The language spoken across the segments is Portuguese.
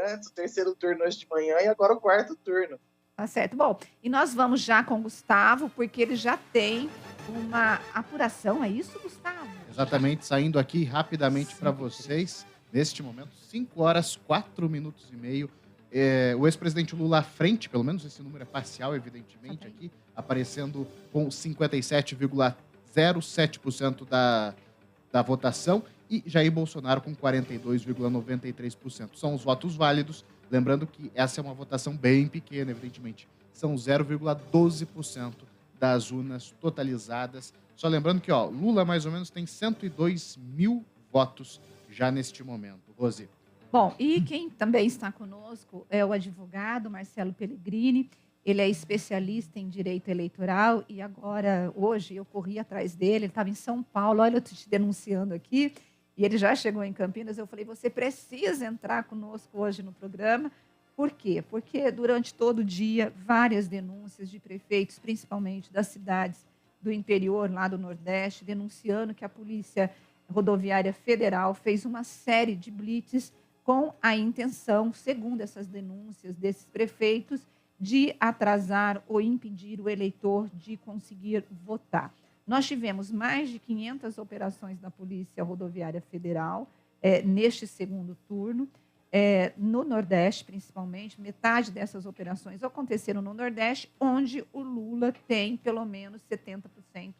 antes, o terceiro turno hoje de manhã e agora o quarto turno. Tá certo. Bom, e nós vamos já com o Gustavo, porque ele já tem uma apuração, é isso, Gustavo? Já Exatamente, saindo aqui rapidamente para 5h03. vocês, neste momento, 5 horas, 4 minutos e meio. O ex-presidente Lula à frente, pelo menos esse número é parcial, Tá evidentemente, bem. aqui, aparecendo com 57,07% da votação e Jair Bolsonaro com 42,93%. São os votos válidos. Lembrando que essa é uma votação bem pequena, evidentemente. São 0,12% das urnas totalizadas. Só lembrando que Lula mais ou menos tem 102 mil votos já neste momento. Rose. Bom, e quem também está conosco é o advogado Marcelo Pellegrini. Ele é especialista em direito eleitoral e agora, hoje, eu corri atrás dele. Ele estava em São Paulo, olha, eu estou te denunciando aqui. E ele já chegou em Campinas. Eu falei, você precisa entrar conosco hoje no programa. Por quê? Porque durante todo o dia, várias denúncias de prefeitos, principalmente das cidades do interior, lá do Nordeste, denunciando que a Polícia Rodoviária Federal fez uma série de blitzes com a intenção, segundo essas denúncias desses prefeitos, de atrasar ou impedir o eleitor de conseguir votar. Nós tivemos mais de 500 operações da Polícia Rodoviária Federal neste segundo turno, no Nordeste, principalmente. Metade dessas operações aconteceram no Nordeste, onde o Lula tem pelo menos 70%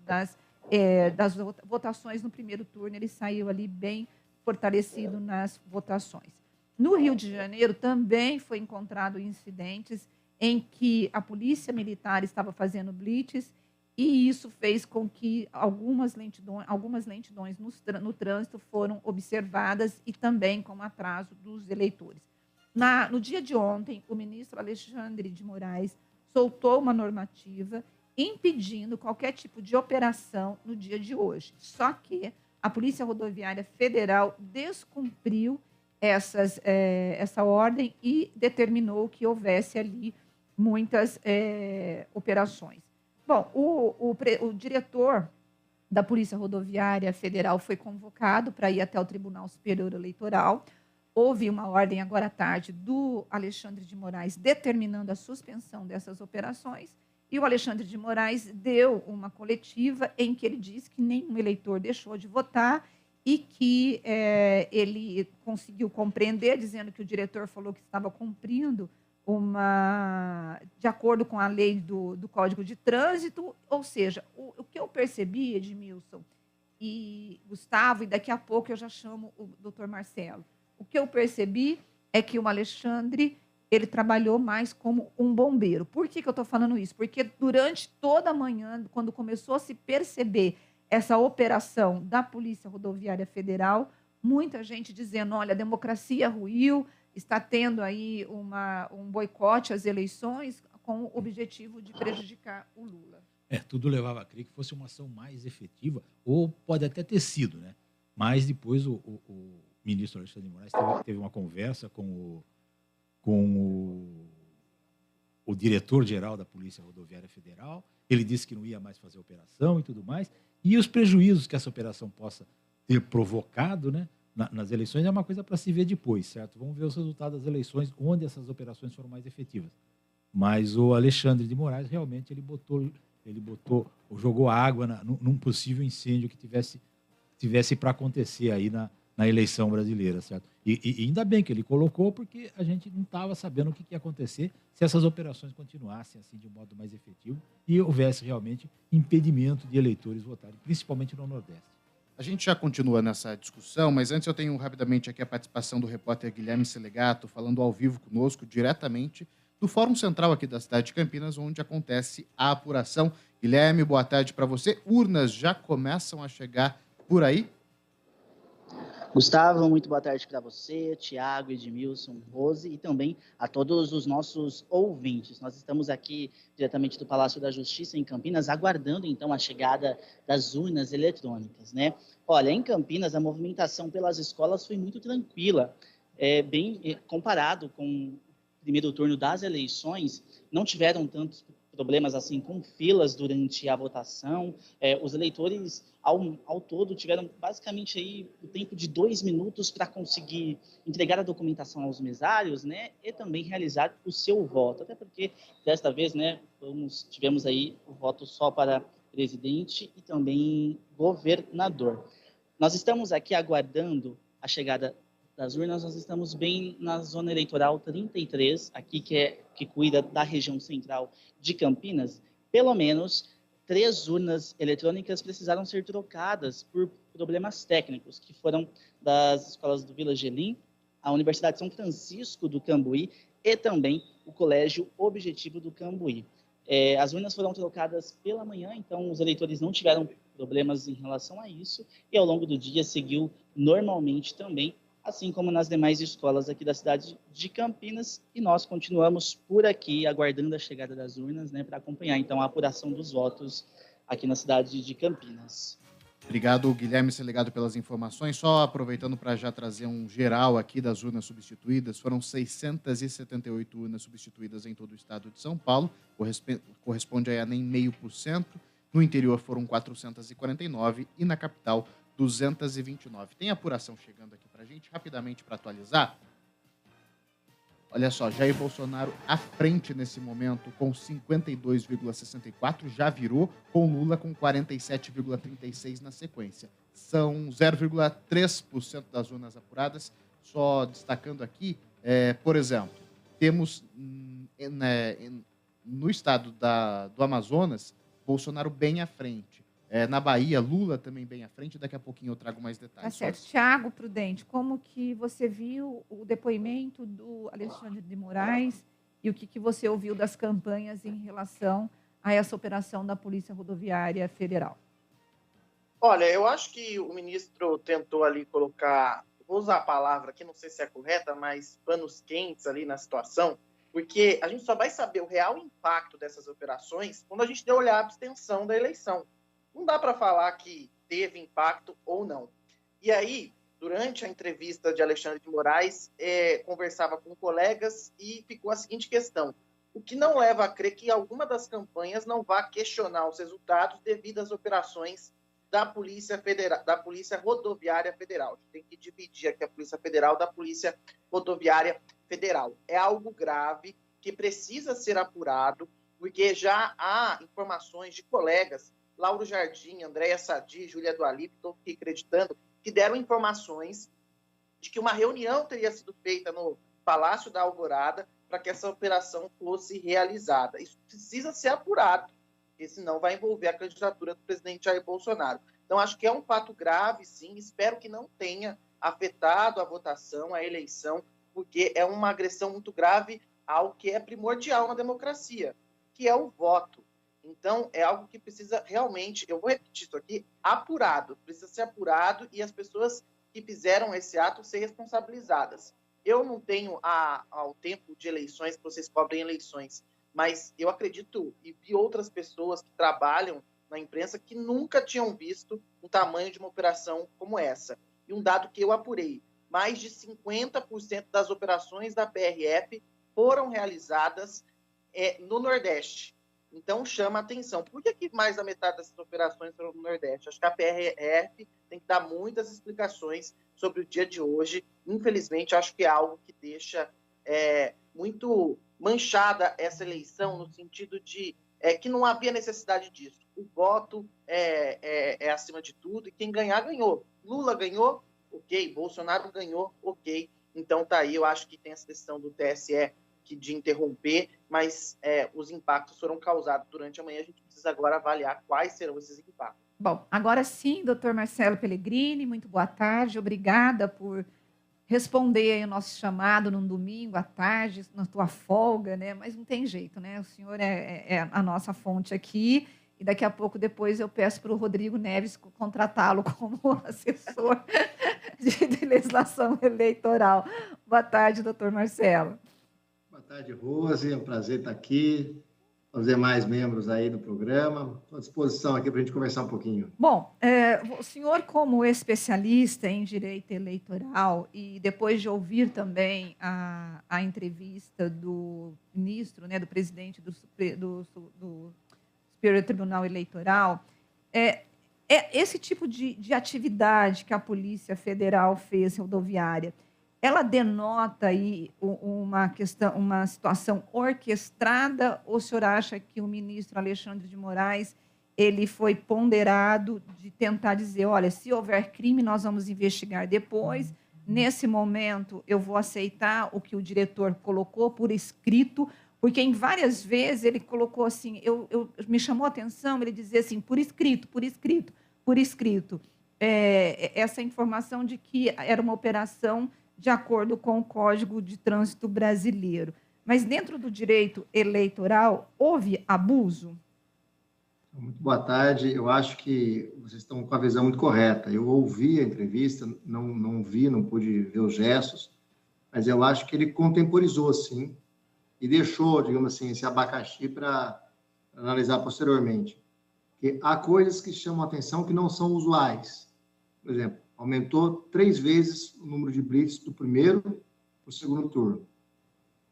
das votações no primeiro turno. Ele saiu ali bem fortalecido nas votações. No Rio de Janeiro, também foi encontrado incidentes em que a polícia militar estava fazendo blitzes e isso fez com que algumas lentidões no trânsito foram observadas e também com atraso dos eleitores. No dia de ontem, o ministro Alexandre de Moraes soltou uma normativa impedindo qualquer tipo de operação no dia de hoje. Só que a Polícia Rodoviária Federal descumpriu essa ordem e determinou que houvesse ali muitas operações. Bom, o diretor da Polícia Rodoviária Federal foi convocado para ir até o Tribunal Superior Eleitoral. Houve uma ordem agora à tarde do Alexandre de Moraes determinando a suspensão dessas operações e o Alexandre de Moraes deu uma coletiva em que ele disse que nenhum eleitor deixou de votar e que ele conseguiu compreender, dizendo que o diretor falou que estava cumprindo de acordo com a lei do Código de Trânsito, ou seja, o que eu percebi, Edmilson e Gustavo, e daqui a pouco eu já chamo o doutor Marcelo, o que eu percebi é que o Alexandre, ele trabalhou mais como um bombeiro. Por que eu estou falando isso? Porque durante toda a manhã, quando começou a se perceber essa operação da Polícia Rodoviária Federal, muita gente dizendo, olha, a democracia ruiu, está tendo aí um boicote às eleições com o objetivo de prejudicar o Lula. Tudo levava a crer que fosse uma ação mais efetiva, ou pode até ter sido, né? Mas depois o ministro Alexandre de Moraes teve uma conversa com o diretor-geral da Polícia Rodoviária Federal. Ele disse que não ia mais fazer operação e tudo mais. E os prejuízos que essa operação possa ter provocado, né, nas eleições é uma coisa para se ver depois, certo? Vamos ver os resultados das eleições, onde essas operações foram mais efetivas. Mas o Alexandre de Moraes, realmente, ele jogou água num possível incêndio que tivesse para acontecer aí na eleição brasileira, certo? E ainda bem que ele colocou, porque a gente não estava sabendo o que ia acontecer se essas operações continuassem assim de um modo mais efetivo e houvesse realmente impedimento de eleitores votarem, principalmente no Nordeste. A gente já continua nessa discussão, mas antes eu tenho rapidamente aqui a participação do repórter Guilherme Selegato, falando ao vivo conosco, diretamente do Fórum Central aqui da cidade de Campinas, onde acontece a apuração. Guilherme, boa tarde para você. Urnas já começam a chegar por aí? Gustavo, muito boa tarde para você, Tiago, Edmilson, Rose e também a todos os nossos ouvintes. Nós estamos aqui diretamente do Palácio da Justiça em Campinas, aguardando então a chegada das urnas eletrônicas, né? Olha, em Campinas a movimentação pelas escolas foi muito tranquila, bem comparado com o primeiro turno das eleições, não tiveram tantos problemas assim com filas durante a votação. Os eleitores, ao todo, tiveram basicamente aí o tempo de 2 minutos para conseguir entregar a documentação aos mesários, né, e também realizar o seu voto. Até porque, desta vez, né, tivemos aí o voto só para presidente e também governador. Nós estamos aqui aguardando a chegada das urnas, nós estamos bem na zona eleitoral 33, aqui que cuida da região central de Campinas. Pelo menos 3 urnas eletrônicas precisaram ser trocadas por problemas técnicos, que foram das escolas do Vila Gelim, a Universidade São Francisco do Cambuí e também o Colégio Objetivo do Cambuí. As urnas foram trocadas pela manhã, então os eleitores não tiveram problemas em relação a isso, e ao longo do dia seguiu normalmente também, assim como nas demais escolas aqui da cidade de Campinas, e nós continuamos por aqui aguardando a chegada das urnas, né, para acompanhar então a apuração dos votos aqui na cidade de Campinas. Obrigado, Guilherme Selegado, pelas informações. Só aproveitando para já trazer um geral aqui das urnas substituídas, foram 678 urnas substituídas em todo o estado de São Paulo, corresponde a nem 0,5%. No interior foram 449 e na capital 229. Tem apuração chegando aqui para a gente, rapidamente para atualizar. Olha só, Jair Bolsonaro à frente nesse momento com 52,64, já virou, com Lula com 47,36 na sequência. São 0,3% das urnas apuradas. Só destacando aqui, por exemplo, temos no estado do Amazonas, Bolsonaro bem à frente. Na Bahia, Lula também bem à frente. Daqui a pouquinho eu trago mais detalhes. Tá certo. Tiago Prudente, como que você viu o depoimento do Alexandre de Moraes e o que você ouviu das campanhas em relação a essa operação da Polícia Rodoviária Federal? Olha, eu acho que o ministro tentou ali colocar, vou usar a palavra aqui, não sei se é correta, mas panos quentes ali na situação, porque a gente só vai saber o real impacto dessas operações quando a gente olhar a abstenção da eleição. Não dá para falar que teve impacto ou não. E aí, durante a entrevista de Alexandre de Moraes, conversava com colegas e ficou a seguinte questão: o que não leva a crer que alguma das campanhas não vá questionar os resultados devido às operações da Polícia Federal, da Polícia Rodoviária Federal. A gente tem que dividir aqui a Polícia Federal da Polícia Rodoviária Federal. É algo grave que precisa ser apurado, porque já há informações de colegas, Lauro Jardim, Andréia Sadi, Júlia Dualip, estou aqui acreditando, que deram informações de que uma reunião teria sido feita no Palácio da Alvorada para que essa operação fosse realizada. Isso precisa ser apurado, porque senão vai envolver a candidatura do presidente Jair Bolsonaro. Então, acho que é um fato grave, sim. Espero que não tenha afetado a votação, a eleição, porque é uma agressão muito grave ao que é primordial na democracia, que é o voto. Então, é algo que precisa realmente, eu vou repetir isso aqui, apurado. Precisa ser apurado e as pessoas que fizeram esse ato ser responsabilizadas. Eu não tenho ao tempo de eleições, que vocês cobrem eleições, mas eu acredito e vi outras pessoas que trabalham na imprensa que nunca tinham visto o tamanho de uma operação como essa. E um dado que eu apurei, mais de 50% das operações da PRF foram realizadas no Nordeste. Então, chama a atenção. Por que mais da metade dessas operações foram no Nordeste? Acho que a PRF tem que dar muitas explicações sobre o dia de hoje. Infelizmente, acho que é algo que deixa muito manchada essa eleição, no sentido de que não havia necessidade disso. O voto é acima de tudo, e quem ganhar, ganhou. Lula ganhou, ok. Bolsonaro ganhou, ok. Então, tá aí, eu acho que tem essa decisão do TSE de interromper, mas os impactos foram causados durante a manhã. A gente precisa agora avaliar quais serão esses impactos. Bom, agora sim, doutor Marcelo Pellegrini, muito boa tarde. Obrigada por responder aí o nosso chamado num domingo à tarde, na tua folga, né? Mas não tem jeito, né? O senhor é a nossa fonte aqui, e daqui a pouco depois eu peço para o Rodrigo Neves contratá-lo como assessor de legislação eleitoral. Boa tarde, doutor Marcelo. Boa tarde, Rose. É um prazer estar aqui. aos demais membros aí do programa. Estou à disposição aqui para a gente conversar um pouquinho. Bom, o senhor, como especialista em direito eleitoral, e depois de ouvir também a entrevista do ministro, né, do presidente do Superior Tribunal Eleitoral, esse tipo de atividade que a Polícia Federal fez rodoviária, ela denota aí uma situação orquestrada, ou o senhor acha que o ministro Alexandre de Moraes ele foi ponderado de tentar dizer, olha, se houver crime, nós vamos investigar depois, nesse momento eu vou aceitar o que o diretor colocou por escrito, porque em várias vezes ele colocou assim, me chamou a atenção, ele dizia assim, por escrito, por escrito, por escrito. Essa informação de que era uma operação de acordo com o Código de Trânsito Brasileiro. Mas dentro do direito eleitoral, houve abuso? Muito boa tarde. Eu acho que vocês estão com a visão muito correta. Eu ouvi a entrevista, não vi, não pude ver os gestos, mas eu acho que ele contemporizou, sim, e deixou, digamos assim, esse abacaxi para analisar posteriormente. Porque há coisas que chamam a atenção que não são usuais. Por exemplo, aumentou 3 vezes o número de blitz do primeiro para o segundo turno.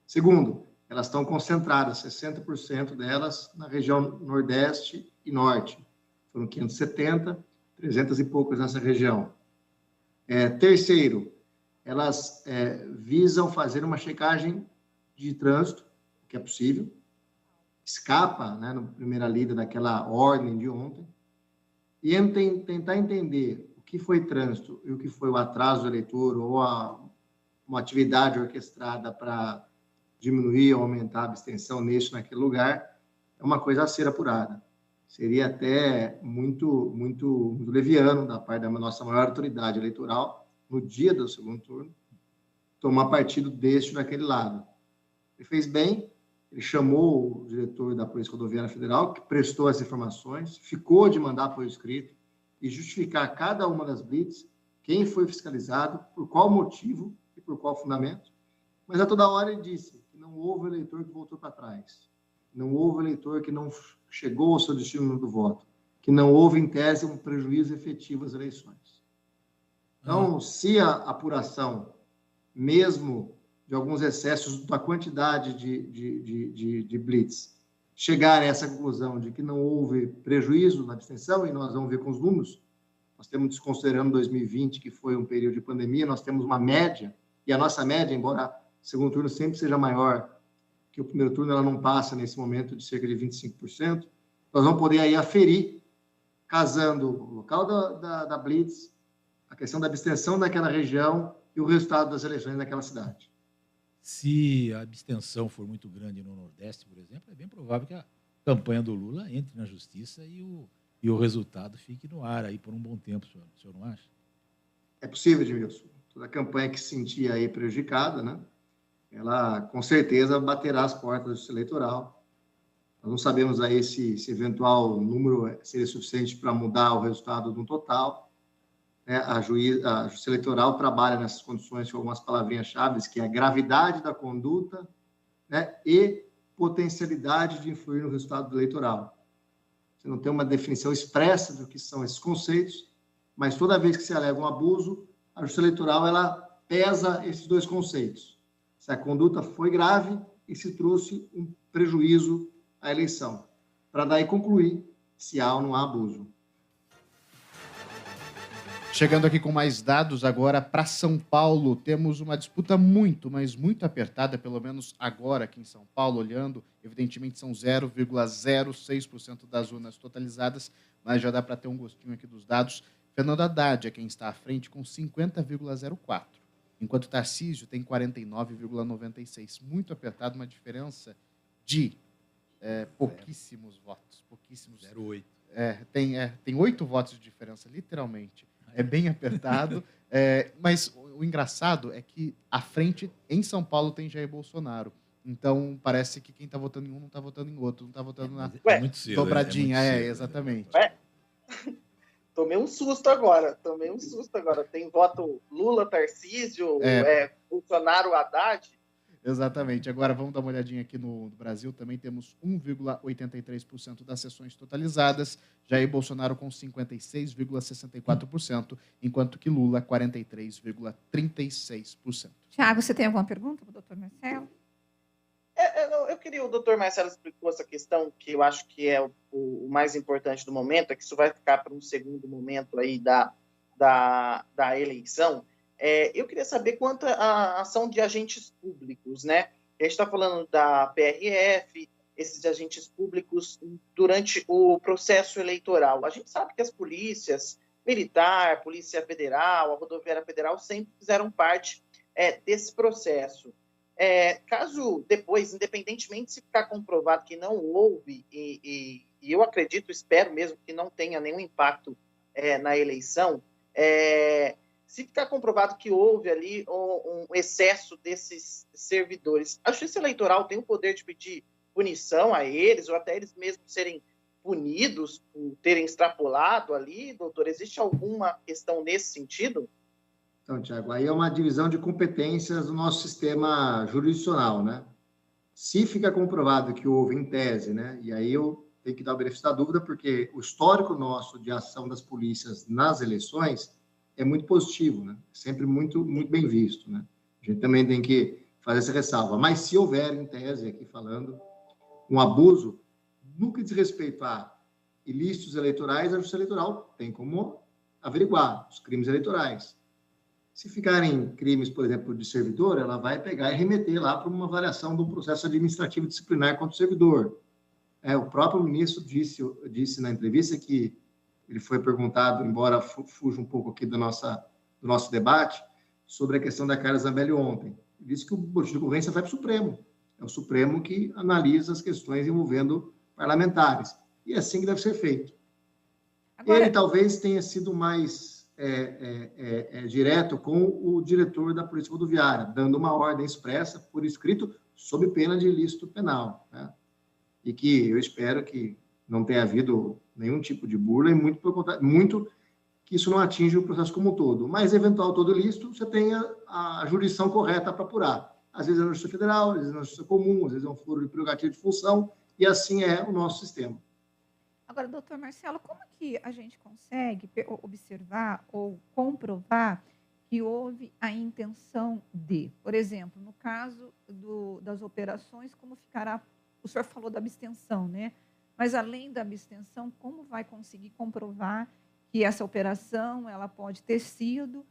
Segundo, elas estão concentradas, 60% delas na região Nordeste e Norte. Foram 570, 300 e poucas nessa região. Terceiro, elas visam fazer uma checagem de trânsito, o que é possível, escapa, né, na primeira lida daquela ordem de ontem, e tentar entender o que foi trânsito e o que foi o atraso do eleitor ou uma atividade orquestrada para diminuir ou aumentar a abstenção neste naquele lugar, é uma coisa a ser apurada. Seria até muito leviano da parte da nossa maior autoridade eleitoral, no dia do segundo turno, tomar partido deste ou daquele lado. Ele fez bem, ele chamou o diretor da Polícia Rodoviária Federal, que prestou as informações, ficou de mandar por escrito e justificar cada uma das blitz, quem foi fiscalizado, por qual motivo e por qual fundamento. Mas a toda hora ele disse que não houve eleitor que voltou para trás, não houve eleitor que não chegou ao seu destino do voto, que não houve, em tese, um prejuízo efetivo às eleições. Então, se a apuração, mesmo de alguns excessos da quantidade de blitz, chegar a essa conclusão de que não houve prejuízo na abstenção, e nós vamos ver com os números, nós temos, desconsiderando 2020, que foi um período de pandemia, nós temos uma média, e a nossa média, embora o segundo turno sempre seja maior que o primeiro turno, ela não passa nesse momento de cerca de 25%, nós vamos poder aí aferir, casando o local da blitz, a questão da abstenção naquela região e o resultado das eleições naquela cidade. Se a abstenção for muito grande no Nordeste, por exemplo, é bem provável que a campanha do Lula entre na justiça e o resultado fique no ar aí por um bom tempo, o senhor não acha? É possível, Edmilson. Toda a campanha que se sentia aí prejudicada, né? Ela, com certeza, baterá as portas da justiça eleitoral. Nós não sabemos aí se eventual número seria suficiente para mudar o resultado no total. A justiça eleitoral trabalha nessas condições com algumas palavrinhas-chave, que é a gravidade da conduta, né, e potencialidade de influir no resultado eleitoral. Você não tem uma definição expressa do que são esses conceitos, mas toda vez que se alega um abuso, a justiça eleitoral ela pesa esses dois conceitos. Se a conduta foi grave e se trouxe um prejuízo à eleição, para daí concluir se há ou não há abuso. Chegando aqui com mais dados agora para São Paulo, temos uma disputa muito, mas muito apertada, pelo menos agora aqui em São Paulo, olhando, evidentemente são 0,06% das urnas totalizadas, mas já dá para ter um gostinho aqui dos dados. Fernando Haddad é quem está à frente com 50,04%, enquanto Tarcísio tem 49,96%. Muito apertado, uma diferença de pouquíssimos votos. Pouquíssimos. 0,8%. Tem 8 votos de diferença, literalmente. É bem apertado, mas o engraçado é que à frente, em São Paulo, tem Jair Bolsonaro. Então, parece que quem está votando em um não está votando em outro, não está votando na muito cedo, dobradinha. muito cedo, exatamente. Tomei um susto agora. Tem voto Lula, Tarcísio, Bolsonaro, Haddad. Exatamente. Agora vamos dar uma olhadinha aqui no Brasil. Também temos 1,83% das sessões totalizadas. Jair Bolsonaro com 56,64%, enquanto que Lula 43,36%. Tiago, você tem alguma pergunta para o doutor Marcelo? Eu queria, o doutor Marcelo explicou essa questão, que eu acho que é o mais importante do momento, é que isso vai ficar para um segundo momento aí da eleição. Eu queria saber quanto à ação de agentes públicos, né? A gente está falando da PRF, esses agentes públicos durante o processo eleitoral. A gente sabe que as polícias militar, Polícia Federal, a Rodoviária Federal sempre fizeram parte desse processo. Caso depois, independentemente se ficar comprovado que não houve, e eu acredito, espero mesmo que não tenha nenhum impacto na eleição, se ficar comprovado que houve ali um excesso desses servidores, a Justiça Eleitoral tem o poder de pedir punição a eles, ou até eles mesmos serem punidos por terem extrapolado ali, doutor? Existe alguma questão nesse sentido? Então, Tiago, aí é uma divisão de competências do nosso sistema jurisdicional, né? Se fica comprovado que houve em tese, né? E aí eu tenho que dar o benefício da dúvida, porque o histórico nosso de ação das polícias nas eleições é muito positivo, né? Sempre muito, muito bem visto, né? A gente também tem que fazer essa ressalva. Mas se houver, em tese, aqui falando, um abuso, no que diz respeito a ilícitos eleitorais, a Justiça Eleitoral tem como averiguar os crimes eleitorais. Se ficarem crimes, por exemplo, de servidor, ela vai pegar e remeter lá para uma avaliação do processo administrativo disciplinar contra o servidor. O próprio ministro disse na entrevista que ele foi perguntado, embora fuja um pouco aqui do nosso debate, sobre a questão da Carla Zambelli ontem. Ele disse que o boletim de ocorrência vai para o Supremo. É o Supremo que analisa as questões envolvendo parlamentares. E é assim que deve ser feito. Agora, ele talvez tenha sido mais direto com o diretor da Polícia Rodoviária, dando uma ordem expressa, por escrito, sob pena de ilícito penal, né? E que eu espero que não tenha havido nenhum tipo de burla, e muito pelo contrário, muito que isso não atinja o processo como um todo. Mas, eventual todo ilícito, você tem a jurisdição correta para apurar. Às vezes é na Justiça Federal, às vezes é na Justiça Comum, às vezes é um foro de prerrogativa de função, e assim é o nosso sistema. Agora, doutor Marcelo, como que a gente consegue observar ou comprovar que houve a intenção de, por exemplo, no caso das operações, como ficará, o senhor falou da abstenção, né? Mas, além da abstenção, como vai conseguir comprovar que essa operação ela pode ter sido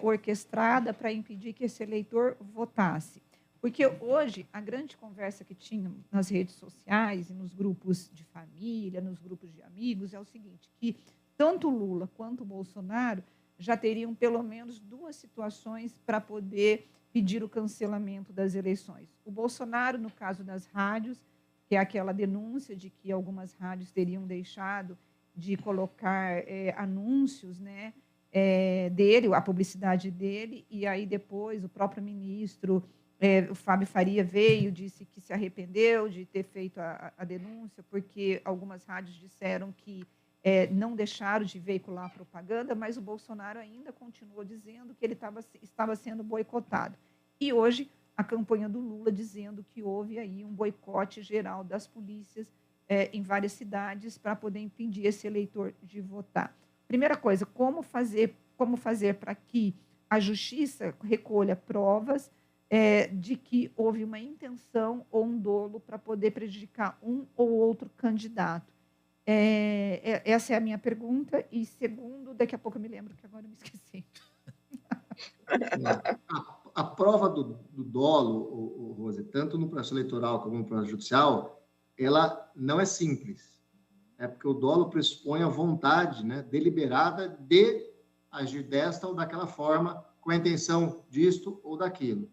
orquestrada para impedir que esse eleitor votasse? Porque hoje, a grande conversa que tinha nas redes sociais e nos grupos de família, nos grupos de amigos, é o seguinte, que tanto Lula quanto Bolsonaro já teriam pelo menos duas situações para poder pedir o cancelamento das eleições. O Bolsonaro, no caso das rádios, que é aquela denúncia de que algumas rádios teriam deixado de colocar anúncios, né, dele, a publicidade dele, e aí depois o próprio ministro, o Fábio Faria veio, disse que se arrependeu de ter feito a denúncia, porque algumas rádios disseram que não deixaram de veicular propaganda, mas o Bolsonaro ainda continuou dizendo que ele estava sendo boicotado. E hoje, a campanha do Lula dizendo que houve aí um boicote geral das polícias em várias cidades para poder impedir esse eleitor de votar. Primeira coisa, como fazer para que a justiça recolha provas de que houve uma intenção ou um dolo para poder prejudicar um ou outro candidato? Essa é a minha pergunta. E segundo, daqui a pouco eu me lembro, que agora eu me esqueci. A prova do dolo, Rose, tanto no processo eleitoral como no processo judicial, ela não é simples. Porque o dolo pressupõe a vontade, né, deliberada de agir desta ou daquela forma, com a intenção disto ou daquilo.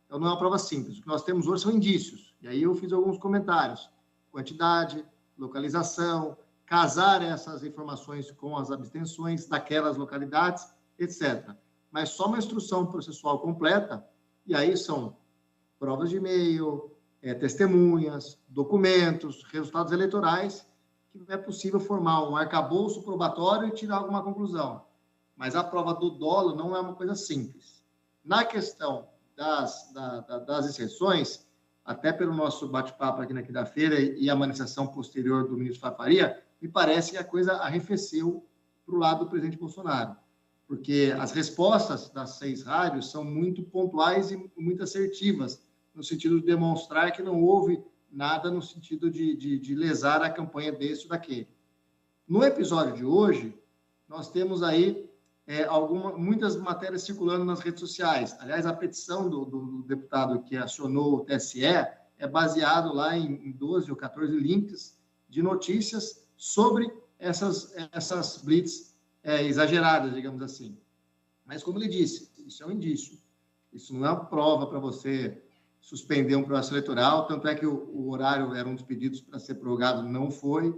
Então, não é uma prova simples. O que nós temos hoje são indícios. E aí eu fiz alguns comentários. Quantidade, localização, casar essas informações com as abstenções daquelas localidades, etc. Mas só uma instrução processual completa, e aí são provas de e-mail, testemunhas, documentos, resultados eleitorais, que não é possível formar um arcabouço probatório e tirar alguma conclusão. Mas a prova do dolo não é uma coisa simples. Na questão das inserções, até pelo nosso bate-papo aqui na quinta-feira e a manifestação posterior do ministro Fábio Faria, me parece que a coisa arrefeceu para o lado do presidente Bolsonaro, porque as respostas das 6 rádios são muito pontuais e muito assertivas, no sentido de demonstrar que não houve nada no sentido de lesar a campanha desse ou daquele. No episódio de hoje, nós temos aí muitas matérias circulando nas redes sociais. Aliás, a petição do deputado que acionou o TSE é baseado lá em 12 ou 14 links de notícias sobre essas blitz exageradas, digamos assim. Mas, como ele disse, isso é um indício. Isso não é uma prova para você suspender um processo eleitoral, tanto é que o horário era um dos pedidos para ser prorrogado, não foi.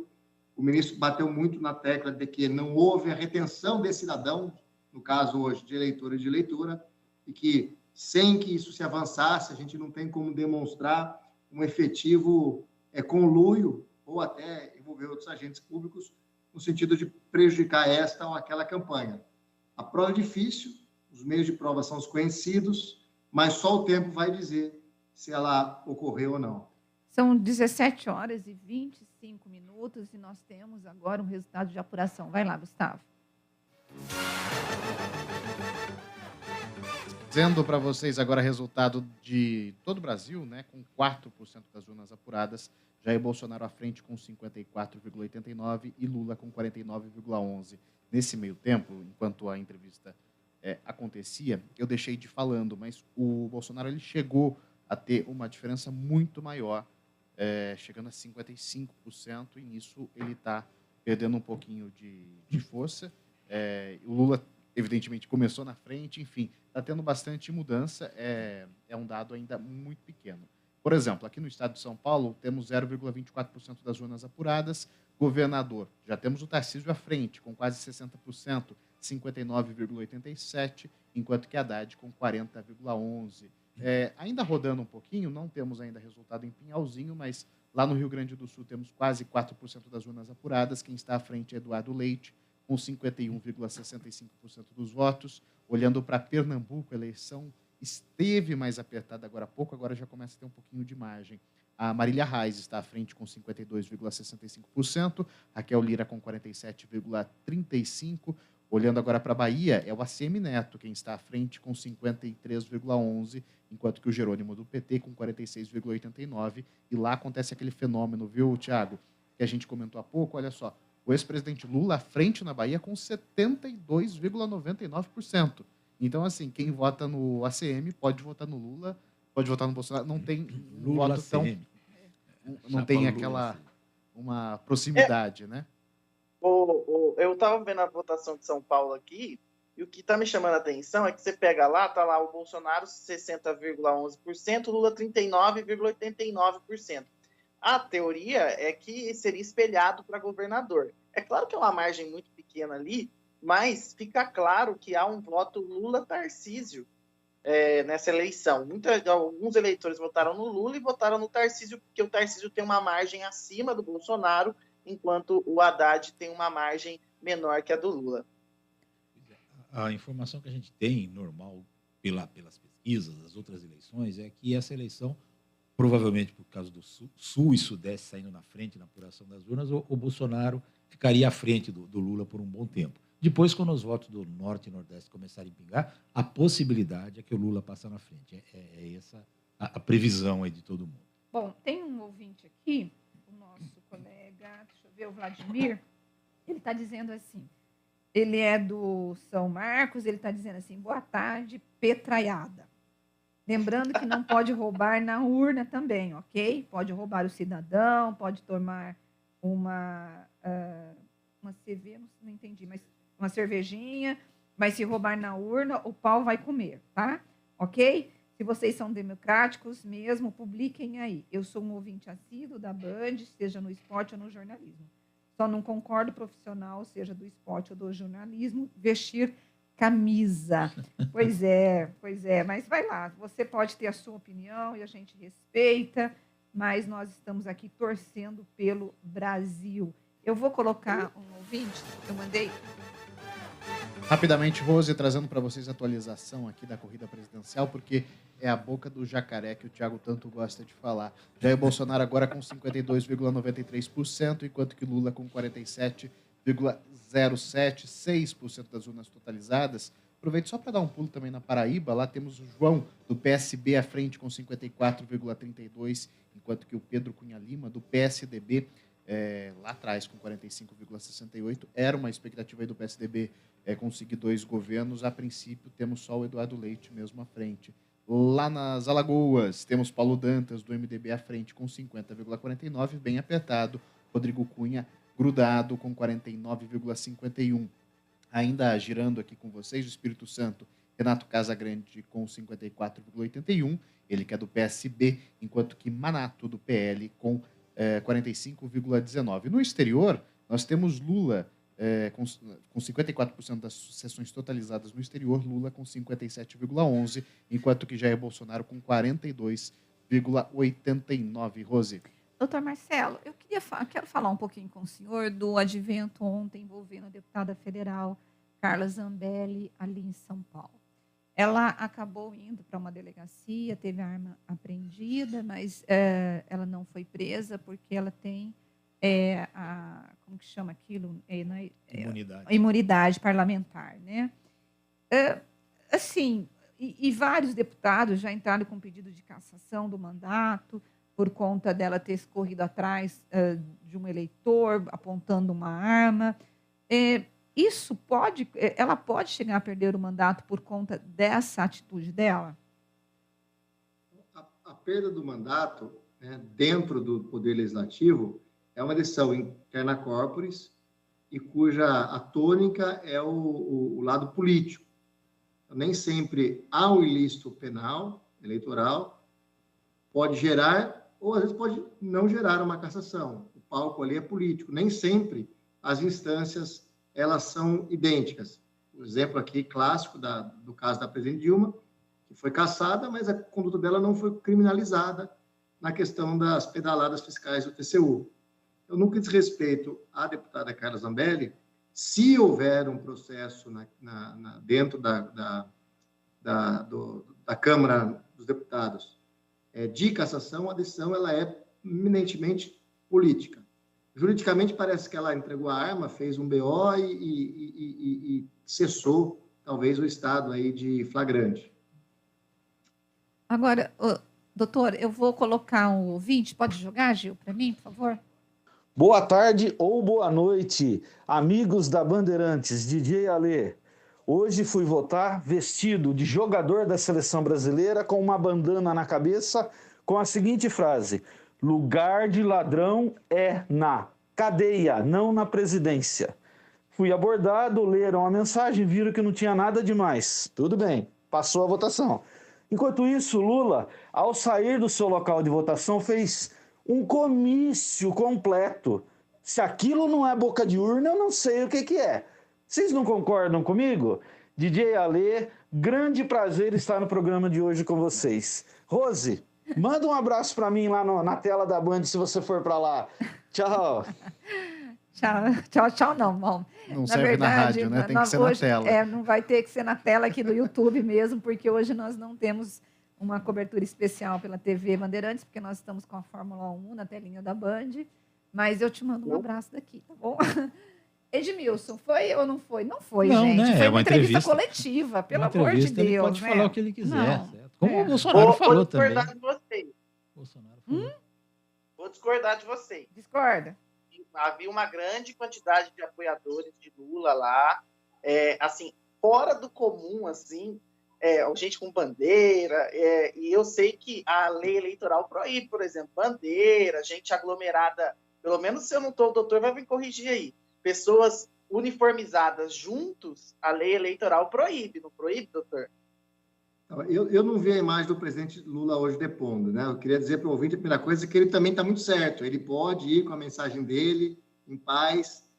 O ministro bateu muito na tecla de que não houve a retenção desse cidadão, no caso hoje de eleitor e de eleitora, e que sem que isso se avançasse, a gente não tem como demonstrar um efetivo conluio ou até envolver outros agentes públicos no sentido de prejudicar esta ou aquela campanha. A prova é difícil, os meios de prova são os conhecidos, mas só o tempo vai dizer se ela ocorreu ou não. São 17 horas e 25 minutos e nós temos agora um resultado de apuração. Vai lá, Gustavo. Dizendo para vocês agora resultado de todo o Brasil, né, com 4% das urnas apuradas, Jair Bolsonaro à frente com 54,89% e Lula com 49,11%. Nesse meio tempo, enquanto a entrevista acontecia, eu deixei de falando, mas o Bolsonaro ele chegou a ter uma diferença muito maior, chegando a 55%, e nisso ele está perdendo um pouquinho de força. O Lula, evidentemente, começou na frente, enfim, está tendo bastante mudança, é um dado ainda muito pequeno. Por exemplo, aqui no estado de São Paulo, temos 0,24% das urnas apuradas. Governador, já temos o Tarcísio à frente, com quase 60%, 59,87%, enquanto que Haddad com 40,11%. Ainda rodando um pouquinho, não temos ainda resultado em Pinhalzinho, mas lá no Rio Grande do Sul temos quase 4% das urnas apuradas. Quem está à frente é Eduardo Leite, com 51,65% dos votos. Olhando para Pernambuco, a eleição esteve mais apertada agora há pouco, agora já começa a ter um pouquinho de margem. A Marília Reis está à frente com 52,65%, Raquel Lira com 47,35%. Olhando agora para a Bahia, é o ACM Neto quem está à frente com 53,11%, enquanto que o Jerônimo do PT com 46,89%. E lá acontece aquele fenômeno, viu, Thiago, que a gente comentou há pouco. Olha só, o ex-presidente Lula à frente na Bahia com 72,99%. Então, assim, quem vota no ACM pode votar no Lula, pode votar no Bolsonaro. Não tem um Lula voto tão... ACM. Não tem aquela... uma proximidade, né? Eu estava vendo a votação de São Paulo aqui, e o que está me chamando a atenção é que você pega lá, está lá o Bolsonaro 60,11%, Lula 39,89%. A teoria é que seria espelhado para governador. É claro que é uma margem muito pequena ali, mas fica claro que há um voto Lula-Tarcísio nessa eleição. Alguns eleitores votaram no Lula e votaram no Tarcísio, porque o Tarcísio tem uma margem acima do Bolsonaro, enquanto o Haddad tem uma margem menor que a do Lula. A informação que a gente tem, normal, pelas pesquisas das outras eleições, é que essa eleição, provavelmente por causa do Sul e Sudeste saindo na frente na apuração das urnas, o Bolsonaro ficaria à frente do Lula por um bom tempo. Depois, quando os votos do Norte e Nordeste começarem a pingar, a possibilidade é que o Lula passe na frente. É essa a previsão aí de todo mundo. Bom, tem um ouvinte aqui, o nosso colega, deixa eu ver, o Vladimir, ele está dizendo assim, ele é do São Marcos, ele está dizendo assim, boa tarde, petraiada. Lembrando que não pode roubar na urna também, ok? Pode roubar o cidadão, pode tomar uma cerveja, não entendi, mas uma cervejinha, mas se roubar na urna, o pau vai comer, tá? Ok? Se vocês são democráticos mesmo, publiquem aí. Eu sou um ouvinte assíduo da Band, seja no esporte ou no jornalismo. Só não concordo profissional, seja do esporte ou do jornalismo, vestir camisa. Pois é, mas vai lá. Você pode ter a sua opinião e a gente respeita, mas nós estamos aqui torcendo pelo Brasil. Eu vou colocar um ouvinte, eu mandei... Rapidamente, Rose, trazendo para vocês a atualização aqui da corrida presidencial, porque é a boca do jacaré que o Thiago tanto gosta de falar. Jair Bolsonaro agora com 52,93%, enquanto que Lula com 47,07%, 6% das urnas totalizadas. Aproveito só para dar um pulo também na Paraíba. Lá temos o João, do PSB, à frente com 54,32%, enquanto que o Pedro Cunha Lima, do PSDB, lá atrás com 45,68%. Era uma expectativa aí do PSDB conseguir 2 governos. A princípio, temos só o Eduardo Leite mesmo à frente. Lá nas Alagoas, temos Paulo Dantas, do MDB, à frente com 50,49%, bem apertado. Rodrigo Cunha, grudado, com 49,51%. Ainda girando aqui com vocês, o Espírito Santo, Renato Casagrande com 54,81%, ele que é do PSB, enquanto que Manato, do PL, com 45,19%. No exterior, nós temos Lula com 54% das sessões totalizadas no exterior, Lula com 57,11%, enquanto que Jair Bolsonaro com 42,89%. Rose. Doutor Marcelo, quero falar um pouquinho com o senhor do advento ontem envolvendo a deputada federal Carla Zambelli, ali em São Paulo. Ela acabou indo para uma delegacia, teve a arma apreendida, mas ela não foi presa porque ela tem como que chama aquilo? Imunidade. Imunidade parlamentar, né? Assim, e vários deputados já entraram com pedido de cassação do mandato por conta dela ter escorrido atrás de um eleitor, apontando uma arma. Ela pode chegar a perder o mandato por conta dessa atitude dela? A perda do mandato, né, dentro do Poder Legislativo, é uma decisão interna corporis e cuja a tônica é o lado político. Então, nem sempre há um ilícito penal, eleitoral, pode gerar, ou às vezes pode não gerar uma cassação. O palco ali é político. Nem sempre as instâncias elas são idênticas. O exemplo aqui clássico do caso da presidente Dilma, que foi cassada, mas a conduta dela não foi criminalizada na questão das pedaladas fiscais do TCU. Eu nunca desrespeito à deputada Carla Zambelli, se houver um processo dentro da Câmara dos Deputados de cassação, a decisão ela é eminentemente política. Juridicamente, parece que ela entregou a arma, fez um BO e cessou, talvez, o estado aí de flagrante. Agora, doutor, eu vou colocar um ouvinte. Pode jogar, Gil, para mim, por favor? Boa tarde ou boa noite, amigos da Bandeirantes, DJ Alê. Hoje fui votar vestido de jogador da seleção brasileira com uma bandana na cabeça com a seguinte frase: lugar de ladrão é na cadeia, não na presidência. Fui abordado, leram a mensagem, viram que não tinha nada demais. Tudo bem, passou a votação. Enquanto isso, Lula, ao sair do seu local de votação, fez um comício completo. Se aquilo não é boca de urna, eu não sei o que é. Vocês não concordam comigo? DJ Alê, grande prazer estar no programa de hoje com vocês. Rose, manda um abraço para mim lá na tela da Band, se você for para lá. Tchau. Tchau, não, bom. Não serve na rádio, né? Tem que ser na tela. Não vai ter que ser na tela aqui do YouTube mesmo, porque hoje nós não temos uma cobertura especial pela TV Bandeirantes, porque nós estamos com a Fórmula 1 na telinha da Band, mas eu te mando um abraço daqui, tá bom? Edmilson, foi ou não foi? Não foi, não, gente. Né? Foi uma entrevista coletiva, pelo amor de Deus. Ele pode falar o que ele quiser, certo? Como o Bolsonaro falou também. Vou discordar de vocês. Bolsonaro falou. Vou discordar de vocês. Discorda. Havia uma grande quantidade de apoiadores de Lula lá, assim, fora do comum, assim, gente com bandeira, e eu sei que a lei eleitoral proíbe, por exemplo, bandeira, gente aglomerada, pelo menos se eu não estou, o doutor vai me corrigir aí, pessoas uniformizadas juntos, a lei eleitoral proíbe, não proíbe, doutor? Eu não vi a imagem do presidente Lula hoje depondo, né? Eu queria dizer para o ouvinte a primeira coisa que ele também está muito certo. Ele pode ir com a mensagem dele, em paz.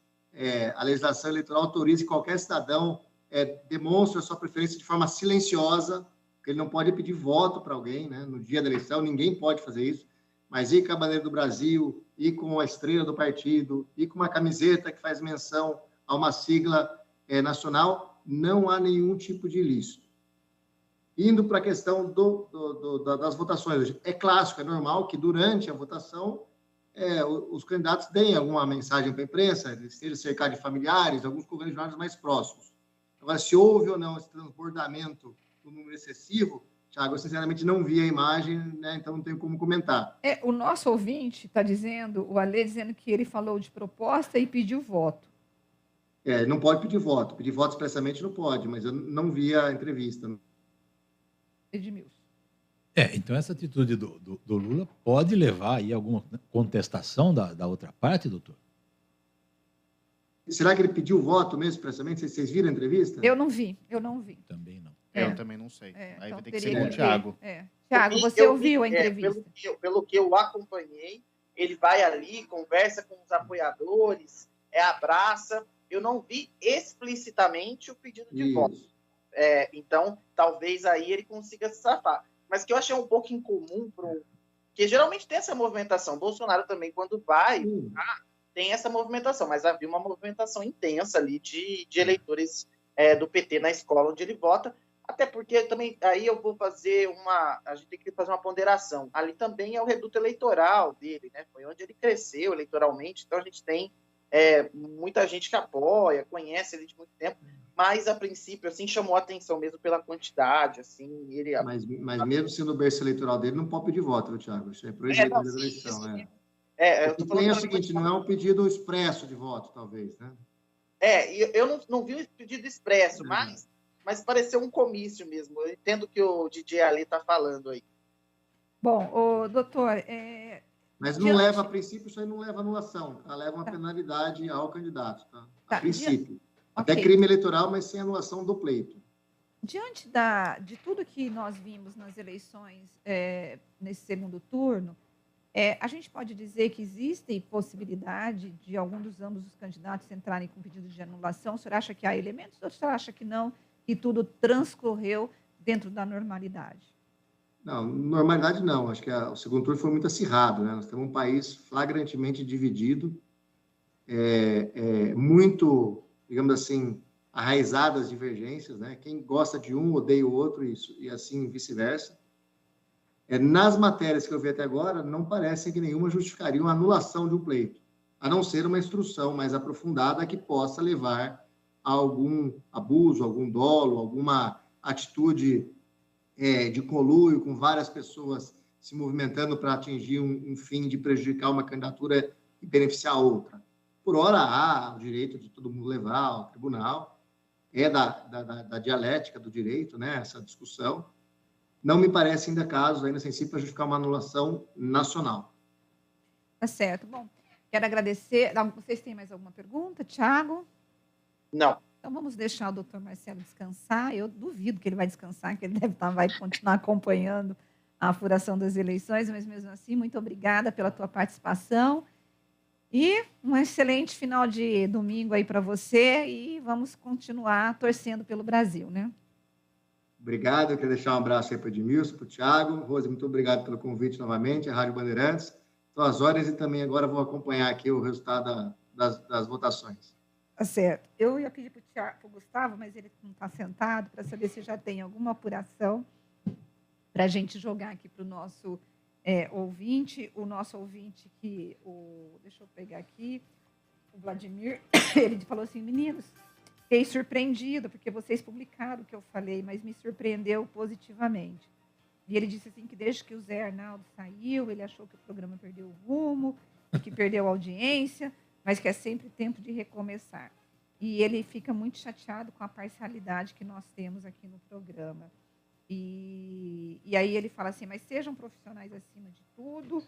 A legislação eleitoral autoriza que qualquer cidadão demonstre a sua preferência de forma silenciosa, porque ele não pode pedir voto para alguém, né? No dia da eleição, ninguém pode fazer isso. Mas ir com a bandeira do Brasil, ir com a estrela do partido, ir com uma camiseta que faz menção a uma sigla nacional, não há nenhum tipo de ilícito. Indo para a questão das votações, é clássico, é normal que durante a votação os candidatos deem alguma mensagem para a imprensa, estejam cercados de familiares, alguns correligionários mais próximos. Agora, se houve ou não esse transbordamento do número excessivo, Thiago, eu sinceramente não vi a imagem, né, então não tenho como comentar. O nosso ouvinte está dizendo, o Alê, dizendo que ele falou de proposta e pediu voto. Não pode pedir voto expressamente não pode, mas eu não vi a entrevista. Edmilson. Então essa atitude do Lula pode levar aí a alguma contestação da outra parte, doutor? Será que ele pediu voto mesmo expressamente? Vocês viram a entrevista? Eu não vi. Também não. Eu também não sei. Aí então vai ter que ser com o Thiago. Thiago, você ouviu a entrevista? Pelo que eu acompanhei, ele vai ali, conversa com os apoiadores, abraça. Eu não vi explicitamente o pedido de voto. Então, talvez aí ele consiga se safar. Mas que eu achei um pouco incomum, porque geralmente tem essa movimentação. Bolsonaro também, quando vai, tem essa movimentação, mas havia uma movimentação intensa ali de eleitores do PT na escola onde ele vota, até porque também, aí eu vou fazer a gente tem que fazer uma ponderação. Ali também é o reduto eleitoral dele, né? Foi onde ele cresceu eleitoralmente, então a gente tem muita gente que apoia, conhece ele de muito tempo, mas a princípio, assim, chamou a atenção mesmo pela quantidade, assim, ele... Mas mesmo sendo o berço eleitoral dele, não pode pedir voto, viu, Thiago? Isso é proibido da eleição, eu tô falando é o seguinte, não é um pedido expresso de voto, talvez, né? Eu não vi o pedido expresso, mas pareceu um comício mesmo. Eu entendo o que o DJ Ali está falando aí. Bom, doutor... Mas não leva, a princípio, isso aí não leva anulação, tá? Leva uma penalidade ao candidato, tá? A princípio. Até crime eleitoral, mas sem anulação do pleito. Diante de tudo que nós vimos nas eleições nesse segundo turno, a gente pode dizer que existe possibilidade de ambos os candidatos entrarem com pedido de anulação? O senhor acha que há elementos ou o senhor acha que não, que tudo transcorreu dentro da normalidade? Não, normalidade não. Acho que o segundo turno foi muito acirrado, né? Nós temos um país flagrantemente dividido, muito, digamos assim, arraizadas divergências, né? Quem gosta de um odeia o outro, e assim vice-versa. Nas matérias que eu vi até agora, não parece que nenhuma justificaria uma anulação de um pleito, a não ser uma instrução mais aprofundada que possa levar a algum abuso, algum dolo, alguma atitude de conluio com várias pessoas se movimentando para atingir um fim de prejudicar uma candidatura e beneficiar a outra. Por hora, há o direito de todo mundo levar ao tribunal, da dialética do direito, né, essa discussão. Não me parece ainda caso, ainda sensível, para justificar uma anulação nacional. Tá certo. Bom, quero agradecer. Vocês têm mais alguma pergunta, Thiago? Não. Então, vamos deixar o doutor Marcelo descansar. Eu duvido que ele vai descansar, que ele vai continuar acompanhando a apuração das eleições, mas mesmo assim, muito obrigada pela tua participação. E um excelente final de domingo aí para você e vamos continuar torcendo pelo Brasil, né? Obrigado, eu queria deixar um abraço aí para o Edmilson, para o Thiago. Rose, muito obrigado pelo convite novamente, a Rádio Bandeirantes. Estou às horas e também agora vou acompanhar aqui o resultado das votações. Tá certo. Eu ia pedir para o Gustavo, mas ele não está sentado, para saber se já tem alguma apuração para a gente jogar aqui para o nosso ouvinte. O nosso ouvinte deixa eu pegar aqui, o Vladimir, ele falou assim, meninos, fiquei surpreendido, porque vocês publicaram o que eu falei, mas me surpreendeu positivamente. E ele disse assim que desde que o Zé Arnaldo saiu, ele achou que o programa perdeu o rumo, que perdeu a audiência, mas que é sempre tempo de recomeçar. E ele fica muito chateado com a parcialidade que nós temos aqui no programa. E aí ele fala assim, mas sejam profissionais acima de tudo.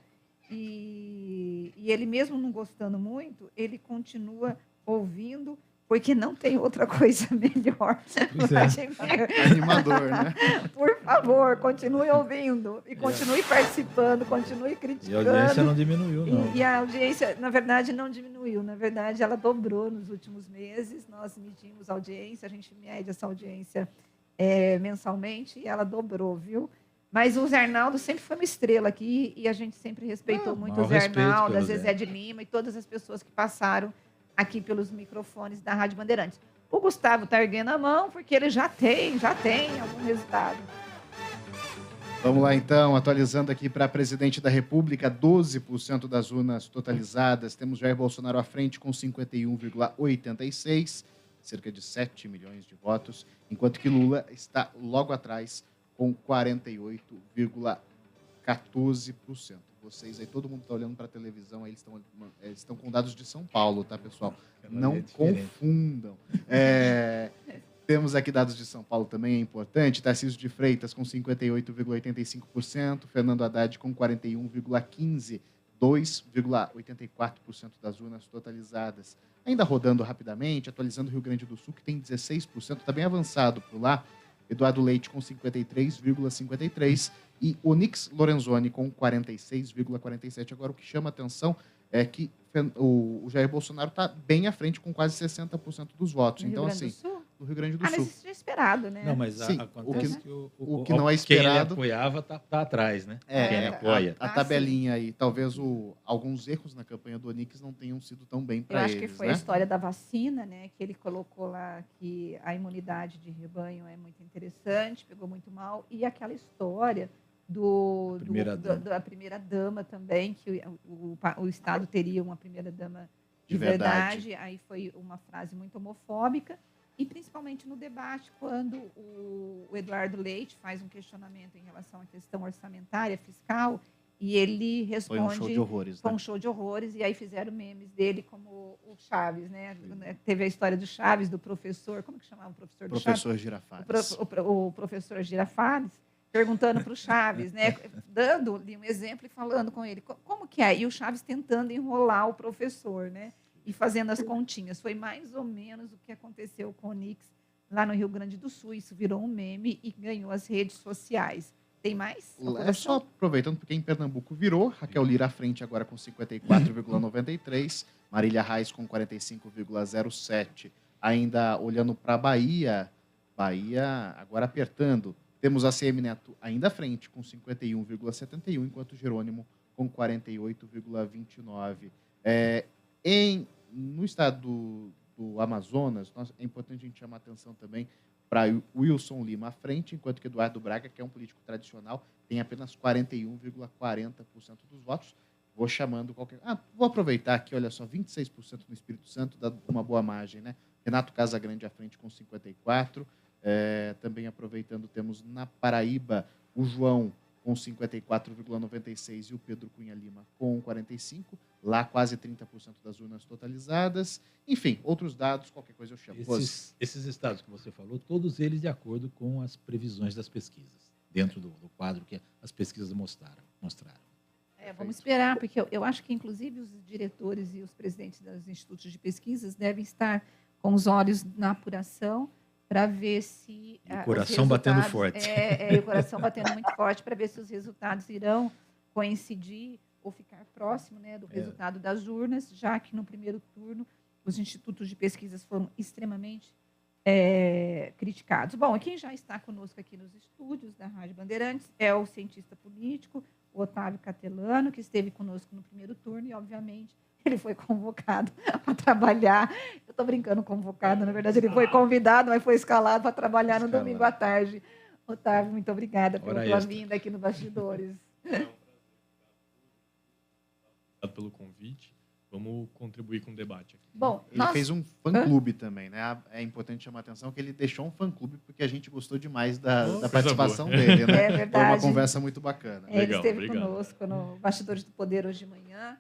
E ele mesmo não gostando muito, ele continua ouvindo, porque não tem outra coisa melhor. Animador, né? Por favor, continue ouvindo e continue participando, continue criticando. E a audiência não diminuiu, não. E a audiência, na verdade, não diminuiu. Na verdade, ela dobrou nos últimos meses. Nós medimos a audiência, a gente mede essa audiência mensalmente e ela dobrou, viu? Mas o Zé Arnaldo sempre foi uma estrela aqui e a gente sempre respeitou muito o Zé Arnaldo, a Zezé de Lima e todas as pessoas que passaram aqui pelos microfones da Rádio Bandeirantes. O Gustavo está erguendo a mão porque ele já tem algum resultado. Vamos lá, então, atualizando aqui para presidente da República, 12% das urnas totalizadas. Temos Jair Bolsonaro à frente com 51,86, cerca de 7 milhões de votos, enquanto que Lula está logo atrás com 48,14%. Vocês aí, todo mundo está olhando para a televisão, aí eles estão com dados de São Paulo, tá, pessoal? Não confundam. Temos aqui dados de São Paulo também, é importante. Tarcísio de Freitas com 58,85%, Fernando Haddad com 41,15%, 2,84% das urnas totalizadas. Ainda rodando rapidamente, atualizando o Rio Grande do Sul, que tem 16%, está bem avançado por lá. Eduardo Leite com 53,53% e Onyx Lorenzoni com 46,47%. Agora, o que chama atenção é que o Jair Bolsonaro está bem à frente com quase 60% dos votos. No então, Rio Grande assim, do Sul? no Rio Grande do Mas Sul. isso é esperado, né? Não, mas Sim, acontece que o que não é quem ele esperado... apoiava tá atrás, né? Quem ele É, apoia. a tabelinha aí. Talvez alguns erros na campanha do Onyx não tenham sido tão bem Eu para acho eles, que foi né? a história da vacina, né? Que ele colocou lá que a imunidade de rebanho é muito interessante, pegou muito mal. E aquela história da primeira-dama também, que o Estado teria uma primeira-dama de verdade. Aí foi uma frase muito homofóbica. E principalmente no debate, quando o Eduardo Leite faz um questionamento em relação à questão orçamentária, fiscal, e ele responde... Foi um show de horrores, Foi né? um show de horrores, e aí fizeram memes dele como o Chaves, né? Teve a história do Chaves, do professor... Como que chamava o professor do Chaves? Professor Girafales. O professor Girafales, perguntando para o Chaves, né? Dando-lhe um exemplo e falando com ele. Como que é? E o Chaves tentando enrolar o professor, né? E fazendo as continhas. Foi mais ou menos o que aconteceu com o Onyx lá no Rio Grande do Sul. Isso virou um meme e ganhou as redes sociais. Tem mais? É só aproveitando, porque em Pernambuco virou. Raquel Lira à frente agora com 54,93%. Marília Reis com 45,07%. Ainda olhando para Bahia agora apertando. Temos a CM Neto ainda à frente com 51,71%, enquanto Jerônimo com 48,29%. No estado do Amazonas, é importante a gente chamar atenção também para Wilson Lima à frente, enquanto que Eduardo Braga, que é um político tradicional, tem apenas 41,40% dos votos. Vou aproveitar aqui, olha só, 26% no Espírito Santo, dá uma boa margem, né? Renato Casagrande à frente com 54%. Também aproveitando, temos na Paraíba o João com 54,96% e o Pedro Cunha Lima com 45%. Lá, quase 30% das urnas totalizadas. Enfim, outros dados, qualquer coisa eu chamo. Esses estados que você falou, todos eles de acordo com as previsões das pesquisas, dentro do quadro que as pesquisas mostraram. Vamos esperar, porque eu acho que, inclusive, os diretores e os presidentes dos institutos de pesquisas devem estar com os olhos na apuração para ver se... E o coração batendo forte. O coração batendo muito forte para ver se os resultados irão coincidir ou ficar próximo, né, do resultado das urnas, já que no primeiro turno os institutos de pesquisas foram extremamente criticados. Bom, quem já está conosco aqui nos estúdios da Rádio Bandeirantes é o cientista político, o Otávio Catelano, que esteve conosco no primeiro turno e, obviamente, ele foi convocado para trabalhar. Eu estou brincando convocado, na verdade, ele foi convidado, mas foi escalado para trabalhar no domingo à tarde. Otávio, muito obrigada pela tua vinda aqui no Bastidores. Pelo convite. Vamos contribuir com o debate aqui. Bom, ele fez um fã-clube também, né? É importante chamar a atenção que ele deixou um fã-clube porque a gente gostou demais da participação dele, né? É verdade. Foi uma conversa muito bacana. Ele esteve conosco no Bastidores do Poder hoje de manhã.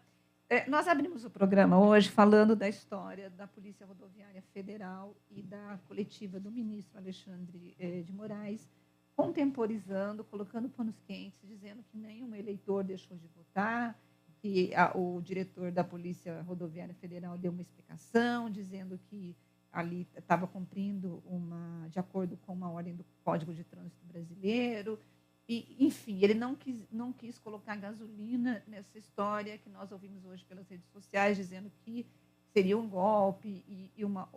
Nós abrimos o programa hoje falando da história da Polícia Rodoviária Federal e da coletiva do ministro Alexandre de Moraes, contemporizando, colocando panos quentes, dizendo que nenhum eleitor deixou de votar, que o diretor da Polícia Rodoviária Federal deu uma explicação, dizendo que ali estava cumprindo de acordo com uma ordem do Código de Trânsito Brasileiro. E, enfim, ele não quis colocar gasolina nessa história que nós ouvimos hoje pelas redes sociais, dizendo que seria um golpe e uma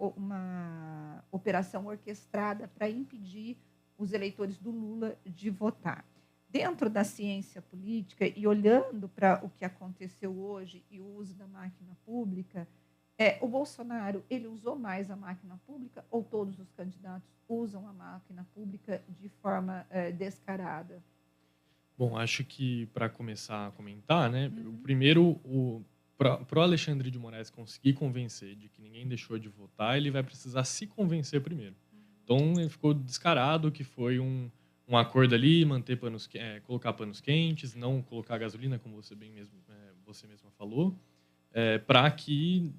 operação orquestrada para impedir os eleitores do Lula de votar. Dentro da ciência política e olhando para o que aconteceu hoje e o uso da máquina pública, O Bolsonaro, ele usou mais a máquina pública ou todos os candidatos usam a máquina pública de forma descarada? Bom, acho que para começar a comentar, né, o Uhum. primeiro, para o Alexandre de Moraes conseguir convencer de que ninguém deixou de votar, ele vai precisar se convencer primeiro. Então, ele ficou descarado que foi um acordo ali, colocar panos quentes, não colocar gasolina, como você mesma falou, para que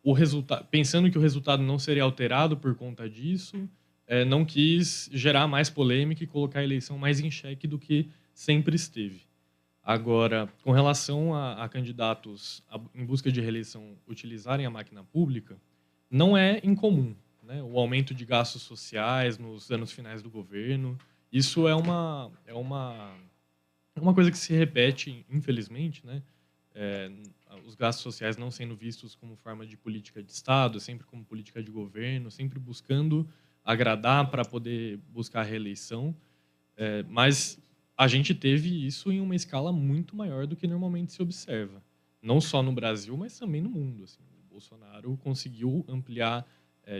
o resultado, pensando que o resultado não seria alterado por conta disso, não quis gerar mais polêmica e colocar a eleição mais em xeque do que sempre esteve. Agora, com relação a candidatos em busca de reeleição utilizarem a máquina pública, não é incomum, né? O aumento de gastos sociais nos anos finais do governo, isso é uma coisa que se repete, infelizmente, né? É, os gastos sociais não sendo vistos como forma de política de Estado, sempre como política de governo, sempre buscando agradar para poder buscar a reeleição. Mas a gente teve isso em uma escala muito maior do que normalmente se observa. Não só no Brasil, mas também no mundo. Assim. O Bolsonaro conseguiu ampliar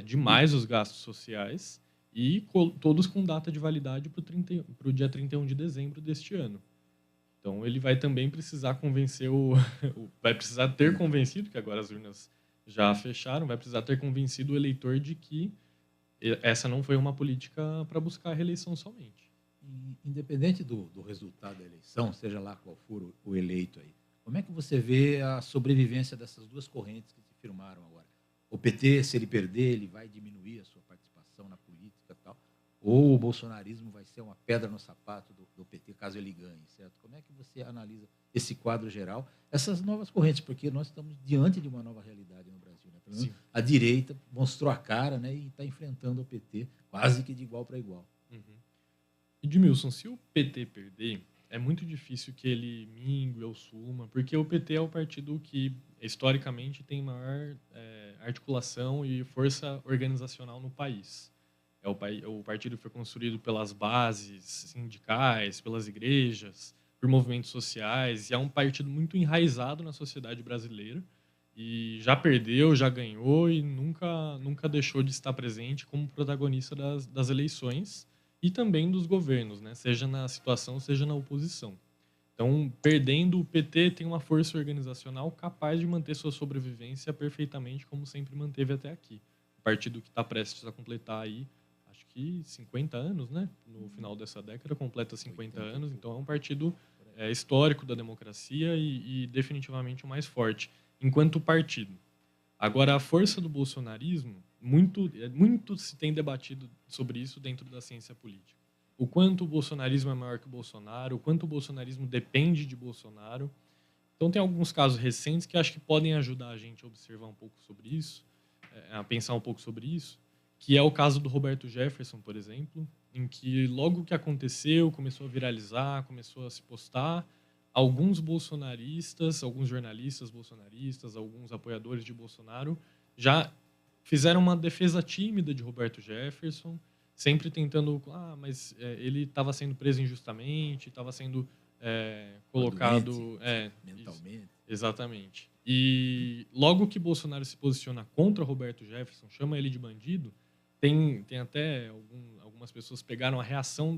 demais os gastos sociais e todos com data de validade para o dia 31 de dezembro deste ano. Então ele vai também precisar convencer vai precisar ter convencido, que agora as urnas já fecharam, vai precisar ter convencido o eleitor de que essa não foi uma política para buscar a reeleição somente. Independente do resultado da eleição, seja lá qual for o eleito aí, como é que você vê a sobrevivência dessas duas correntes que se firmaram agora? O PT, se ele perder, ele vai diminuir a sua participação na política e tal? Ou o bolsonarismo vai ser uma pedra no sapato do PT, caso ele ganhe, certo? Como é que você analisa esse quadro geral, essas novas correntes? Porque nós estamos diante de uma nova realidade no Brasil. Né? Pelo menos a direita mostrou a cara, né, e está enfrentando o PT quase que de igual para igual. Uhum. Edmilson, se o PT perder, é muito difícil que ele mingue ou suma, porque o PT é o partido que, historicamente, tem maior articulação e força organizacional no país. O partido foi construído pelas bases sindicais, pelas igrejas, por movimentos sociais, e é um partido muito enraizado na sociedade brasileira, e já perdeu, já ganhou e nunca deixou de estar presente como protagonista das eleições e também dos governos, né? Seja na situação, seja na oposição. Então, perdendo, o PT tem uma força organizacional capaz de manter sua sobrevivência perfeitamente, como sempre manteve até aqui. O partido que está prestes a completar aí, acho que 50 anos, né? No final dessa década, completa 50 anos. Então, é um partido histórico da democracia e definitivamente o mais forte, enquanto partido. Agora, a força do bolsonarismo, muito se tem debatido sobre isso dentro da ciência política. O quanto o bolsonarismo é maior que o Bolsonaro, o quanto o bolsonarismo depende de Bolsonaro. Então, tem alguns casos recentes que acho que podem ajudar a gente a observar um pouco sobre isso, a pensar um pouco sobre isso, que é o caso do Roberto Jefferson, por exemplo, em que logo que aconteceu, começou a viralizar, começou a se postar, alguns bolsonaristas, alguns jornalistas bolsonaristas, alguns apoiadores de Bolsonaro já fizeram uma defesa tímida de Roberto Jefferson, sempre tentando, mas ele estava sendo preso injustamente, estava sendo colocado mentalmente. Exatamente. E logo que Bolsonaro se posiciona contra Roberto Jefferson, chama ele de bandido, tem até algumas pessoas pegaram a reação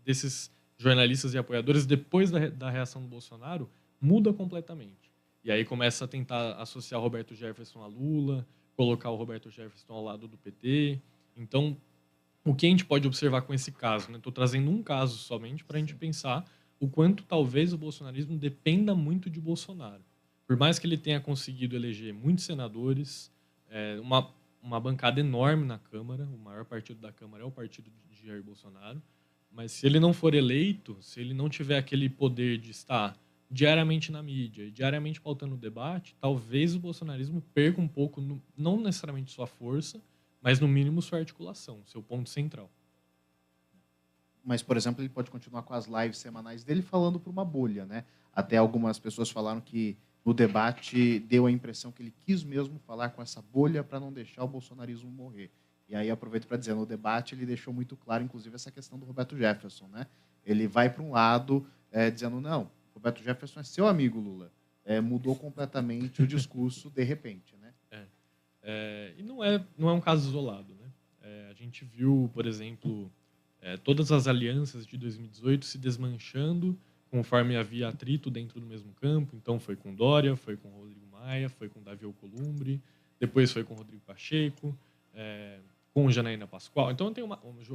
desses jornalistas e apoiadores depois da reação do Bolsonaro, muda completamente. E aí começa a tentar associar o Roberto Jefferson a Lula, colocar o Roberto Jefferson ao lado do PT. Então, o que a gente pode observar com esse caso? Estou trazendo um caso somente para a gente pensar o quanto talvez o bolsonarismo dependa muito de Bolsonaro. Por mais que ele tenha conseguido eleger muitos senadores, uma bancada enorme na Câmara, o maior partido da Câmara é o partido de Jair Bolsonaro, mas se ele não for eleito, se ele não tiver aquele poder de estar diariamente na mídia e diariamente pautando o debate, talvez o bolsonarismo perca um pouco, não necessariamente sua força, mas no mínimo sua articulação, seu ponto central. Mas, por exemplo, ele pode continuar com as lives semanais dele falando para uma bolha, né? Até algumas pessoas falaram que no debate deu a impressão que ele quis mesmo falar com essa bolha para não deixar o bolsonarismo morrer. E aí aproveito para dizer, no debate ele deixou muito claro, inclusive, essa questão do Roberto Jefferson, né? Ele vai para um lado dizendo, não, Roberto Jefferson é seu amigo, Lula. Mudou completamente o discurso de repente, né? E não é um caso isolado, né? A gente viu, por exemplo, todas as alianças de 2018 se desmanchando conforme havia atrito dentro do mesmo campo. Então, foi com Dória, foi com Rodrigo Maia, foi com Davi Alcolumbre, depois foi com Rodrigo Pacheco, com Janaína Pascoal. Então, tem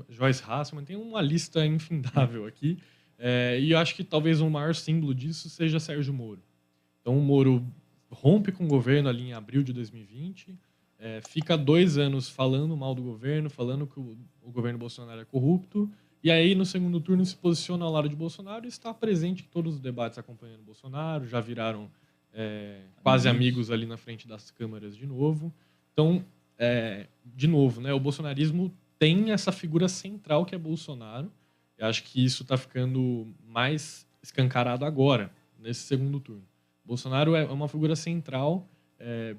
Joyce Hasselman, tem uma lista infindável aqui. E eu acho que talvez o maior símbolo disso seja Sérgio Moro. Então, o Moro rompe com o governo ali em abril de 2020, fica 2 anos falando mal do governo, falando que o governo Bolsonaro é corrupto, e aí no segundo turno se posiciona ao lado de Bolsonaro e está presente em todos os debates acompanhando Bolsonaro, já viraram quase amigos ali na frente das câmaras de novo. Então, de novo, né, o bolsonarismo tem essa figura central que é Bolsonaro. Eu acho que isso está ficando mais escancarado agora, nesse segundo turno. Bolsonaro é uma figura central,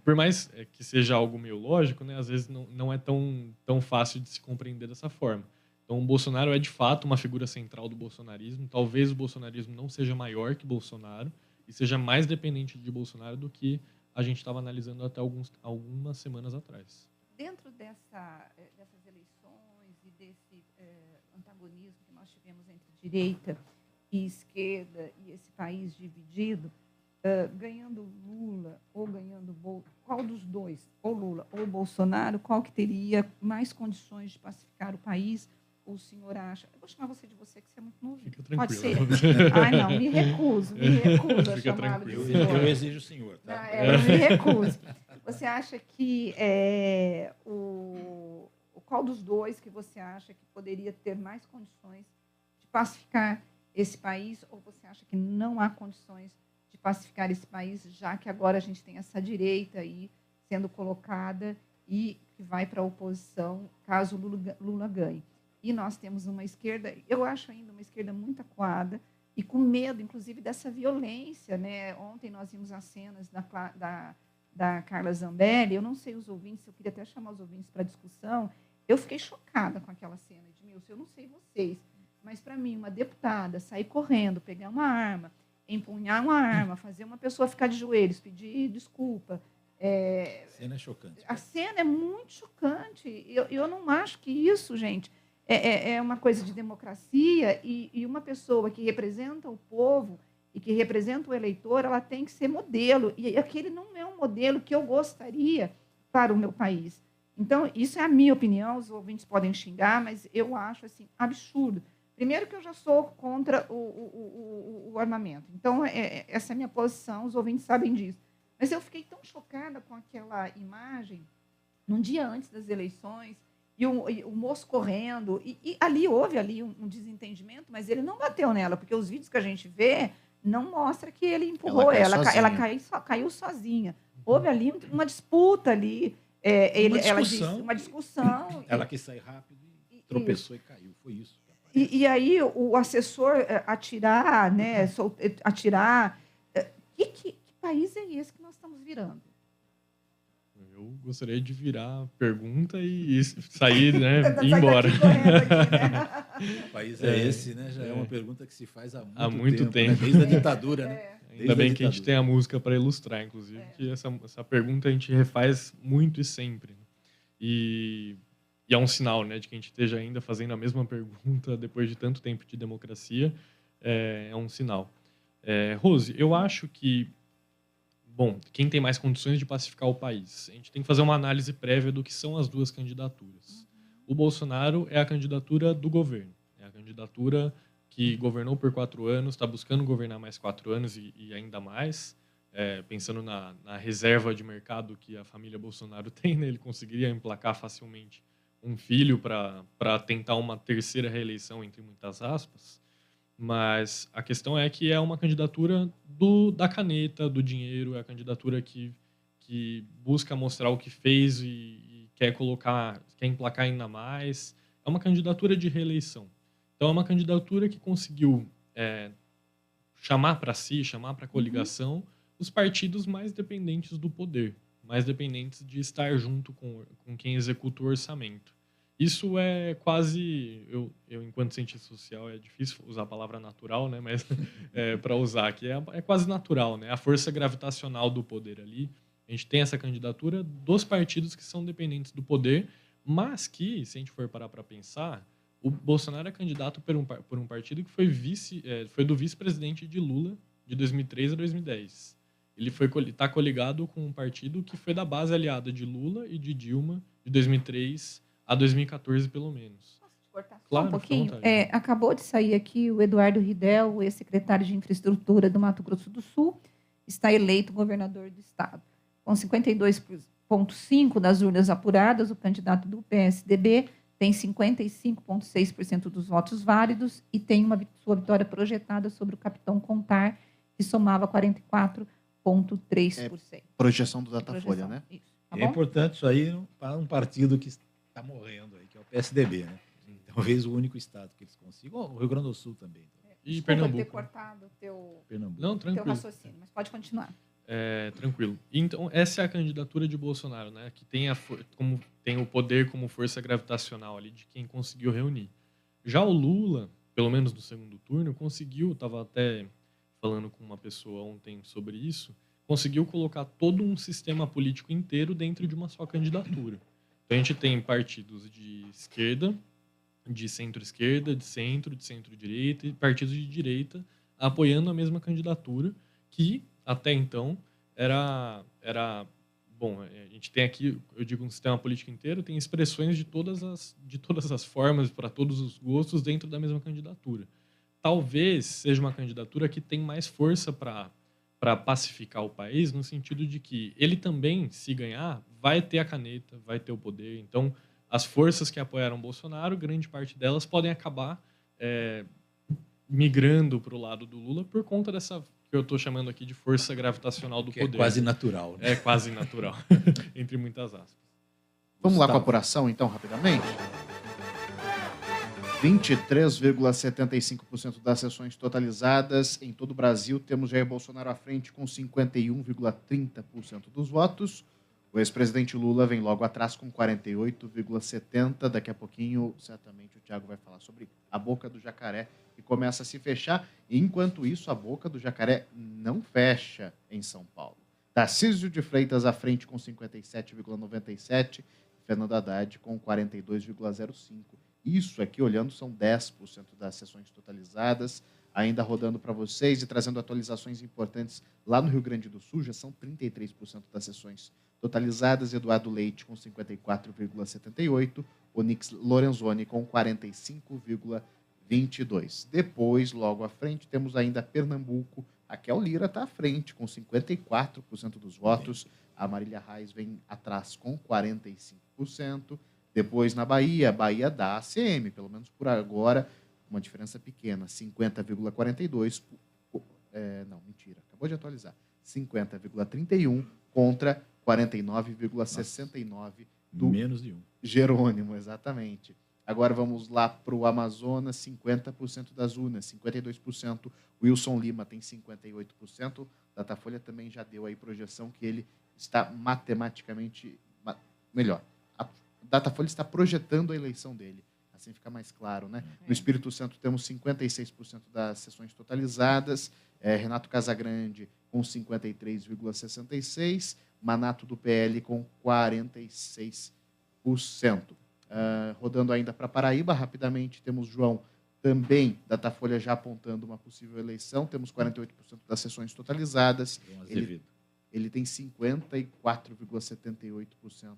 por mais que seja algo meio lógico, né, às vezes não é tão fácil de se compreender dessa forma. Então, o Bolsonaro é, de fato, uma figura central do bolsonarismo. Talvez o bolsonarismo não seja maior que Bolsonaro e seja mais dependente de Bolsonaro do que a gente estava analisando até algumas semanas atrás. Dentro dessas eleições e desse antagonismo que nós tivemos entre direita e esquerda e esse país dividido, ganhando Lula ou ganhando qual dos dois, ou Lula ou Bolsonaro, qual que teria mais condições de pacificar o país? O senhor acha? Eu vou chamar você de você, que você é muito novo. Fica tranquilo. Pode ser? Ai, não, me recuso a chamá-lo de senhor. Eu exijo o senhor, tá? Não, eu me recuso. Você acha que qual dos dois que você acha que poderia ter mais condições de pacificar esse país, ou você acha que não há condições de pacificar esse país, já que agora a gente tem essa direita aí sendo colocada e que vai para a oposição caso Lula ganhe? E nós temos uma esquerda, eu acho ainda uma esquerda muito acuada e com medo, inclusive, dessa violência, né? Ontem nós vimos as cenas da Carla Zambelli, eu não sei os ouvintes, eu queria até chamar os ouvintes para discussão, eu fiquei chocada com aquela cena, Edmilson, eu não sei vocês, mas para mim, uma deputada sair correndo, pegar uma arma, empunhar uma arma, fazer uma pessoa ficar de joelhos, pedir desculpa. A cena é chocante. A cena é muito chocante. Eu não acho que isso, gente, é uma coisa de democracia e uma pessoa que representa o povo e que representa o eleitor, ela tem que ser modelo. E aquele não é um modelo que eu gostaria para o meu país. Então, isso é a minha opinião, os ouvintes podem xingar, mas eu acho assim, absurdo. Primeiro que eu já sou contra o armamento. Então, essa é a minha posição, os ouvintes sabem disso. Mas eu fiquei tão chocada com aquela imagem, num dia antes das eleições, e o moço correndo. E ali houve um desentendimento, mas ele não bateu nela, porque os vídeos que a gente vê não mostram que ele empurrou ela. Ela caiu sozinha. Houve ali uma disputa ali. Uma discussão. Ela quis sair rápido e tropeçou e caiu. Foi isso. E aí o assessor atirar, né? Atirar. Que país é esse que nós estamos virando? Eu gostaria de virar a pergunta e sair, né? Ir embora. Aqui, né? Que país é esse, né? Já é uma pergunta que se faz há muito tempo. Né? Desde a ditadura, né? Ainda bem que a gente tem a música para ilustrar, inclusive, que essa pergunta a gente refaz muito e sempre. E é um sinal, né, de que a gente esteja ainda fazendo a mesma pergunta depois de tanto tempo de democracia. É um sinal. Rose, eu acho que, bom, quem tem mais condições de pacificar o país? A gente tem que fazer uma análise prévia do que são as duas candidaturas. O Bolsonaro é a candidatura do governo. É a candidatura que governou por 4 anos, está buscando governar mais 4 anos e ainda mais. Pensando na reserva de mercado que a família Bolsonaro tem, né? Ele conseguiria emplacar facilmente um filho para tentar uma terceira reeleição, entre muitas aspas. Mas a questão é que é uma candidatura da caneta, do dinheiro, é a candidatura que busca mostrar o que fez e quer emplacar ainda mais. É uma candidatura de reeleição. Então, é uma candidatura que conseguiu chamar para si, chamar para a coligação, os partidos mais dependentes do poder, mais dependentes de estar junto com quem executa o orçamento. Isso é quase, eu enquanto cientista social, é difícil usar a palavra natural, né? Mas para usar aqui, é quase natural, né? A força gravitacional do poder ali A gente tem essa candidatura dos partidos que são dependentes do poder, mas que, se a gente for parar para pensar, o Bolsonaro é candidato por um partido que foi do vice-presidente de Lula de 2003 a 2010. Ele está coligado com um partido que foi da base aliada de Lula e de Dilma de 2003 a 2014, pelo menos. Posso te cortar só Claro, um fica à pouquinho? vontade. Acabou de sair aqui o Eduardo Ridel, o ex-secretário de Infraestrutura do Mato Grosso do Sul, está eleito governador do estado. Com 52,5% das urnas apuradas, o candidato do PSDB tem 55,6% dos votos válidos e tem sua vitória projetada sobre o capitão Contar, que somava 44,3%. Projeção do de Datafolha, projeção. né? Isso, tá É bom? importante isso aí para um partido que está morrendo aí, que é o PSDB, né? Talvez o único estado que eles consigam. O Rio Grande do Sul também. E Desculpa Pernambuco. ter cortado o teu Pernambuco. Não, tranquilo. raciocínio, mas pode continuar. Tranquilo. Então, essa é a candidatura de Bolsonaro, né? Que tem, tem o poder como força gravitacional ali de quem conseguiu reunir. Já o Lula, pelo menos no segundo turno, conseguiu, estava até falando com uma pessoa ontem sobre isso, conseguiu colocar todo um sistema político inteiro dentro de uma só candidatura. Então, a gente tem partidos de esquerda, de centro-esquerda, de centro-direita e partidos de direita apoiando a mesma candidatura que, até então, era bom, a gente tem aqui, eu digo, um sistema político inteiro, tem expressões de todas as formas, para todos os gostos, dentro da mesma candidatura. Talvez seja uma candidatura que tem mais força para pacificar o país, no sentido de que ele também, se ganhar, vai ter a caneta, vai ter o poder. Então, as forças que apoiaram Bolsonaro, grande parte delas podem acabar migrando para o lado do Lula por conta dessa que eu estou chamando aqui de força gravitacional do Que poder. é quase natural, né? É quase natural, entre muitas aspas. Vamos lá com a Gustavo. apuração, então, rapidamente? 23,75% das sessões totalizadas em todo o Brasil. Temos Jair Bolsonaro à frente com 51,30% dos votos. O ex-presidente Lula vem logo atrás com 48,70%. Daqui a pouquinho, certamente, o Thiago vai falar sobre a boca do jacaré, que começa a se fechar. E, enquanto isso, a boca do jacaré não fecha em São Paulo. Tarcísio de Freitas à frente com 57,97%. Fernando Haddad com 42,05%. Isso aqui, olhando, são 10% das sessões totalizadas. Ainda rodando para vocês e trazendo atualizações importantes lá no Rio Grande do Sul, já são 33% das sessões totalizadas. Eduardo Leite com 54,78%, Onyx Lorenzoni com 45,22%. Depois, logo à frente, temos ainda Pernambuco. A Kel Lira está à frente com 54% dos votos. A Marília Reis vem atrás com 45%. Depois, na Bahia da ACM, pelo menos por agora, uma diferença pequena, 50,42%. Não, mentira, acabou de atualizar. 50,31% contra 49,69% do Menos de um. Jerônimo, exatamente. Agora vamos lá para o Amazonas, 50% das urnas, 52%. Wilson Lima tem 58%. Datafolha também já deu aí projeção que ele está matematicamente melhor. A Datafolha está projetando a eleição dele. Assim fica mais claro, né? No Espírito Santo temos 56% das sessões totalizadas. Renato Casagrande com 53,66%. Manato do PL com 46%. Rodando ainda para Paraíba, rapidamente, temos João também, Datafolha já apontando uma possível eleição. Temos 48% das sessões totalizadas. Ele tem 54,78%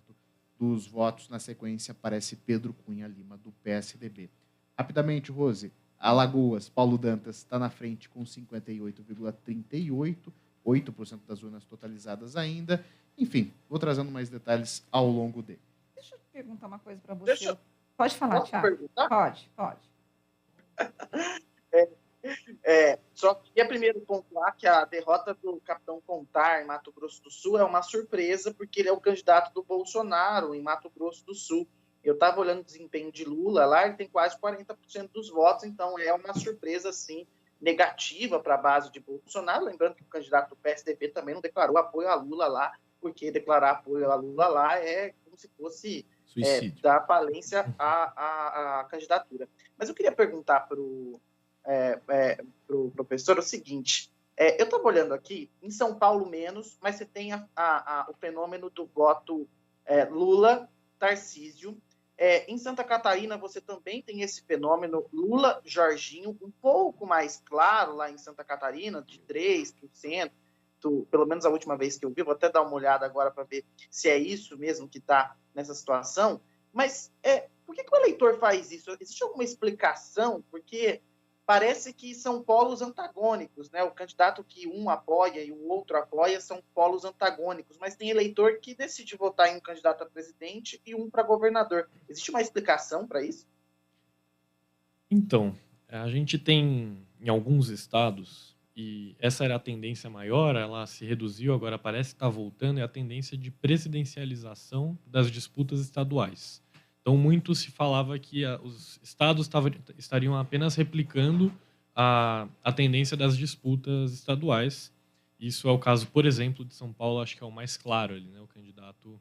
dos votos. Na sequência, aparece Pedro Cunha Lima, do PSDB. Rapidamente, Rose, Alagoas, Paulo Dantas está na frente com 58,38%, 8% das urnas totalizadas ainda. Enfim, vou trazendo mais detalhes ao longo dele. Deixa eu perguntar uma coisa para você. Pode falar, Thiago. Perguntar? Pode. Só queria primeiro pontuar que a derrota do capitão Contar em Mato Grosso do Sul é uma surpresa, porque ele é o candidato do Bolsonaro em Mato Grosso do Sul. Eu estava olhando o desempenho de Lula lá, ele tem quase 40% dos votos, então é uma surpresa, assim, negativa para a base de Bolsonaro. Lembrando que o candidato do PSDB também não declarou apoio a Lula lá, porque declarar apoio a Lula lá é como se fosse dar falência à candidatura. Mas eu queria perguntar para o professor o seguinte, Eu estava olhando aqui, em São Paulo menos, mas você tem o fenômeno do voto Lula-Tarcísio. Em Santa Catarina, você também tem esse fenômeno Lula-Jorginho, um pouco mais claro lá em Santa Catarina, de 3%, pelo menos a última vez que eu vi, vou até dar uma olhada agora para ver se é isso mesmo que está nessa situação. Mas por que o eleitor faz isso? Existe alguma explicação? Porque parece que são polos antagônicos, né? O candidato que um apoia e o outro apoia são polos antagônicos, mas tem eleitor que decide votar em um candidato a presidente e um para governador. Existe uma explicação para isso? Então, a gente tem em alguns estados, e essa era a tendência maior, ela se reduziu, agora parece que está voltando, é a tendência de presidencialização das disputas estaduais. Então, muito se falava que os estados estariam apenas replicando a tendência das disputas estaduais. Isso é o caso, por exemplo, de São Paulo, acho que é o mais claro ali, né? O candidato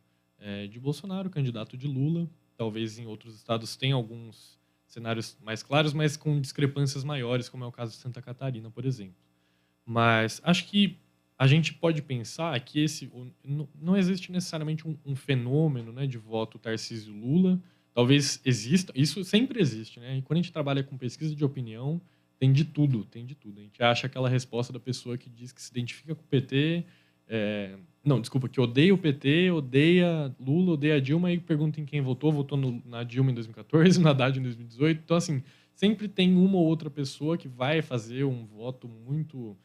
de Bolsonaro, o candidato de Lula. Talvez em outros estados tenha alguns cenários mais claros, mas com discrepâncias maiores, como é o caso de Santa Catarina, por exemplo. Mas acho que a gente pode pensar que não existe necessariamente um fenômeno, né, de voto Tarcísio-Lula. Talvez exista, isso sempre existe, né? E quando a gente trabalha com pesquisa de opinião, tem de tudo, tem de tudo. A gente acha aquela resposta da pessoa que diz que se identifica com o PT, que odeia o PT, odeia Lula, odeia Dilma, e pergunta em quem votou na Dilma em 2014, na Haddad em 2018. Então, assim, sempre tem uma ou outra pessoa que vai fazer um voto muito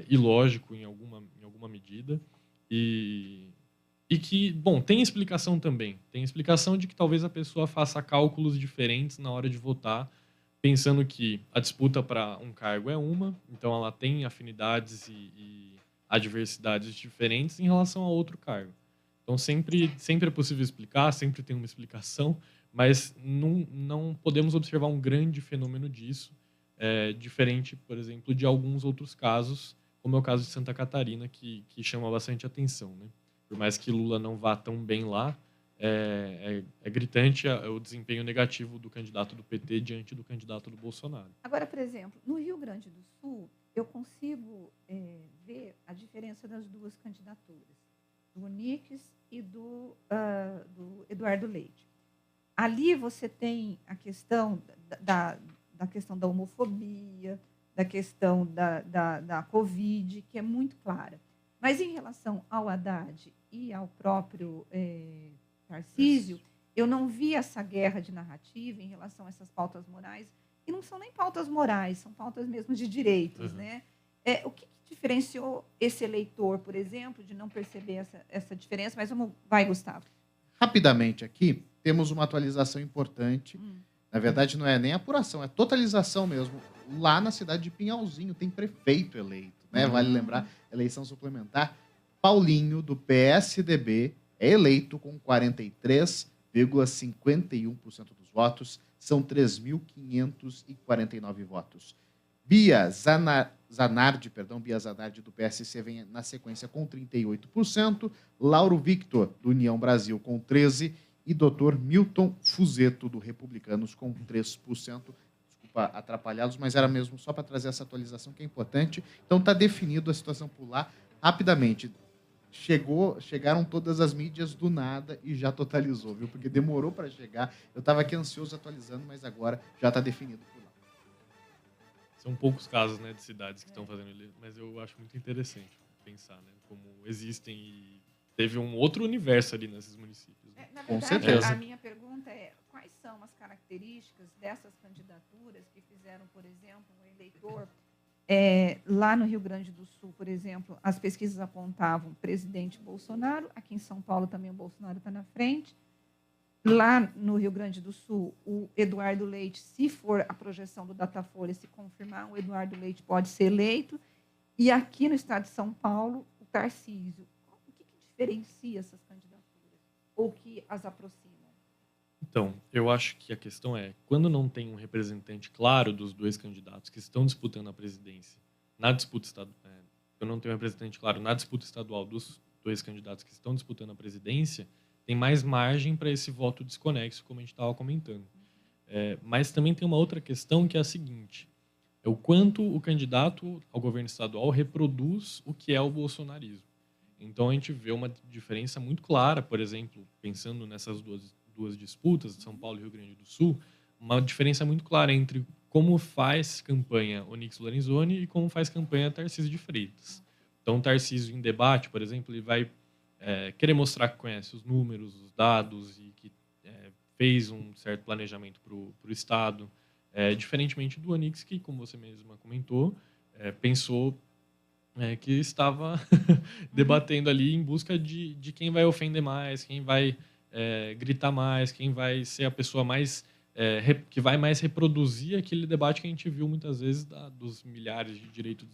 ilógico em alguma medida. E que, bom, tem explicação também. Tem explicação de que talvez a pessoa faça cálculos diferentes na hora de votar, pensando que a disputa para um cargo é uma, então ela tem afinidades e adversidades diferentes em relação a outro cargo. Então sempre é possível explicar, sempre tem uma explicação, mas não podemos observar um grande fenômeno disso, diferente, por exemplo, de alguns outros casos, como é o caso de Santa Catarina, que chama bastante atenção, né? Por mais que Lula não vá tão bem lá, é gritante o desempenho negativo do candidato do PT diante do candidato do Bolsonaro. Agora, por exemplo, no Rio Grande do Sul, eu consigo ver a diferença das duas candidaturas, do Onix e do Eduardo Leite. Ali você tem a questão da questão da homofobia, da questão da Covid, que é muito clara. Mas em relação ao Haddad e ao próprio Tarcísio, eu não vi essa guerra de narrativa em relação a essas pautas morais, e não são nem pautas morais, são pautas mesmo de direitos. Uhum. Né? O que diferenciou esse eleitor, por exemplo, de não perceber essa diferença? Mas vai, Gustavo. Rapidamente aqui, temos uma atualização importante. Na verdade, não é nem apuração, é totalização mesmo. Lá na cidade de Pinhalzinho tem prefeito eleito, né? Vale lembrar, eleição suplementar. Paulinho, do PSDB, é eleito com 43,51% dos votos. São 3.549 votos. Bia Zanardi, do PSC, vem na sequência com 38%. Lauro Victor, do União Brasil, com 13%. E Dr. Milton Fuzeto, do Republicanos, com 3%. Desculpa atrapalhá-los, mas era mesmo só para trazer essa atualização que é importante. Então está definido a situação por lá rapidamente. Chegaram todas as mídias do nada e já totalizou, viu? Porque demorou para chegar. Eu estava aqui ansioso atualizando, mas agora já está definido por lá. São poucos casos, né, de cidades que estão fazendo isso, mas eu acho muito interessante pensar, né, como existem e teve um outro universo ali nesses municípios. Né? Na Com verdade, certeza. a minha pergunta é quais são as características dessas candidaturas que fizeram, por exemplo, um eleitor lá no Rio Grande do Sul, por exemplo, as pesquisas apontavam o presidente Bolsonaro, aqui em São Paulo também o Bolsonaro está na frente. Lá no Rio Grande do Sul, o Eduardo Leite, se for a projeção do Datafolha se confirmar, o Eduardo Leite pode ser eleito. E aqui no estado de São Paulo, o Tarcísio. O que diferencia essas candidaturas? Ou que as aproximam? Então, eu acho que a questão é, quando não tem um representante claro dos dois candidatos que estão disputando a presidência, na disputa estadual, eu não tenho um representante claro na disputa estadual dos dois candidatos que estão disputando a presidência, tem mais margem para esse voto desconexo, como a gente estava comentando. Mas também tem uma outra questão que é a seguinte, é o quanto o candidato ao governo estadual reproduz o que é o bolsonarismo. Então, a gente vê uma diferença muito clara, por exemplo, pensando nessas duas disputas, São Paulo e Rio Grande do Sul, uma diferença muito clara entre como faz campanha Onyx Lorenzoni e como faz campanha Tarcísio de Freitas. Então, Tarcísio, em debate, por exemplo, ele vai querer mostrar que conhece os números, os dados e que fez um certo planejamento para o Estado, diferentemente do Onyx, que, como você mesma comentou, pensou que estava debatendo ali em busca de quem vai ofender mais, quem vai gritar mais, quem vai ser a pessoa mais que vai mais reproduzir aquele debate que a gente viu muitas vezes dos milhares de direitos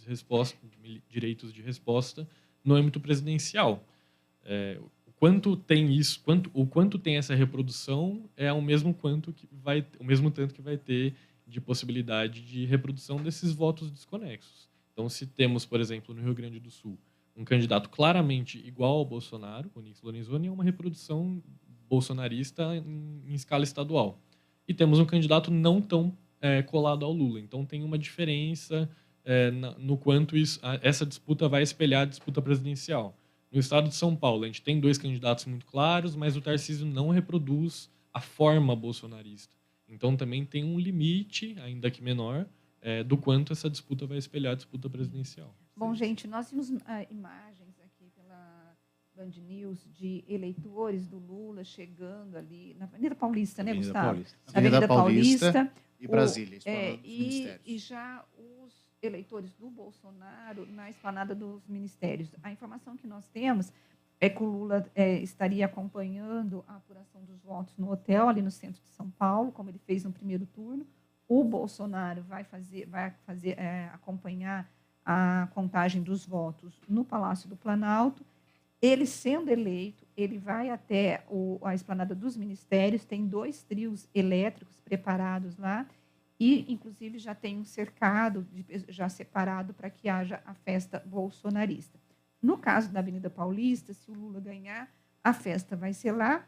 de resposta no âmbito presidencial. O quanto tem isso, o quanto tem essa reprodução é o mesmo tanto que vai ter de possibilidade de reprodução desses votos desconexos. Então, se temos, por exemplo, no Rio Grande do Sul, um candidato claramente igual ao Bolsonaro, o Onyx Lorenzoni, é uma reprodução bolsonarista em escala estadual. E temos um candidato não tão colado ao Lula. Então, tem uma diferença no quanto essa disputa vai espelhar a disputa presidencial. No estado de São Paulo, a gente tem 2 candidatos muito claros, mas o Tarcísio não reproduz a forma bolsonarista. Então, também tem um limite, ainda que menor, do quanto essa disputa vai espelhar a disputa presidencial. Bom, gente, nós vimos imagens aqui pela Band News de eleitores do Lula chegando ali na Avenida Paulista, né, Avenida Gustavo? Paulista. Na Avenida Paulista e Brasília, esplanada dos e ministérios. já os eleitores do Bolsonaro na esplanada dos ministérios. A informação que nós temos é que o Lula estaria acompanhando a apuração dos votos no hotel, ali no centro de São Paulo, como ele fez no primeiro turno. O Bolsonaro vai acompanhar a contagem dos votos no Palácio do Planalto. Ele, sendo eleito, ele vai até a esplanada dos ministérios, tem 2 trios elétricos preparados lá, e, inclusive, já tem um cercado já separado para que haja a festa bolsonarista. No caso da Avenida Paulista, se o Lula ganhar, a festa vai ser lá,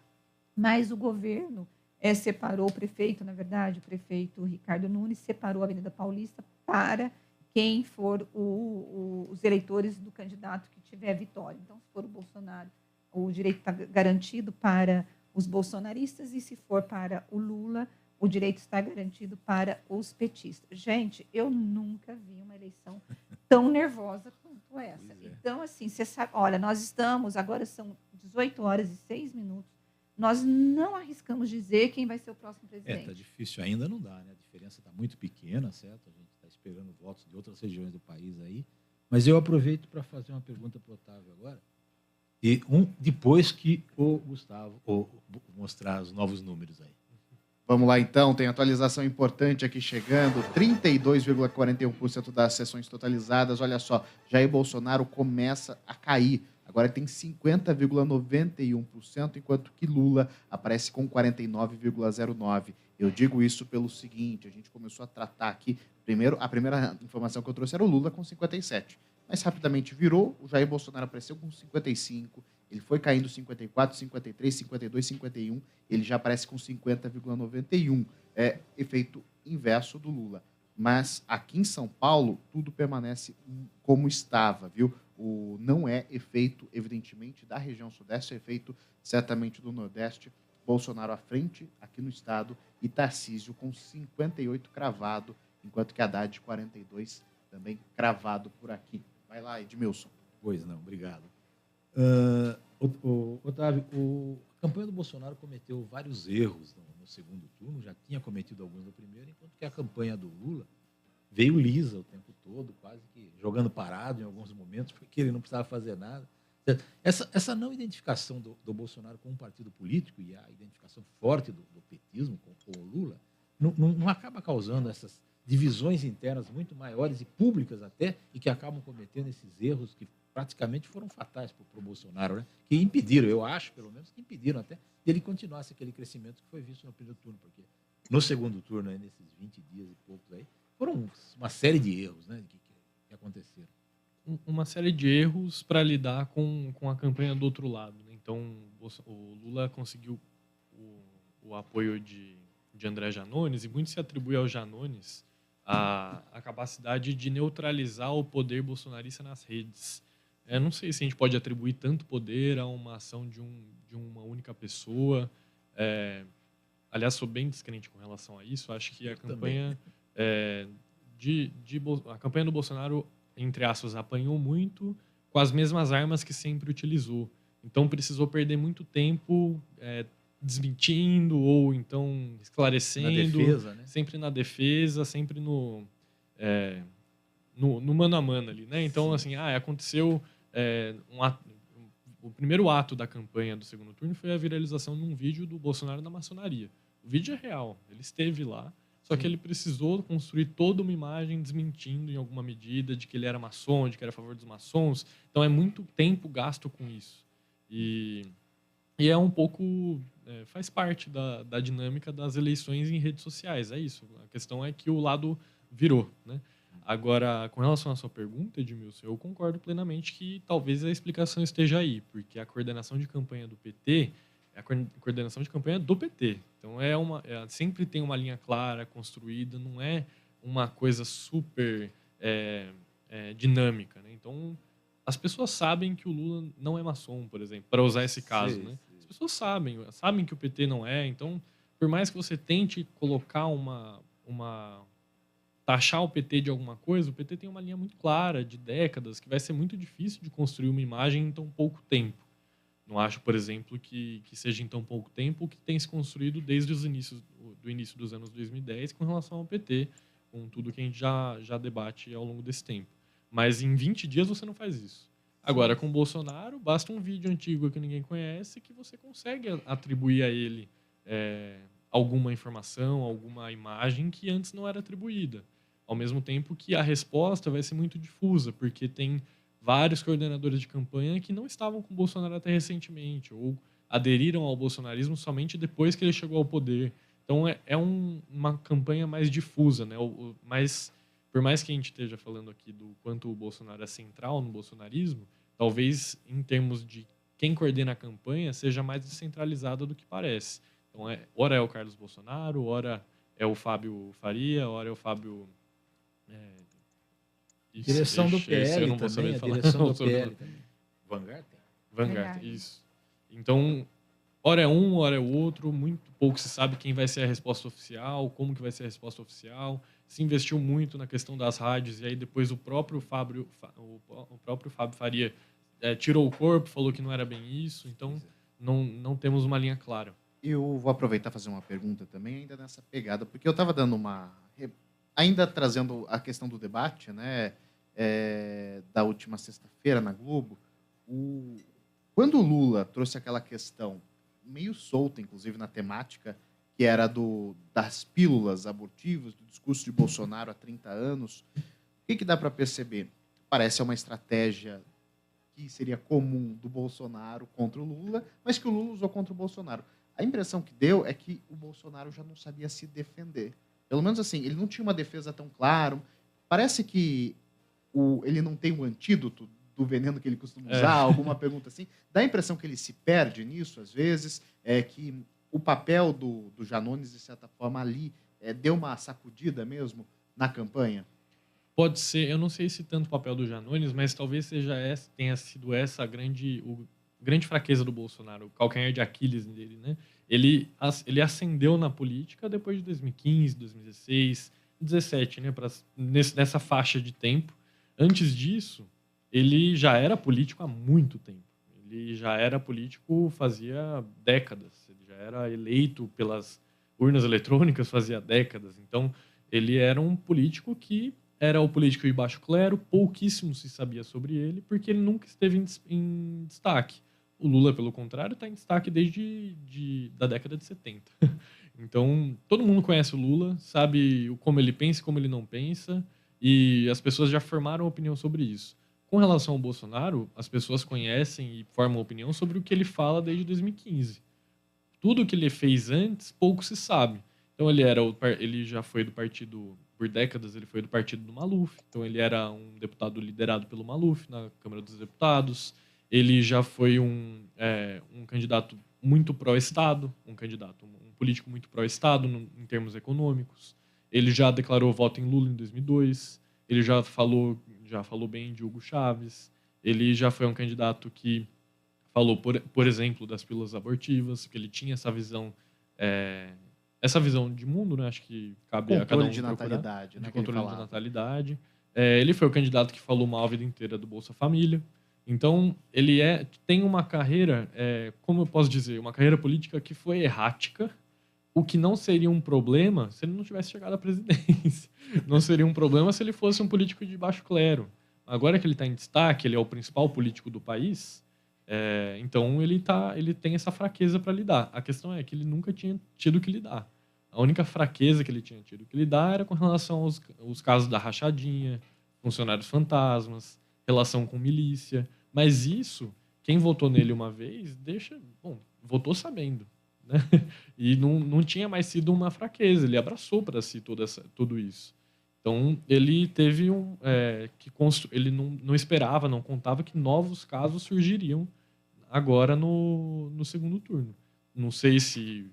mas o governo separou o prefeito, na verdade, o prefeito Ricardo Nunes separou a Avenida Paulista para quem for os eleitores do candidato que tiver vitória. Então, se for o Bolsonaro, o direito está garantido para os bolsonaristas, e se for para o Lula, o direito está garantido para os petistas. Gente, eu nunca vi uma eleição tão nervosa quanto essa. Então, assim, você sabe, olha, nós estamos, agora são 18h06, nós não arriscamos dizer quem vai ser o próximo presidente. Está difícil ainda, não dá, né? A diferença está muito pequena, certo? A gente está esperando votos de outras regiões do país aí. Mas eu aproveito para fazer uma pergunta para o Otávio agora. E depois que o Gustavo mostrar os novos números aí. Vamos lá, então. Tem atualização importante aqui chegando. 32,41% das sessões totalizadas. Olha só, Jair Bolsonaro começa a cair. Agora tem 50,91%, enquanto que Lula aparece com 49,09%. Eu digo isso pelo seguinte, a gente começou a tratar aqui, a primeira informação que eu trouxe era o Lula com 57%. Mas rapidamente virou, o Jair Bolsonaro apareceu com 55%, ele foi caindo 54%, 53%, 52%, 51%, ele já aparece com 50,91%. É efeito inverso do Lula. Mas aqui em São Paulo, tudo permanece como estava, viu? Não é efeito, evidentemente, da região sudeste, é efeito certamente do Nordeste. Bolsonaro à frente aqui no estado e Tarcísio com 58 cravado, enquanto que Haddad 42 também cravado por aqui. Vai lá, Edmilson. Pois não, obrigado. Otávio, a campanha do Bolsonaro cometeu vários erros no segundo turno, já tinha cometido alguns no primeiro, enquanto que a campanha do Lula veio lisa o tempo todo, quase que jogando parado em alguns momentos, porque ele não precisava fazer nada. Essa não identificação do Bolsonaro com um partido político e a identificação forte do petismo com o Lula não acaba causando essas divisões internas muito maiores e públicas até, e que acabam cometendo esses erros que praticamente foram fatais para o Bolsonaro, né? Que impediram, eu acho, pelo menos, que impediram até ele continuasse aquele crescimento que foi visto no primeiro turno, porque no segundo turno, aí, nesses 20 dias e poucos aí, foram uma série de erros, né, que aconteceram. Uma série de erros para lidar com a campanha do outro lado, né? Então, o Lula conseguiu o apoio de André Janones, e muito se atribui ao Janones a capacidade de neutralizar o poder bolsonarista nas redes. Não sei se a gente pode atribuir tanto poder a uma ação de uma única pessoa. Aliás, sou bem descrente com relação a isso. Acho que a campanha a campanha do Bolsonaro, entre aspas, apanhou muito com as mesmas armas que sempre utilizou. Então, precisou perder muito tempo desmentindo ou então esclarecendo. Na defesa, né? Sempre na defesa, sempre no mano a mano ali, né? Então, assim, aconteceu o primeiro ato da campanha do segundo turno foi a viralização de um vídeo do Bolsonaro na maçonaria. O vídeo é real, ele esteve lá, só que ele precisou construir toda uma imagem desmentindo em alguma medida de que ele era maçom, de que era a favor dos maçons. Então é muito tempo gasto com isso. E é um pouco... faz parte da dinâmica das eleições em redes sociais, é isso. A questão é que o lado virou, né? Agora, com relação à sua pergunta, Edmilson, eu concordo plenamente que talvez a explicação esteja aí, porque a coordenação de campanha do PT é a coordenação de campanha do PT. Então, sempre tem uma linha clara, construída, não é uma coisa super dinâmica, né? Então, as pessoas sabem que o Lula não é maçom, por exemplo, para usar esse caso, né? As pessoas sabem que o PT não é, então, por mais que você tente colocar taxar o PT de alguma coisa, o PT tem uma linha muito clara, de décadas, que vai ser muito difícil de construir uma imagem em tão pouco tempo. Não acho, por exemplo, que seja em tão pouco tempo o que tem se construído desde o início dos anos 2010 com relação ao PT, com tudo que a gente já debate ao longo desse tempo. Mas em 20 dias você não faz isso. Agora, com o Bolsonaro, basta um vídeo antigo que ninguém conhece que você consegue atribuir a ele alguma informação, alguma imagem que antes não era atribuída. Ao mesmo tempo que a resposta vai ser muito difusa, porque tem vários coordenadores de campanha que não estavam com o Bolsonaro até recentemente, ou aderiram ao bolsonarismo somente depois que ele chegou ao poder. Então, uma campanha mais difusa, né? Por mais que a gente esteja falando aqui do quanto o Bolsonaro é central no bolsonarismo, talvez, em termos de quem coordena a campanha, seja mais descentralizada do que parece. Então, ora é o Carlos Bolsonaro, ora é o Fábio Faria, ora é o Fábio... Direção do PL eu não vou também, saber a falar. direção do PL também. Vanguard? Vanguard. Isso. Então, ora é um, ora é o outro, muito pouco se sabe quem vai ser a resposta oficial, como que vai ser a resposta oficial. Se investiu muito na questão das rádios, e aí depois o próprio Fábio Faria tirou o corpo, falou que não era bem isso, então não temos uma linha clara. Eu vou aproveitar e fazer uma pergunta também, ainda nessa pegada, porque eu estava dando ainda trazendo a questão do debate, né, da última sexta-feira na Globo, quando o Lula trouxe aquela questão meio solta, inclusive na temática, que era das pílulas abortivas, do discurso de Bolsonaro há 30 anos, o que dá para perceber? Parece uma estratégia que seria comum do Bolsonaro contra o Lula, mas que o Lula usou contra o Bolsonaro. A impressão que deu é que o Bolsonaro já não sabia se defender. Pelo menos assim, ele não tinha uma defesa tão clara. Parece que ele não tem um antídoto do veneno que ele costuma usar, alguma pergunta assim. Dá a impressão que ele se perde nisso, às vezes, que o papel do Janones, de certa forma, ali deu uma sacudida mesmo na campanha. Pode ser, eu não sei se tanto o papel do Janones, mas talvez tenha sido essa a grande fraqueza do Bolsonaro, o calcanhar de Aquiles dele, né? Ele ascendeu na política depois de 2015, 2016, 2017, né? Nessa faixa de tempo. Antes disso, ele já era político há muito tempo. Ele já era político fazia décadas. Ele já era eleito pelas urnas eletrônicas fazia décadas. Então, ele era um político que era o político de baixo clero, pouquíssimo se sabia sobre ele, porque ele nunca esteve em destaque. O Lula, pelo contrário, está em destaque desde da década de 70. Então, todo mundo conhece o Lula, sabe como ele pensa e como ele não pensa, e as pessoas já formaram opinião sobre isso. Com relação ao Bolsonaro, as pessoas conhecem e formam opinião sobre o que ele fala desde 2015. Tudo que ele fez antes, pouco se sabe. Então, ele já foi do partido... Por décadas, ele foi do partido do Maluf. Então, ele era um deputado liderado pelo Maluf na Câmara dos Deputados. Ele já foi um candidato muito pró-Estado, um político muito pró-Estado em termos econômicos. Ele já declarou voto em Lula em 2002. Ele já falou bem de Hugo Chávez. Ele já foi um candidato que falou, por exemplo, das pílulas abortivas, que ele tinha essa visão de mundo, né? Acho que cabe a cada Controle um de procurar, natalidade, né? de que ele controle de falava. natalidade. Ele foi o candidato que falou mal a vida inteira do Bolsa Família. Então, ele tem uma carreira, como eu posso dizer, uma carreira política que foi errática, o que não seria um problema se ele não tivesse chegado à presidência. Não seria um problema se ele fosse um político de baixo clero. Agora que ele está em destaque, ele é o principal político do país, então ele tem essa fraqueza para lidar. A questão é que ele nunca tinha tido que lidar. A única fraqueza que ele tinha tido que lidar era com relação aos casos da rachadinha, funcionários fantasmas, relação com milícia. Mas isso, quem votou nele uma vez, votou sabendo. Né? E não tinha mais sido uma fraqueza, ele abraçou para si tudo isso. Então, ele teve ele não esperava, não contava que novos casos surgiriam agora no segundo turno. Não sei se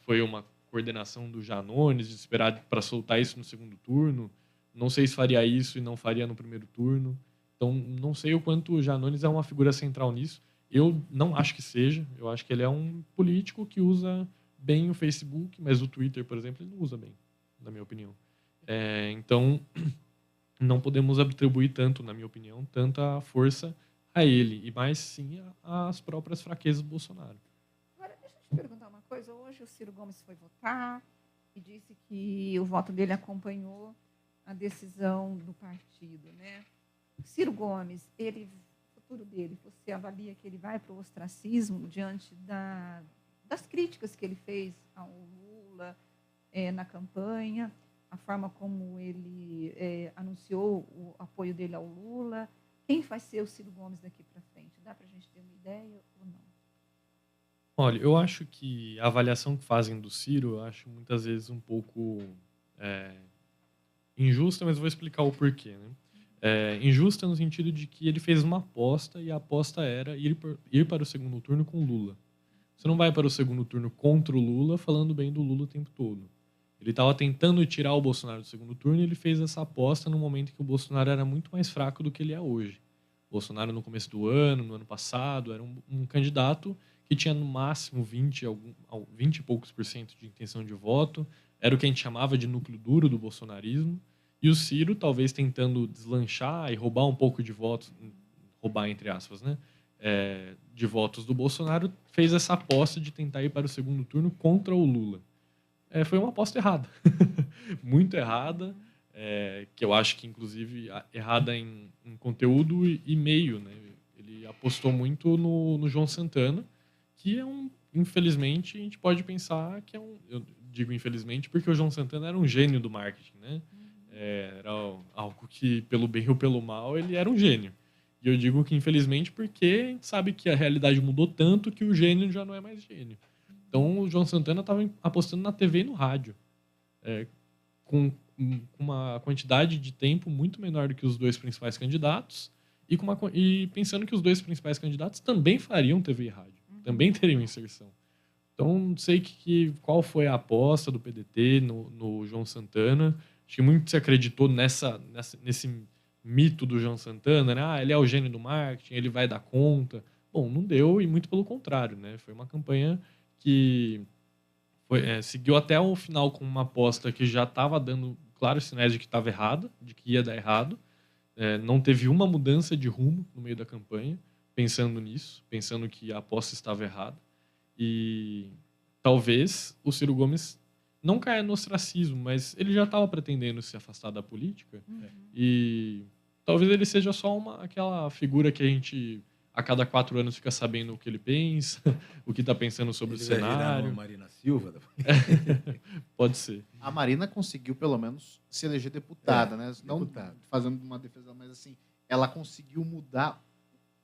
foi uma coordenação do Janones de esperar para soltar isso no segundo turno. Não sei se faria isso e não faria no primeiro turno. Então, não sei o quanto o Janones é uma figura central nisso. Eu não acho que seja. Eu acho que ele é um político que usa bem o Facebook, mas o Twitter, por exemplo, ele não usa bem, na minha opinião. Então, não podemos atribuir tanto, na minha opinião, tanta força a ele, e mais sim às próprias fraquezas do Bolsonaro. Agora, deixa eu te perguntar uma coisa. Hoje o Ciro Gomes foi votar e disse que o voto dele acompanhou a decisão do partido, né? Ciro Gomes, o futuro dele, você avalia que ele vai para o ostracismo diante das críticas que ele fez ao Lula na campanha, a forma como ele anunciou o apoio dele ao Lula? Quem vai ser o Ciro Gomes daqui para frente? Dá para a gente ter uma ideia ou não? Olha, eu acho que a avaliação que fazem do Ciro, eu acho muitas vezes um pouco injusta, mas vou explicar o porquê, né? Injusta no sentido de que ele fez uma aposta e a aposta era ir para o segundo turno com Lula. Você não vai para o segundo turno contra o Lula falando bem do Lula o tempo todo. Ele estava tentando tirar o Bolsonaro do segundo turno e ele fez essa aposta no momento em que o Bolsonaro era muito mais fraco do que ele é hoje. O Bolsonaro, no começo do ano, no ano passado, era um candidato que tinha no máximo 20 e poucos % de intenção de voto. Era o que a gente chamava de núcleo duro do bolsonarismo. E o Ciro, talvez tentando deslanchar e roubar um pouco de votos, roubar entre aspas, né? De votos do Bolsonaro, fez essa aposta de tentar ir para o segundo turno contra o Lula. Foi uma aposta errada. Muito errada. Que eu acho que, inclusive, errada em conteúdo e meio. Né? Ele apostou muito no João Santana, que infelizmente, a gente pode pensar que eu digo infelizmente porque o João Santana era um gênio do marketing, né? Era algo que, pelo bem ou pelo mal, ele era um gênio. E eu digo que infelizmente porque a gente sabe que a realidade mudou tanto que o gênio já não é mais gênio. Então, o João Santana estava apostando na TV e no rádio, com uma quantidade de tempo muito menor do que os dois principais candidatos e pensando que os dois principais candidatos também fariam TV e rádio, também teriam inserção. Então, não sei qual foi a aposta do PDT no João Santana. Acho que muito se acreditou nesse mito do João Santana, né? Ele é o gênio do marketing, ele vai dar conta. Bom, não deu e muito pelo contrário, né? Foi uma campanha que seguiu até o final com uma aposta que já estava dando claros sinais de que estava errada, de que ia dar errado. Não teve uma mudança de rumo no meio da campanha, pensando nisso, pensando que a aposta estava errada. E talvez o Ciro Gomes não caia no ostracismo, mas ele já estava pretendendo se afastar da política. E talvez ele seja só aquela figura que a gente, a cada 4 anos, fica sabendo o que ele pensa, o que está pensando sobre Ele o vai virar cenário. uma Marina Silva. Pode ser. A Marina conseguiu, pelo menos, se eleger deputada, né? Não fazendo uma defesa, mas assim, ela conseguiu mudar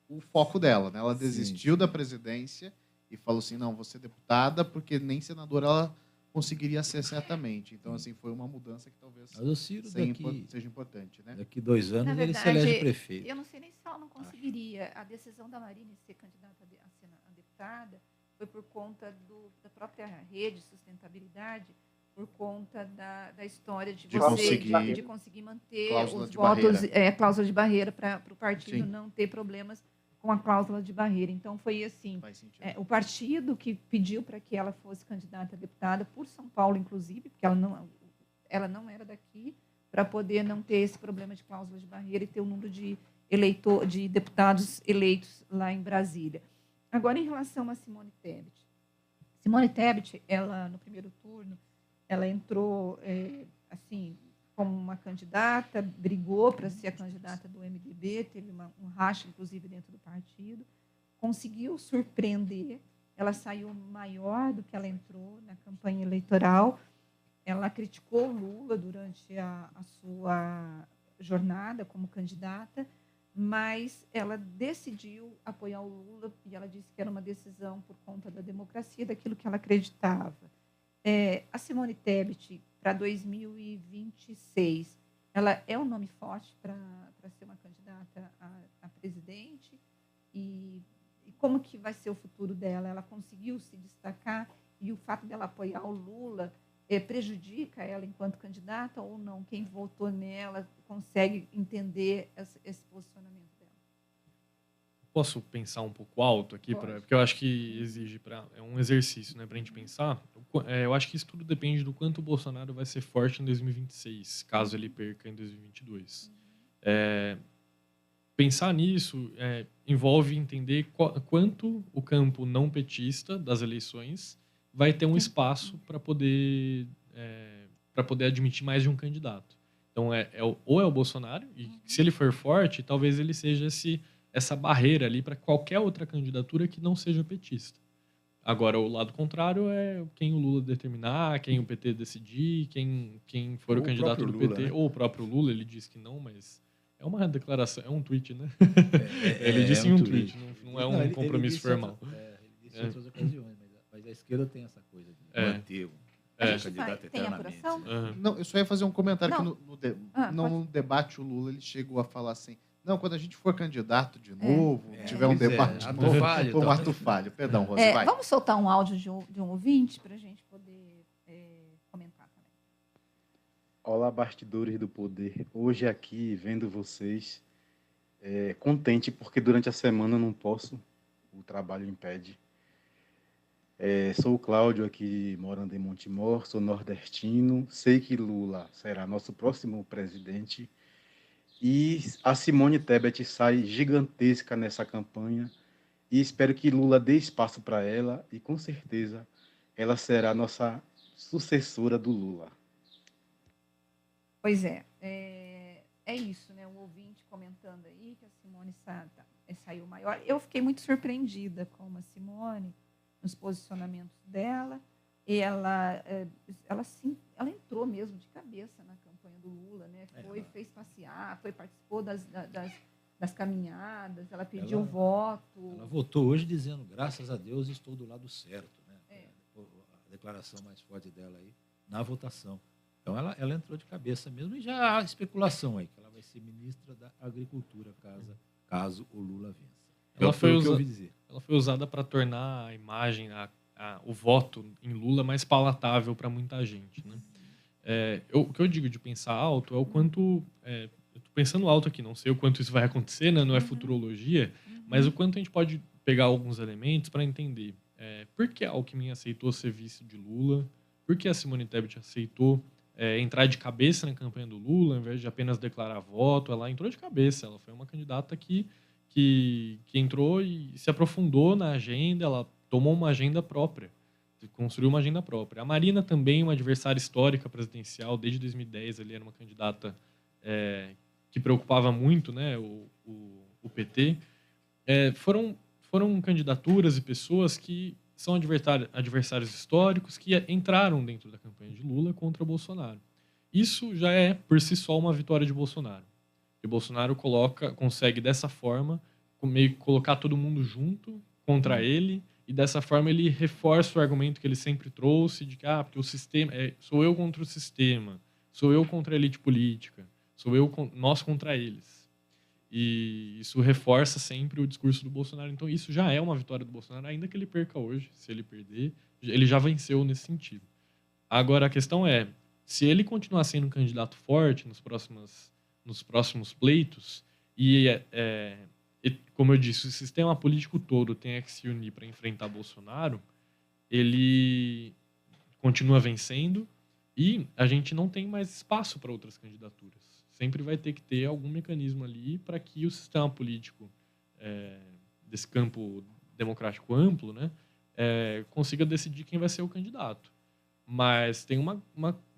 o foco dela, né? Ela desistiu da presidência e falou assim, não, vou ser deputada, porque nem senadora ela conseguiria ser certamente. Então, assim, foi uma mudança que talvez Mas o Ciro seja importante, né? Daqui 2 anos Na ele verdade, se elege prefeito. Eu não sei nem se ela não conseguiria. A decisão da Marina de ser candidata a deputada foi por conta da própria rede de sustentabilidade por conta da história de De você conseguir de conseguir manter cláusula os de votos, barreira. cláusula de barreira para o partido Sim. não ter problemas com a cláusula de barreira. Então, foi assim, Faz sentido. o partido que pediu para que ela fosse candidata a deputada, por São Paulo, inclusive, porque ela não era daqui, para poder não ter esse problema de cláusula de barreira e ter o número de deputados eleitos lá em Brasília. Agora, em relação a Simone Tebet. Simone Tebet, ela, no primeiro turno, ela entrou, assim, como uma candidata, brigou para ser a candidata do MDB, teve um racha, inclusive, dentro do partido, conseguiu surpreender, ela saiu maior do que ela entrou na campanha eleitoral, ela criticou Lula durante a sua jornada como candidata, mas ela decidiu apoiar o Lula e ela disse que era uma decisão por conta da democracia, daquilo que ela acreditava. A Simone Tebet, para 2026, ela é um nome forte para ser uma candidata a presidente? E como que vai ser o futuro dela? Ela conseguiu se destacar e o fato dela apoiar o Lula prejudica ela enquanto candidata ou não? Quem votou nela consegue entender esse posicionamento dela? Posso pensar um pouco alto aqui, Pode. porque eu acho que exige é um exercício, né, para a gente pensar. Eu acho que isso tudo depende do quanto o Bolsonaro vai ser forte em 2026, caso ele perca em 2022. Pensar nisso envolve entender quanto o campo não petista das eleições vai ter um espaço para poder admitir mais de um candidato. Então, ou é o Bolsonaro, e se ele for forte, talvez ele seja essa barreira ali para qualquer outra candidatura que não seja petista. Agora, o lado contrário é quem o Lula determinar, quem o PT decidir, quem for o candidato do PT, Lula, né? ou o próprio Lula, ele diz que não, mas é uma declaração, é um tweet, né? Ele disse em um tweet, não é um compromisso formal. Ele disse em outras ocasiões, mas a esquerda tem essa coisa de manter A gente candidato tem eternamente. apuração? Né? Não, eu só ia fazer um comentário Não. que no debate o Lula ele chegou a falar assim, não, quando a gente for candidato de novo, tiver um Pois debate ato novo, falho, um tal. ato falho. Perdão, Rose, vai. Vamos soltar um áudio de um ouvinte para a gente poder comentar também. Olá, bastidores do poder. Hoje aqui, vendo vocês, contente porque durante a semana eu não posso, o trabalho impede. Sou o Cláudio aqui, morando em Montemor, sou nordestino, sei que Lula será nosso próximo presidente e a Simone Tebet sai gigantesca nessa campanha e espero que Lula dê espaço para ela e com certeza ela será nossa sucessora do Lula. Pois é isso, né? O ouvinte comentando aí que a Simone saiu maior. Eu fiquei muito surpreendida com a Simone, nos posicionamentos dela. E ela entrou mesmo de cabeça na campanha do Lula, né? Fez passear, participou das caminhadas, ela pediu voto. Ela votou hoje dizendo, graças a Deus, estou do lado certo. Né? A declaração mais forte dela aí, na votação. Então, ela entrou de cabeça mesmo, e já há especulação aí, que ela vai ser ministra da Agricultura, caso o Lula vença. Ela foi o que eu ouvi dizer. Ela foi usada para tornar a imagem, o voto em Lula mais palatável para muita gente. Né? O que eu digo de pensar alto é o quanto... eu estou pensando alto aqui, não sei o quanto isso vai acontecer, né? Não é futurologia, mas o quanto a gente pode pegar alguns elementos para entender por que a Alckmin aceitou ser vice de Lula, por que a Simone Tebet aceitou entrar de cabeça na campanha do Lula, ao invés de apenas declarar voto. Ela entrou de cabeça, ela foi uma candidata que entrou e se aprofundou na agenda, ela tomou uma agenda própria, construiu uma agenda própria. A Marina também, uma adversária histórica presidencial, desde 2010, ele era uma candidata que preocupava muito, né, o PT. Foram candidaturas e pessoas que são adversários históricos que entraram dentro da campanha de Lula contra o Bolsonaro. Isso já é, por si só, uma vitória de Bolsonaro. E Bolsonaro consegue, dessa forma, meio que colocar todo mundo junto contra ele, e dessa forma ele reforça o argumento que ele sempre trouxe de que porque o sistema sou eu contra o sistema, sou eu contra a elite política, nós contra eles. E isso reforça sempre o discurso do Bolsonaro. Então isso já é uma vitória do Bolsonaro, ainda que ele perca hoje. Se ele perder, ele já venceu nesse sentido. Agora, a questão é, se ele continuar sendo um candidato forte nos próximos pleitos, e, como eu disse, o sistema político todo tem que se unir para enfrentar Bolsonaro, ele continua vencendo e a gente não tem mais espaço para outras candidaturas. Sempre vai ter que ter algum mecanismo ali para que o sistema político desse campo democrático amplo, né, consiga decidir quem vai ser o candidato. Mas tem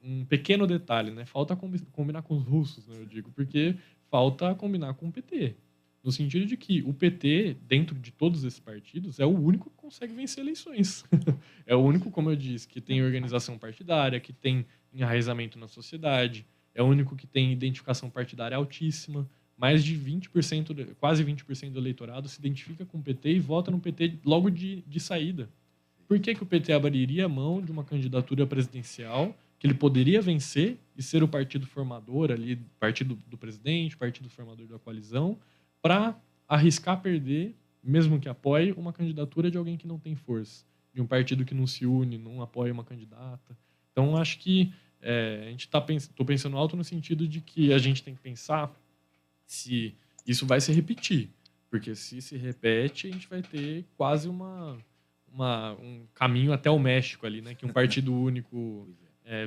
um pequeno detalhe, né? Falta combinar com os russos, né, eu digo, porque falta combinar com o PT. No sentido de que o PT, dentro de todos esses partidos, é o único que consegue vencer eleições. É o único, como eu disse, que tem organização partidária, que tem enraizamento na sociedade, é o único que tem identificação partidária altíssima. Mais de 20%, quase 20% do eleitorado se identifica com o PT e vota no PT logo de saída. Por que o PT abriria a mão de uma candidatura presidencial que ele poderia vencer e ser o partido formador ali, partido do presidente, partido formador da coalizão, para arriscar perder, mesmo que apoie, uma candidatura de alguém que não tem força, de um partido que não se une, não apoia uma candidata. Então, acho que a gente estou pensando alto no sentido de que a gente tem que pensar se isso vai se repetir, porque se repete, a gente vai ter quase um caminho até o México ali, né? Que um partido único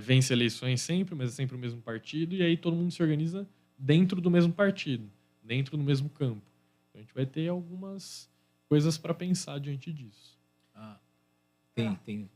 vence eleições sempre, mas é sempre o mesmo partido, e aí todo mundo se organiza dentro do mesmo partido, dentro do mesmo campo. Então a gente vai ter algumas coisas para pensar diante disso. Tem resultado.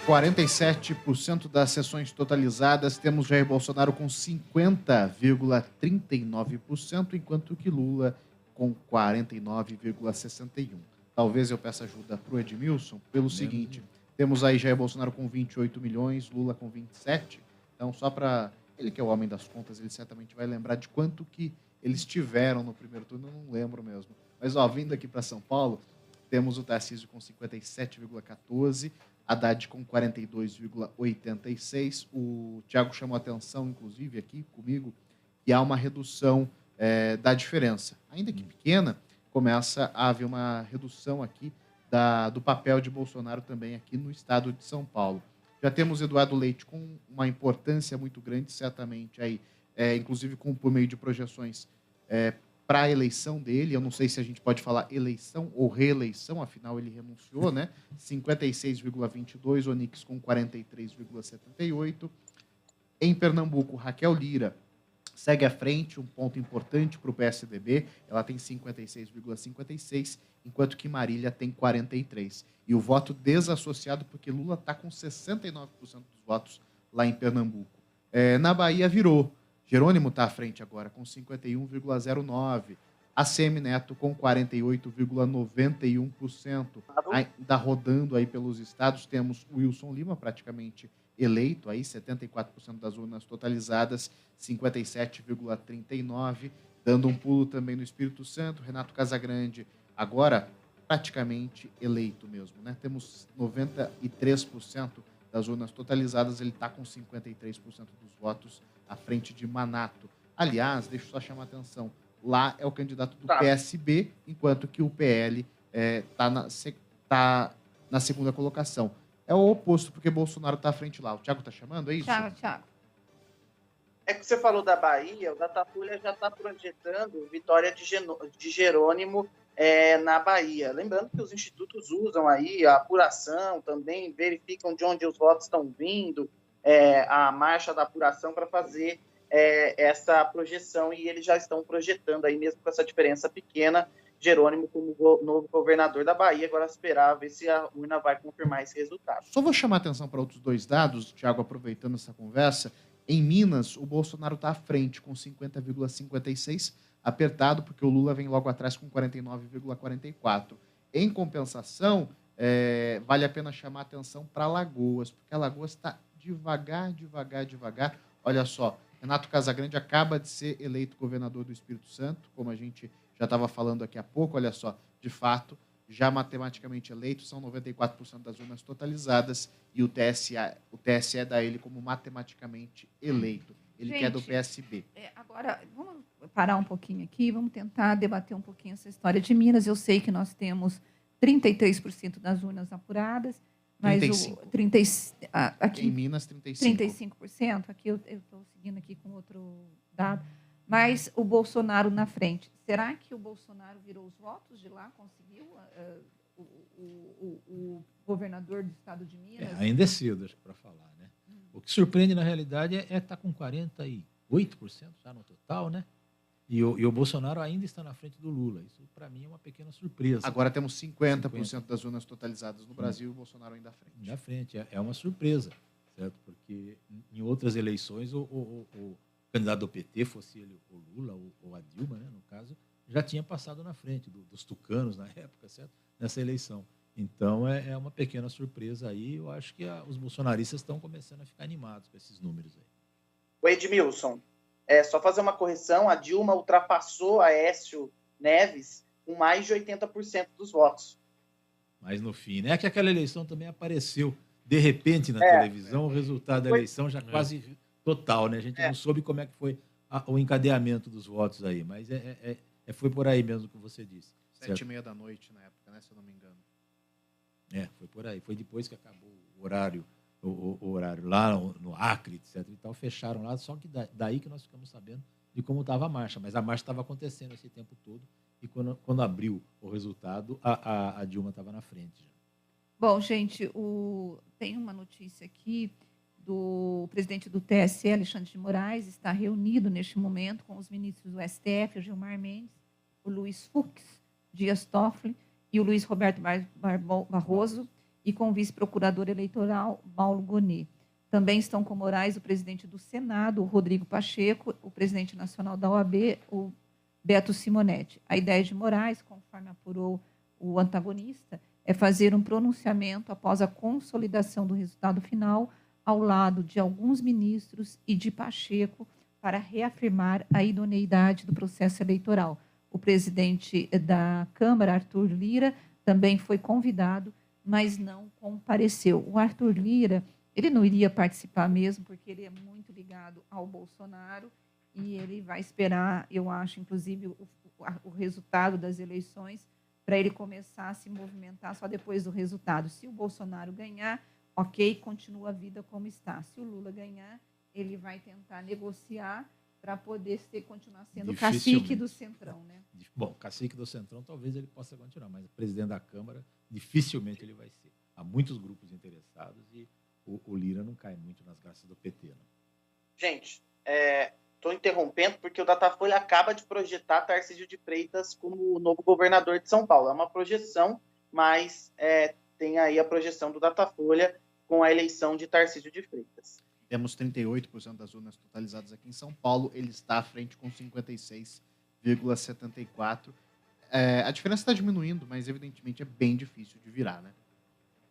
47% das sessões totalizadas, temos Jair Bolsonaro com 50,39%, enquanto que Lula com 49,61%. Talvez eu peça ajuda para o Edmilson pelo seguinte: temos aí Jair Bolsonaro com 28 milhões, Lula com 27. Então, só para ele, que é o homem das contas, ele certamente vai lembrar de quanto que eles tiveram no primeiro turno, eu não lembro mesmo. Mas, vindo aqui para São Paulo, temos o Tarcísio com 57,14%, Haddad com 42,86%. O Thiago chamou atenção, inclusive, aqui comigo, que há uma redução da diferença. Ainda que pequena, começa a haver uma redução aqui do papel de Bolsonaro também aqui no estado de São Paulo. Já temos Eduardo Leite com uma importância muito grande, certamente, aí, inclusive por meio de projeções para a eleição dele. Eu não sei se a gente pode falar eleição ou reeleição, afinal ele renunciou, né? 56,22%, Onix com 43,78%. Em Pernambuco, Raquel Lira segue à frente, um ponto importante para o PSDB, ela tem 56,56%, enquanto que Marília tem 43%. E o voto desassociado, porque Lula está com 69% dos votos lá em Pernambuco. Na Bahia virou. Jerônimo está à frente agora, com 51,09%. ACM Neto com 48,91%. Ainda rodando aí pelos estados, temos Wilson Lima, praticamente eleito, aí 74% das urnas totalizadas, 57,39%. Dando um pulo também no Espírito Santo, Renato Casagrande, agora praticamente eleito mesmo, né? Temos 93% das urnas totalizadas, ele está com 53% dos votos à frente de Manato. Aliás, deixa eu só chamar a atenção, lá é o candidato do PSB, enquanto que o PL está na segunda colocação. É o oposto, porque Bolsonaro está à frente lá. O Thiago está chamando, é isso? Thiago. É que você falou da Bahia, o Datafolha já está projetando vitória de Jerônimo na Bahia. Lembrando que os institutos usam aí a apuração também, verificam de onde os votos estão vindo, a marcha da apuração para fazer essa projeção, e eles já estão projetando aí, mesmo com essa diferença pequena, Jerônimo como novo governador da Bahia. Agora esperar ver se a urna vai confirmar esse resultado. Só vou chamar a atenção para outros dois dados, Thiago, aproveitando essa conversa. Em Minas, o Bolsonaro está à frente com 50,56%, apertado, porque o Lula vem logo atrás com 49,44%. Em compensação, vale a pena chamar a atenção para Alagoas, porque Alagoas está devagar. Olha só, Renato Casagrande acaba de ser eleito governador do Espírito Santo, como a gente já estava falando aqui há pouco. Olha só, de fato, já matematicamente eleito, são 94% das urnas totalizadas, e o TSE dá ele como matematicamente eleito. Ele que é do PSB. Agora, vamos parar um pouquinho aqui, vamos tentar debater um pouquinho essa história de Minas. Eu sei que nós temos 33% das urnas apuradas, Mas 35. o 30, Em aqui Minas, 35. 35%, aqui eu estou seguindo aqui com outro dado, mas o Bolsonaro na frente. Será que o Bolsonaro virou os votos de lá, conseguiu? O governador do estado de Minas? Ainda é cedo, acho que, para falar, né? O que surpreende, na realidade, é estar com 48% já no total, né? E o Bolsonaro ainda está na frente do Lula. Isso, para mim, é uma pequena surpresa. Agora temos 50% das urnas totalizadas no Brasil e o Bolsonaro ainda à frente. Na frente. É uma surpresa, certo? Porque em outras eleições, o candidato do PT, fosse ele o Lula ou a Dilma, né, no caso, já tinha passado na frente dos tucanos na época, certo? Nessa eleição. Então, é uma pequena surpresa aí. Eu acho que os bolsonaristas estão começando a ficar animados com esses números aí. O Edmilson, só fazer uma correção, a Dilma ultrapassou a Aécio Neves com mais de 80% dos votos. Mas no fim, né? É que aquela eleição também apareceu de repente na televisão, o resultado da eleição já quase total, né? A gente não soube como é que foi o encadeamento dos votos aí, mas foi por aí mesmo que você disse. 7h30 da noite na época, né? Se eu não me engano. Foi por aí. Foi depois que acabou o horário lá no Acre, etc. E tal, fecharam lá, só que daí que nós ficamos sabendo de como estava a marcha. Mas a marcha estava acontecendo esse tempo todo e quando abriu o resultado, a Dilma estava na frente. Bom, gente, tem uma notícia aqui do presidente do TSE, Alexandre de Moraes, está reunido neste momento com os ministros do STF, o Gilmar Mendes, o Luiz Fux, Dias Toffoli e o Luiz Roberto Barroso, e com o vice-procurador eleitoral, Paulo Gonet. Também estão com Moraes o presidente do Senado, o Rodrigo Pacheco, o presidente nacional da OAB, o Beto Simonetti. A ideia de Moraes, conforme apurou o antagonista, é fazer um pronunciamento após a consolidação do resultado final, ao lado de alguns ministros e de Pacheco, para reafirmar a idoneidade do processo eleitoral. O presidente da Câmara, Arthur Lira, também foi convidado, mas não compareceu. O Arthur Lira, ele não iria participar mesmo, porque ele é muito ligado ao Bolsonaro e ele vai esperar, eu acho, inclusive, o resultado das eleições para ele começar a se movimentar só depois do resultado. Se o Bolsonaro ganhar, ok, continua a vida como está. Se o Lula ganhar, ele vai tentar negociar para poder continuar sendo cacique do Centrão, né? Bom, cacique do Centrão talvez ele possa continuar, mas o presidente da Câmara dificilmente ele vai ser. Há muitos grupos interessados e o Lira não cai muito nas graças do PT, não. Gente, estou interrompendo porque o Datafolha acaba de projetar Tarcísio de Freitas como o novo governador de São Paulo. É uma projeção, mas tem aí a projeção do Datafolha com a eleição de Tarcísio de Freitas. Temos 38% das urnas totalizadas aqui em São Paulo. Ele está à frente com 56,74%. A diferença está diminuindo, mas evidentemente é bem difícil de virar, né?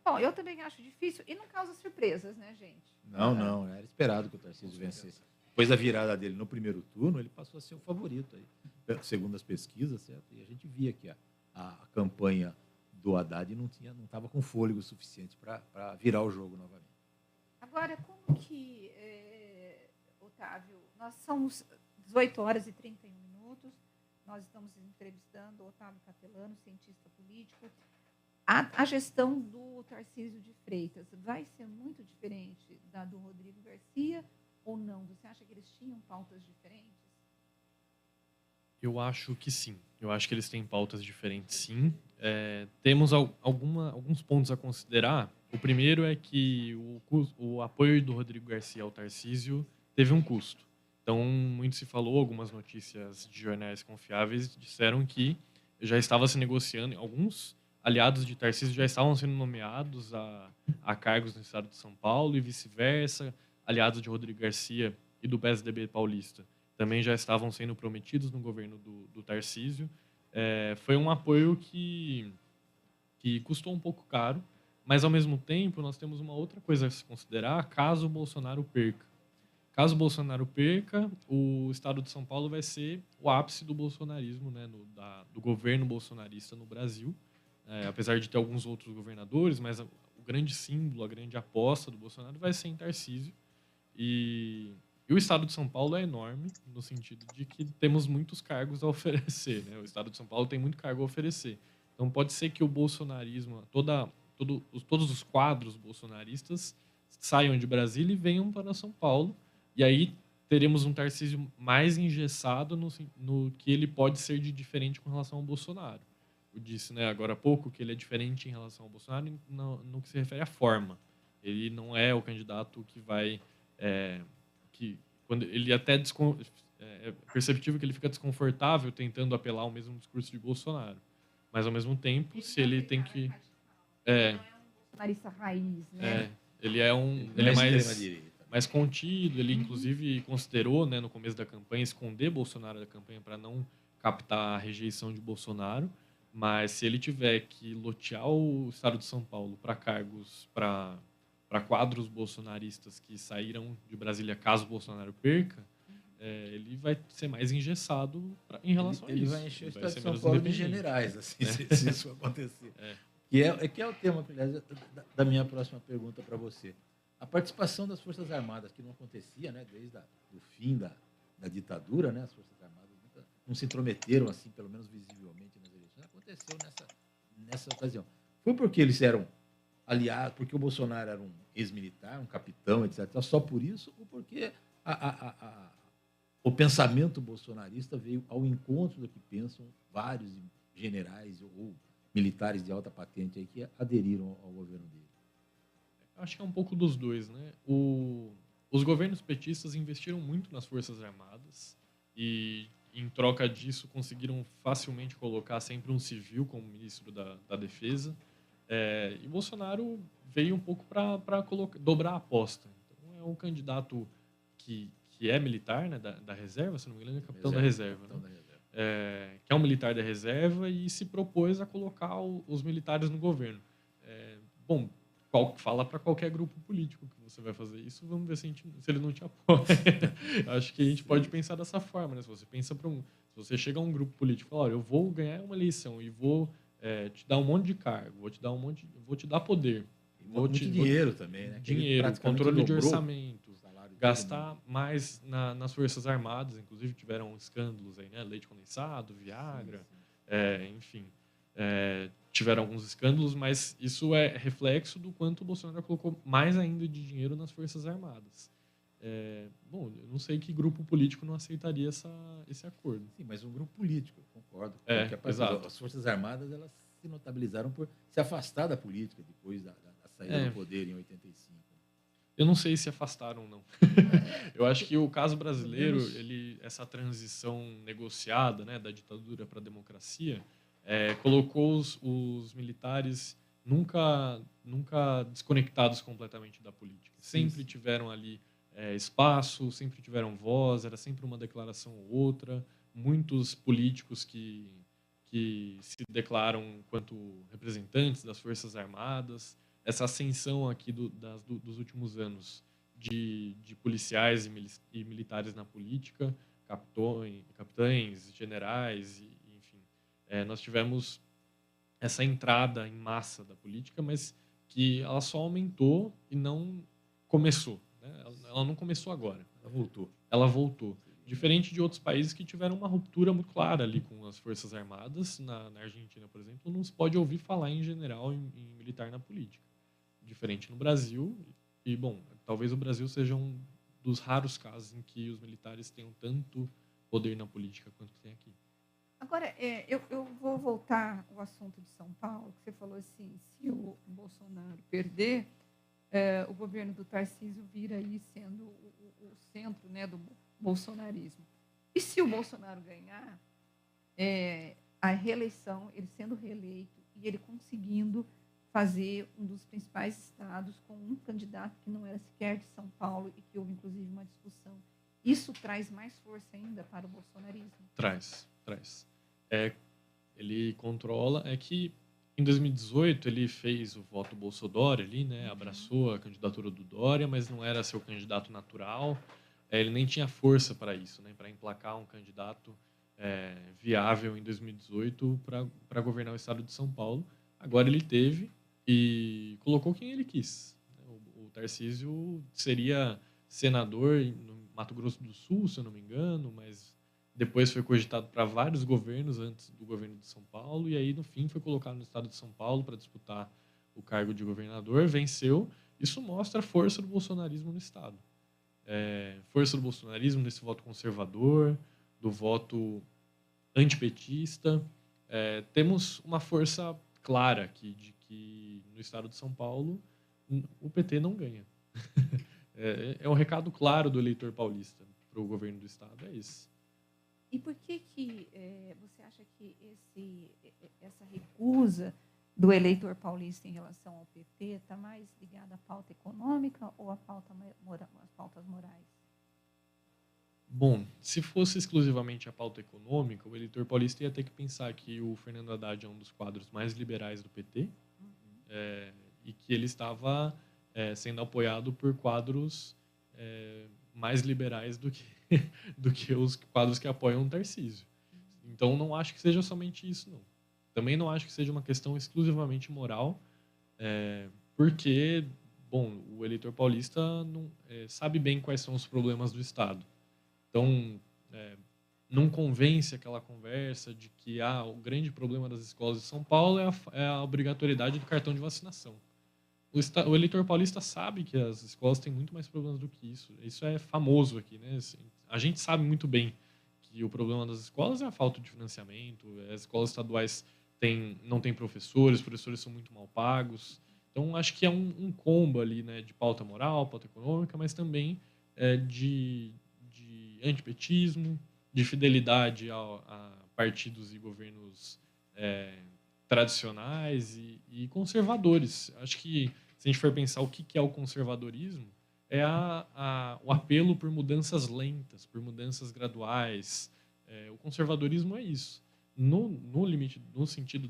Bom, eu também acho difícil e não causa surpresas, né, gente? Não. Era esperado que o Tarcísio vencesse. Depois da virada dele no primeiro turno, ele passou a ser o favorito, aí, segundo as pesquisas, certo? E a gente via que a campanha do Haddad não estava com fôlego suficiente para virar o jogo novamente. Agora, como que, Otávio, nós somos 18 horas e 31 minutos, nós estamos entrevistando o Otávio Capelano, cientista político. A gestão do Tarcísio de Freitas vai ser muito diferente da do Rodrigo Garcia ou não? Você acha que eles tinham pautas diferentes? Eu acho que sim. Eu acho que eles têm pautas diferentes, sim. Temos alguns pontos a considerar. O primeiro é que o apoio do Rodrigo Garcia ao Tarcísio teve um custo. Então, muito se falou, algumas notícias de jornais confiáveis disseram que já estava se negociando, alguns aliados de Tarcísio já estavam sendo nomeados a cargos no estado de São Paulo e vice-versa. Aliados de Rodrigo Garcia e do PSDB paulista também já estavam sendo prometidos no governo do Tarcísio. Foi um apoio que custou um pouco caro, mas, ao mesmo tempo, nós temos uma outra coisa a se considerar caso o Bolsonaro perca. Caso o Bolsonaro perca, o estado de São Paulo vai ser o ápice do bolsonarismo, né, do governo bolsonarista no Brasil. Apesar de ter alguns outros governadores, mas o grande símbolo, a grande aposta do Bolsonaro vai ser em Tarcísio. E o estado de São Paulo é enorme, no sentido de que temos muitos cargos a oferecer, né? O estado de São Paulo tem muito cargo a oferecer. Então, pode ser que o bolsonarismo, todo todos os quadros bolsonaristas saiam de Brasília e venham para São Paulo. E aí teremos um Tarcísio mais engessado no que ele pode ser de diferente com relação ao Bolsonaro. Eu disse, né, agora há pouco que ele é diferente em relação ao Bolsonaro no que se refere à forma. Ele não é o candidato que vai... quando ele até é perceptível que ele fica desconfortável tentando apelar ao mesmo discurso de Bolsonaro. Mas, ao mesmo tempo, se ele tem que... Bolsonarista raiz, né? Ele é mais contido. Ele, inclusive, considerou, né, no começo da campanha, esconder Bolsonaro da campanha para não captar a rejeição de Bolsonaro. Mas se ele tiver que lotear o estado de São Paulo para cargos, para quadros bolsonaristas que saíram de Brasília caso Bolsonaro perca, ele vai ser mais engessado em relação a isso. Ele vai encher o estado de São Paulo de generais, assim, se isso acontecer. Que é o tema, aliás, da minha próxima pergunta para você. A participação das Forças Armadas, que não acontecia, né, desde o fim da ditadura, né, as Forças Armadas não se intrometeram, assim, pelo menos visivelmente nas eleições, aconteceu nessa ocasião. Foi porque eles eram aliados, porque o Bolsonaro era um ex-militar, um capitão, etc., só por isso, ou porque o pensamento bolsonarista veio ao encontro do que pensam vários generais ou militares de alta patente aí que aderiram ao governo dele? Acho que é um pouco dos dois, né? Os governos petistas investiram muito nas Forças Armadas e, em troca disso, conseguiram facilmente colocar sempre um civil como ministro da Defesa. E Bolsonaro veio um pouco para dobrar a aposta. Então, é um candidato que é militar, né, da reserva, se não me engano, é capitão da reserva. Que é um militar da reserva e se propôs a colocar os militares no governo. Bom, fala para qualquer grupo político que você vai fazer isso, vamos ver se ele não te apoia. Acho que a gente pode pensar dessa forma, né? Se você chega a um grupo político e fala, olha, eu vou ganhar uma eleição e vou te dar um monte de cargo, vou te dar poder. Dinheiro também, né? Dinheiro, controle de orçamento, gastar mais nas Forças Armadas, inclusive tiveram escândalos aí, né? Leite condensado, Viagra, enfim. Tiveram alguns escândalos, mas isso é reflexo do quanto o Bolsonaro colocou mais ainda de dinheiro nas Forças Armadas. Bom, eu não sei que grupo político não aceitaria esse acordo. Sim, mas um grupo político, eu concordo. Exato. As Forças Armadas, elas se notabilizaram por se afastar da política depois da saída do poder em 85. Eu não sei se afastaram, não. Eu acho que o caso brasileiro, essa transição negociada, né, da ditadura para a democracia, colocou os militares nunca desconectados completamente da política. Sempre tiveram ali espaço, sempre tiveram voz, era sempre uma declaração ou outra. Muitos políticos que se declaram enquanto representantes das Forças Armadas. Essa ascensão aqui dos últimos anos de policiais e militares na política, capitães, generais, enfim. Nós tivemos essa entrada em massa da política, mas que ela só aumentou e não começou. Né? Ela não começou agora. Ela voltou. Diferente de outros países que tiveram uma ruptura muito clara ali com as Forças Armadas. Na Argentina, por exemplo, não se pode ouvir falar em general em militar na política. Diferente no Brasil. E, bom, talvez o Brasil seja um dos raros casos em que os militares tenham tanto poder na política quanto tem aqui. Agora, eu vou voltar ao assunto de São Paulo, que você falou assim, se o Bolsonaro perder, o governo do Tarcísio vira aí sendo o centro, né, do bolsonarismo. E se o Bolsonaro ganhar a reeleição, ele sendo reeleito e ele conseguindo fazer um dos principais estados com um candidato que não era sequer de São Paulo e que houve, inclusive, uma discussão. Isso traz mais força ainda para o bolsonarismo? Traz. Ele controla. É que em 2018 ele fez o voto Bolsodória ali, né? Abraçou a candidatura do Dória, mas não era seu candidato natural. Ele nem tinha força para isso, né? Para emplacar um candidato viável em 2018 para governar o estado de São Paulo. Agora ele teve e colocou quem ele quis. O Tarcísio seria senador no Mato Grosso do Sul, se eu não me engano, mas depois foi cogitado para vários governos antes do governo de São Paulo e aí, no fim, foi colocado no estado de São Paulo para disputar o cargo de governador, venceu. Isso mostra a força do bolsonarismo no Estado. Força do bolsonarismo desse voto conservador, do voto antipetista. Temos uma força clara aqui de que no Estado de São Paulo o PT não ganha. É um recado claro do eleitor paulista para o governo do Estado, é esse. E por que você acha que essa recusa do eleitor paulista em relação ao PT está mais ligada à pauta econômica ou às pautas morais? Bom, se fosse exclusivamente a pauta econômica, o eleitor paulista ia ter que pensar que o Fernando Haddad é um dos quadros mais liberais do PT, e que ele estava sendo apoiado por quadros mais liberais do que os quadros que apoiam o Tarcísio. Então, não acho que seja somente isso, não. Também não acho que seja uma questão exclusivamente moral, porque, bom, o eleitor paulista sabe bem quais são os problemas do Estado. Então, não convence aquela conversa de que o grande problema das escolas de São Paulo é a obrigatoriedade do cartão de vacinação. O eleitor paulista sabe que as escolas têm muito mais problemas do que isso. Isso é famoso aqui, né? A gente sabe muito bem que o problema das escolas é a falta de financiamento, as escolas estaduais não têm professores, os professores são muito mal pagos. Então, acho que é um combo ali, né, de pauta moral, pauta econômica, mas também de antipetismo, de fidelidade a partidos e governos tradicionais e conservadores. Acho que, se a gente for pensar o que é o conservadorismo, é o apelo por mudanças lentas, por mudanças graduais. O conservadorismo é isso. No sentido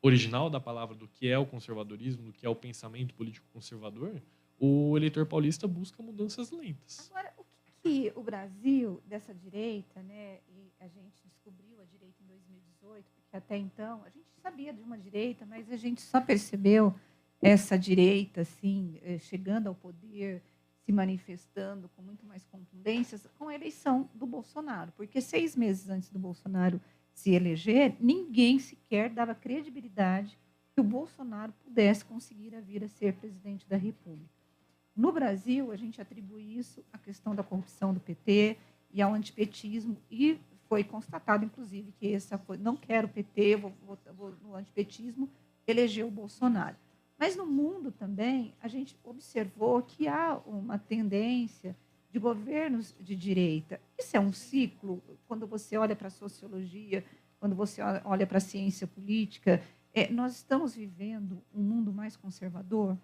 original da palavra do que é o conservadorismo, do que é o pensamento político conservador, o eleitor paulista busca mudanças lentas. Agora, o que o Brasil, dessa direita, né, e a gente descobriu a direita em 2018, porque até então a gente sabia de uma direita, mas a gente só percebeu essa direita assim, chegando ao poder, se manifestando com muito mais contundências com a eleição do Bolsonaro, porque 6 meses antes do Bolsonaro se eleger, ninguém sequer dava credibilidade que o Bolsonaro pudesse conseguir vir a ser presidente da República. No Brasil, a gente atribui isso à questão da corrupção do PT e ao antipetismo, e foi constatado, inclusive, que não quero o PT, vou no antipetismo, elegeu o Bolsonaro. Mas no mundo também, a gente observou que há uma tendência de governos de direita. Isso é um ciclo, quando você olha para a sociologia, quando você olha para a ciência política, nós estamos vivendo um mundo mais conservador?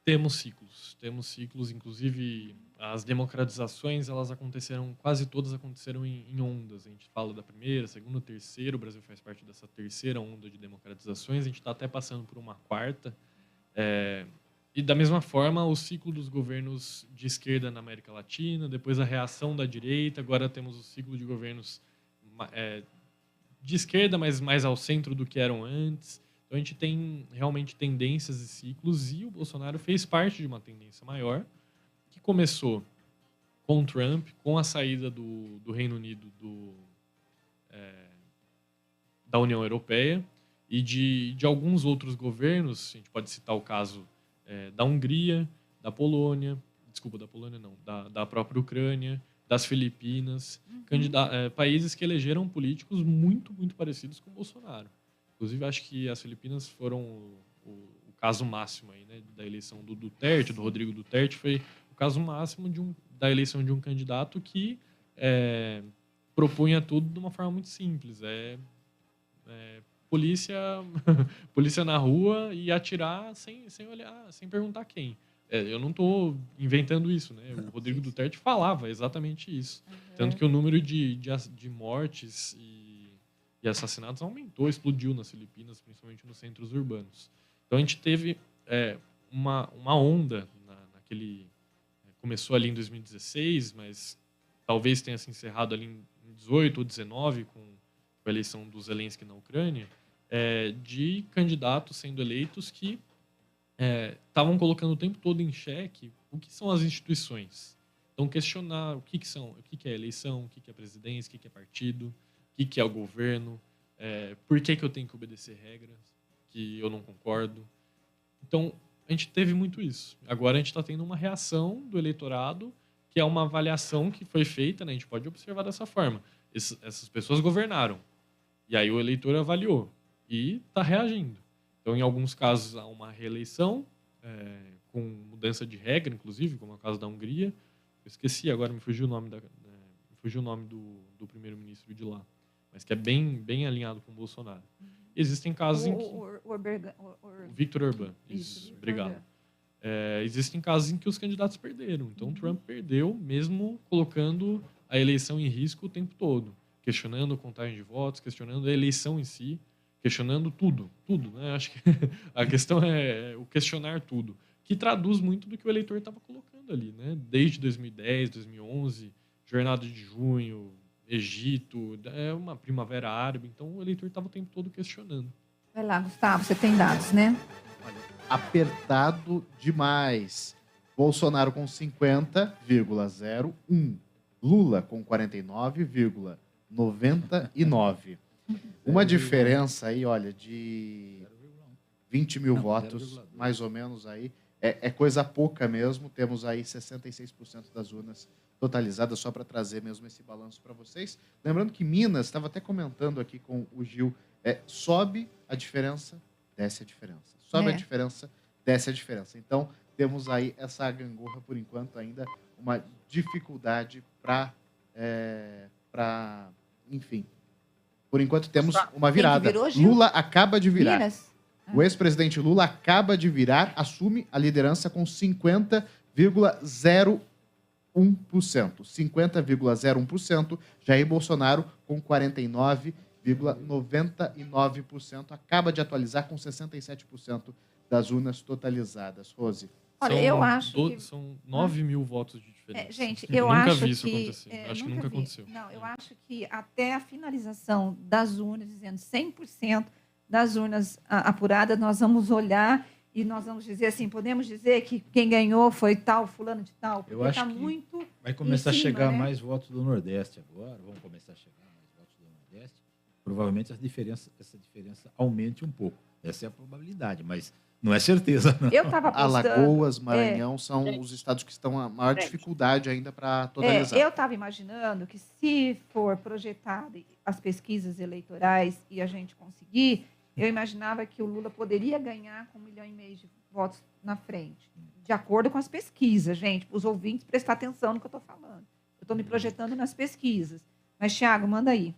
Temos ciclos, inclusive as democratizações, quase todas aconteceram em ondas. A gente fala da primeira, segunda, terceira, o Brasil faz parte dessa terceira onda de democratizações, a gente está até passando por uma quarta. E da mesma forma, o ciclo dos governos de esquerda na América Latina, depois a reação da direita, agora temos o ciclo de governos de esquerda, mas mais ao centro do que eram antes. Então, a gente tem realmente tendências e ciclos, e o Bolsonaro fez parte de uma tendência maior, que começou com Trump, com a saída do Reino Unido da União Europeia, e de alguns outros governos. A gente pode citar o caso da Hungria, da Polônia, da própria Ucrânia, das Filipinas, países que elegeram políticos muito, muito parecidos com o Bolsonaro. Inclusive, acho que as Filipinas foram o caso máximo aí, né, da eleição do Duterte, do Rodrigo Duterte, foi o caso máximo da eleição de um candidato que propunha tudo de uma forma muito simples. Polícia na rua e atirar sem olhar, sem perguntar quem. Eu não estou inventando isso, né? O Rodrigo Duterte falava exatamente isso. Tanto que o número de mortes e assassinatos aumentou, explodiu nas Filipinas, principalmente nos centros urbanos. Então a gente teve uma onda começou ali em 2016, mas talvez tenha se encerrado ali em 18 ou 19 com a eleição do Zelensky na Ucrânia, de candidatos sendo eleitos que estavam colocando o tempo todo em xeque o que são as instituições. Então, questionar o que é eleição, o que é presidência, o que é partido, o que é o governo, por que eu tenho que obedecer regras. que eu não concordo. Então, a gente teve muito isso. Agora a gente está tendo uma reação do eleitorado, que é uma avaliação que foi feita, né? A gente pode observar dessa forma. Essas pessoas governaram. E aí o eleitor avaliou. E está reagindo. Então, em alguns casos, há uma reeleição, com mudança de regra, inclusive, como é o caso da Hungria. Eu esqueci agora, me fugiu o nome do primeiro-ministro de lá. Mas que é bem alinhado com o Bolsonaro. Existem casos em que... O Viktor Orbán. Isso, obrigado. Existem casos em que os candidatos perderam. Então, Trump perdeu, mesmo colocando a eleição em risco o tempo todo. Questionando a contagem de votos, questionando a eleição em si, questionando tudo, né? Acho que a questão é o questionar tudo, que traduz muito do que o eleitor estava colocando ali, né? Desde 2010, 2011, Jornada de Junho, Egito, uma primavera árabe, então o eleitor estava o tempo todo questionando. Vai lá, Gustavo, você tem dados, né? Olha, apertado demais. Bolsonaro com 50,01. Lula com 49,99. Uma diferença aí, olha, de 20 mil votos, mais ou menos aí. É coisa pouca mesmo. Temos aí 66% das urnas totalizadas, só para trazer mesmo esse balanço para vocês. Lembrando que Minas, estava até comentando aqui com o Gil, sobe a diferença, desce a diferença. Sobe a diferença, desce a diferença. Então, temos aí essa gangorra, por enquanto, ainda uma dificuldade para... enfim, por enquanto temos uma virada. Virou, Gil? Lula acaba de virar. Minas? O ex-presidente Lula acaba de virar, assume a liderança com 50,01%. 50,01%. Jair Bolsonaro com 49,99%. Acaba de atualizar com 67% das urnas totalizadas. Rose. Olha, eu acho que... São 9 mil votos de diferença. Gente, eu acho nunca vi isso que... acontecer. Acho que nunca aconteceu. Não, eu acho que até a finalização das urnas, dizendo 100% das urnas apuradas, nós vamos olhar e nós vamos dizer assim, podemos dizer que quem ganhou foi tal, fulano de tal, porque eu acho tá que muito vai começar cima, a chegar né? mais votos do Nordeste agora, vão começar a chegar mais votos do Nordeste. Provavelmente essa diferença aumente um pouco. Essa é a probabilidade, mas não é certeza, não. Eu estava apostando... Alagoas, Maranhão são os estados que estão a maior dificuldade ainda para totalizar. Eu estava imaginando que se for projetado as pesquisas eleitorais e a gente conseguir, eu imaginava que o Lula poderia ganhar com 1,5 milhão de votos na frente. De acordo com as pesquisas, gente, para os ouvintes prestar atenção no que eu estou falando. Eu estou me projetando nas pesquisas. Mas, Thiago, manda aí.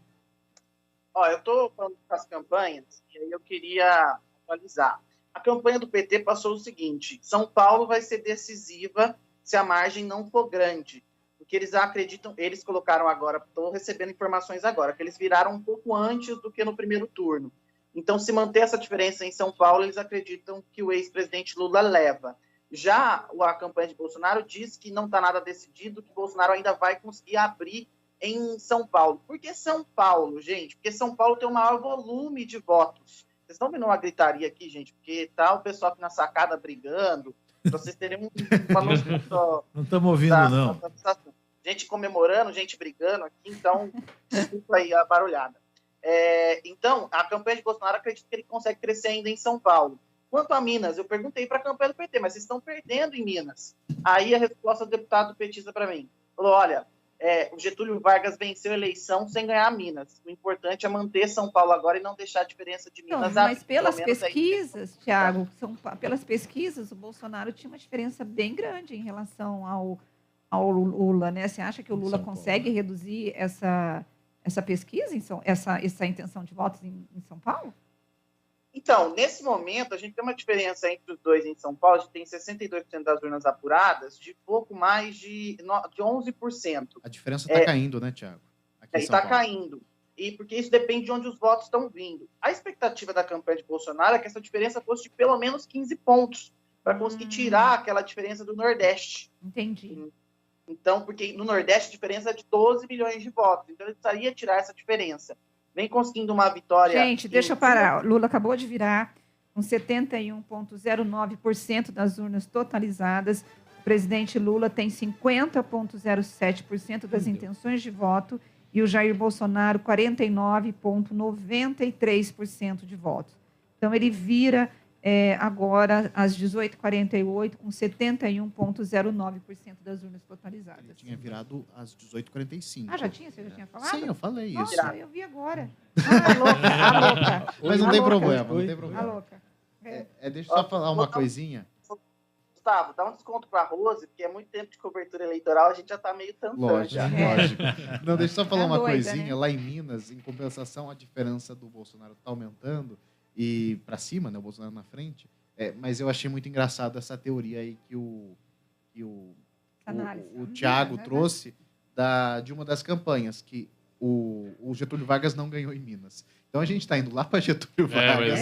Eu estou falando das campanhas e aí eu queria atualizar. A campanha do PT passou o seguinte: São Paulo vai ser decisiva se a margem não for grande. Porque eles acreditam, eles colocaram agora, estou recebendo informações agora, que eles viraram um pouco antes do que no primeiro turno. Então, se manter essa diferença em São Paulo, eles acreditam que o ex-presidente Lula leva. Já a campanha de Bolsonaro diz que não está nada decidido, que Bolsonaro ainda vai conseguir abrir em São Paulo. Por que São Paulo, gente? Porque São Paulo tem o maior volume de votos. Vocês estão vendo uma gritaria aqui, gente? Porque tá o pessoal aqui na sacada brigando. Pra vocês terem uma noção. Não estamos ouvindo, não. Gente comemorando, gente brigando aqui. Então, desculpa aí a barulhada. Então, a campanha de Bolsonaro acredita que ele consegue crescer ainda em São Paulo. Quanto a Minas, eu perguntei para a campanha do PT, mas vocês estão perdendo em Minas. Aí a resposta do deputado petista para mim falou: olha, o Getúlio Vargas venceu a eleição sem ganhar Minas. O importante é manter São Paulo agora e não deixar a diferença de Minas. Mas pelas pesquisas, Thiago, pelas pesquisas, o Bolsonaro tinha uma diferença bem grande em relação ao Lula, né? Você acha que o Lula consegue reduzir essa pesquisa, essa intenção de votos em São Paulo? Então, nesse momento, a gente tem uma diferença entre os dois em São Paulo, a gente tem 62% das urnas apuradas, de pouco mais de 11%. A diferença está caindo, né, Thiago? Está caindo. E porque isso depende de onde os votos estão vindo. A expectativa da campanha de Bolsonaro é que essa diferença fosse de pelo menos 15 pontos, para conseguir tirar aquela diferença do Nordeste. Entendi. Então, porque no Nordeste a diferença é de 12 milhões de votos. Então, ele precisaria tirar essa diferença. Vem conseguindo uma vitória... Gente, deixa eu parar. Lula acabou de virar com 71,09% das urnas totalizadas. O presidente Lula tem 50,07% das intenções de voto e o Jair Bolsonaro 49,93% de votos. Então, ele vira agora às 18h48 com 71,09% das urnas totalizadas. Ele tinha virado às 18h45. Ah, já tinha? Você já tinha falado? Sim, eu falei Nossa, isso. eu vi agora. Ah, louca. Mas não tem problema, não tem A problema. louca. Deixa eu só falar uma coisinha. Gustavo, dá um desconto para a Rose, porque é muito tempo de cobertura eleitoral, a gente já está meio tantando Lógico, já. lógico. Não, deixa eu só falar Tá uma doida, coisinha. né? Lá em Minas, em compensação, a diferença do Bolsonaro está aumentando e para cima, né, o Bolsonaro na frente. Mas eu achei muito engraçado essa teoria aí que o Thiago trouxe de uma das campanhas, que o Getúlio Vargas não ganhou em Minas. Então a gente está indo lá para Getúlio Vargas.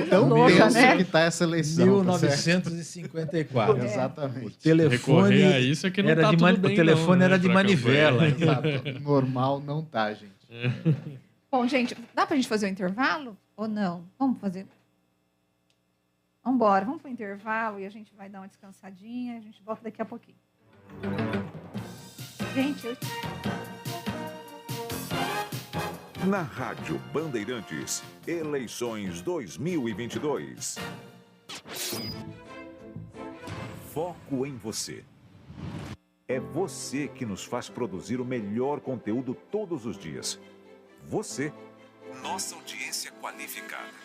Tão tenso que está essa eleição. 1954. Tá Exatamente. O telefone Recorrer a isso é que não era tá de tudo bem, o telefone não, era né, de pra manivela. Exato. Normal não tá, gente. Bom, gente, dá para a gente fazer um intervalo ou não? Vamos fazer. Vamos embora, vamos para o intervalo e a gente vai dar uma descansadinha. A gente volta daqui a pouquinho. Gente, Na Rádio Bandeirantes, eleições 2022. Foco em você. É você que nos faz produzir o melhor conteúdo todos os dias. Você, nossa audiência qualificada.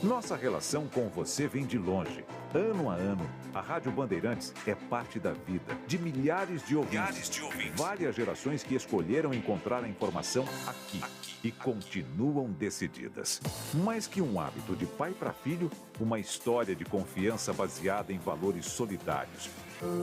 Nossa relação com você vem de longe. Ano a ano, a Rádio Bandeirantes é parte da vida de milhares de ouvintes. Várias gerações que escolheram encontrar a informação aqui e continuam decididas. Mais que um hábito de pai para filho, uma história de confiança baseada em valores solidários.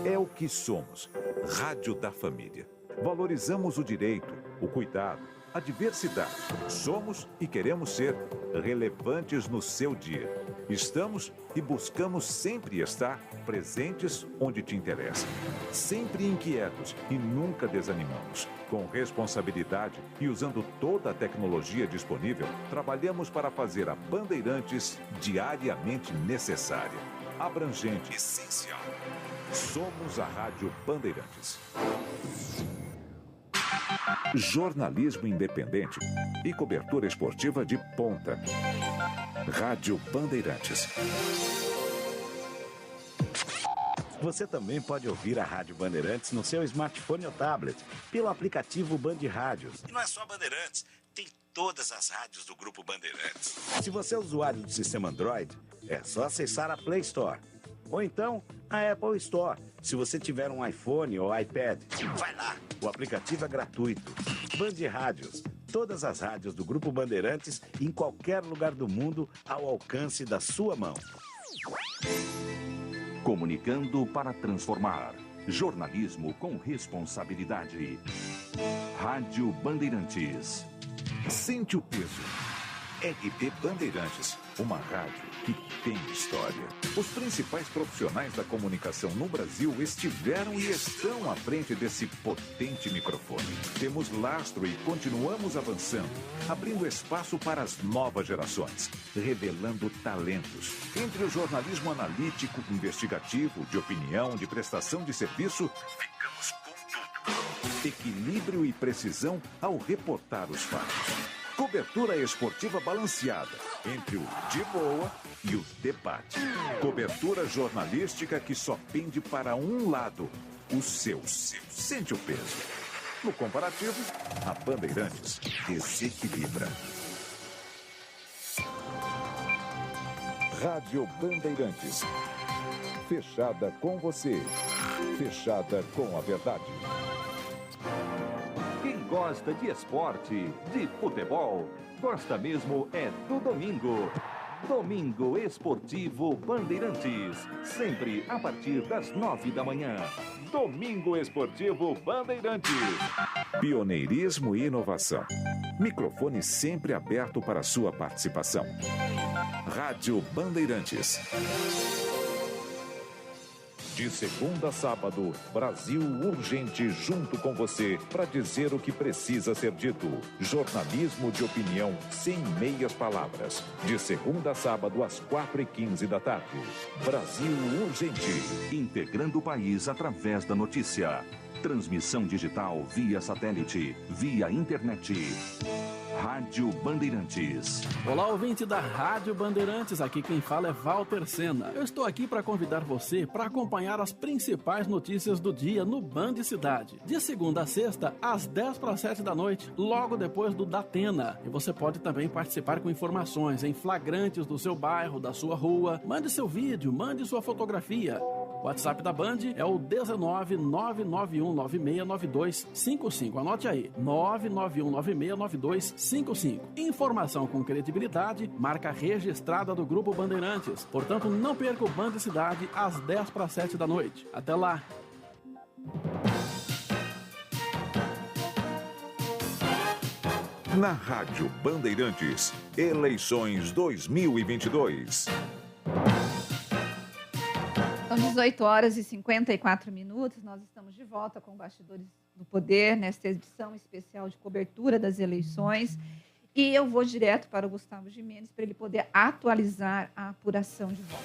É o que somos. Rádio da Família. Valorizamos o direito, o cuidado, a diversidade. Somos e queremos ser relevantes no seu dia. Estamos e buscamos sempre estar presentes onde te interessa. Sempre inquietos e nunca desanimamos. Com responsabilidade e usando toda a tecnologia disponível, trabalhamos para fazer a Bandeirantes diariamente necessária, abrangente, essencial. Somos a Rádio Bandeirantes. Jornalismo independente e cobertura esportiva de ponta. Rádio Bandeirantes. Você também pode ouvir a Rádio Bandeirantes no seu smartphone ou tablet, pelo aplicativo Band Rádios. E não é só Bandeirantes, tem todas as rádios do Grupo Bandeirantes. Se você é usuário do sistema Android, é só acessar a Play Store. Ou então, a Apple Store, se você tiver um iPhone ou iPad. Vai lá, o aplicativo é gratuito. Band Rádios, todas as rádios do Grupo Bandeirantes, em qualquer lugar do mundo, ao alcance da sua mão. Comunicando para transformar. Jornalismo com responsabilidade. Rádio Bandeirantes. Sente o peso. RP Bandeirantes, uma rádio que tem história. Os principais profissionais da comunicação no Brasil estiveram e estão à frente desse potente microfone. Temos lastro e continuamos avançando, abrindo espaço para as novas gerações, revelando talentos. Entre o jornalismo analítico, investigativo, de opinião, de prestação de serviço, ficamos com tudo. Equilíbrio e precisão ao reportar os fatos. Cobertura esportiva balanceada entre o de boa e o debate. Cobertura jornalística que só pende para um lado, o seu. Sente o peso. No comparativo, a Bandeirantes desequilibra. Rádio Bandeirantes. Fechada com você. Fechada com a verdade. Quem gosta de esporte, de futebol, gosta mesmo é do domingo. Domingo Esportivo Bandeirantes, sempre a partir das 9 da manhã. Domingo Esportivo Bandeirantes. Pioneirismo e inovação. Microfone sempre aberto para sua participação. Rádio Bandeirantes. De segunda a sábado, Brasil Urgente junto com você para dizer o que precisa ser dito. Jornalismo de opinião sem meias palavras. De segunda a sábado às 4h15 da tarde. Brasil Urgente. Integrando o país através da notícia. Transmissão digital via satélite, via internet. Rádio Bandeirantes. Olá, ouvinte da Rádio Bandeirantes, aqui quem fala é Walter Sena. Eu estou aqui para convidar você para acompanhar as principais notícias do dia no Band Cidade. De segunda a sexta, às 10:07 da noite, logo depois do Datena. E você pode também participar com informações em flagrantes do seu bairro, da sua rua. Mande seu vídeo, mande sua fotografia. O WhatsApp da Band é o 19991969255. Anote aí, 991969255. Informação com credibilidade, marca registrada do Grupo Bandeirantes. Portanto, não perca o Band Cidade às 10:07 da noite. Até lá! Na Rádio Bandeirantes, eleições 2022. São 18 horas e 54 minutos. Nós estamos de volta com Bastidores do Poder, nesta edição especial de cobertura das eleições. E eu vou direto para o Gustavo Gimenez para ele poder atualizar a apuração de votos.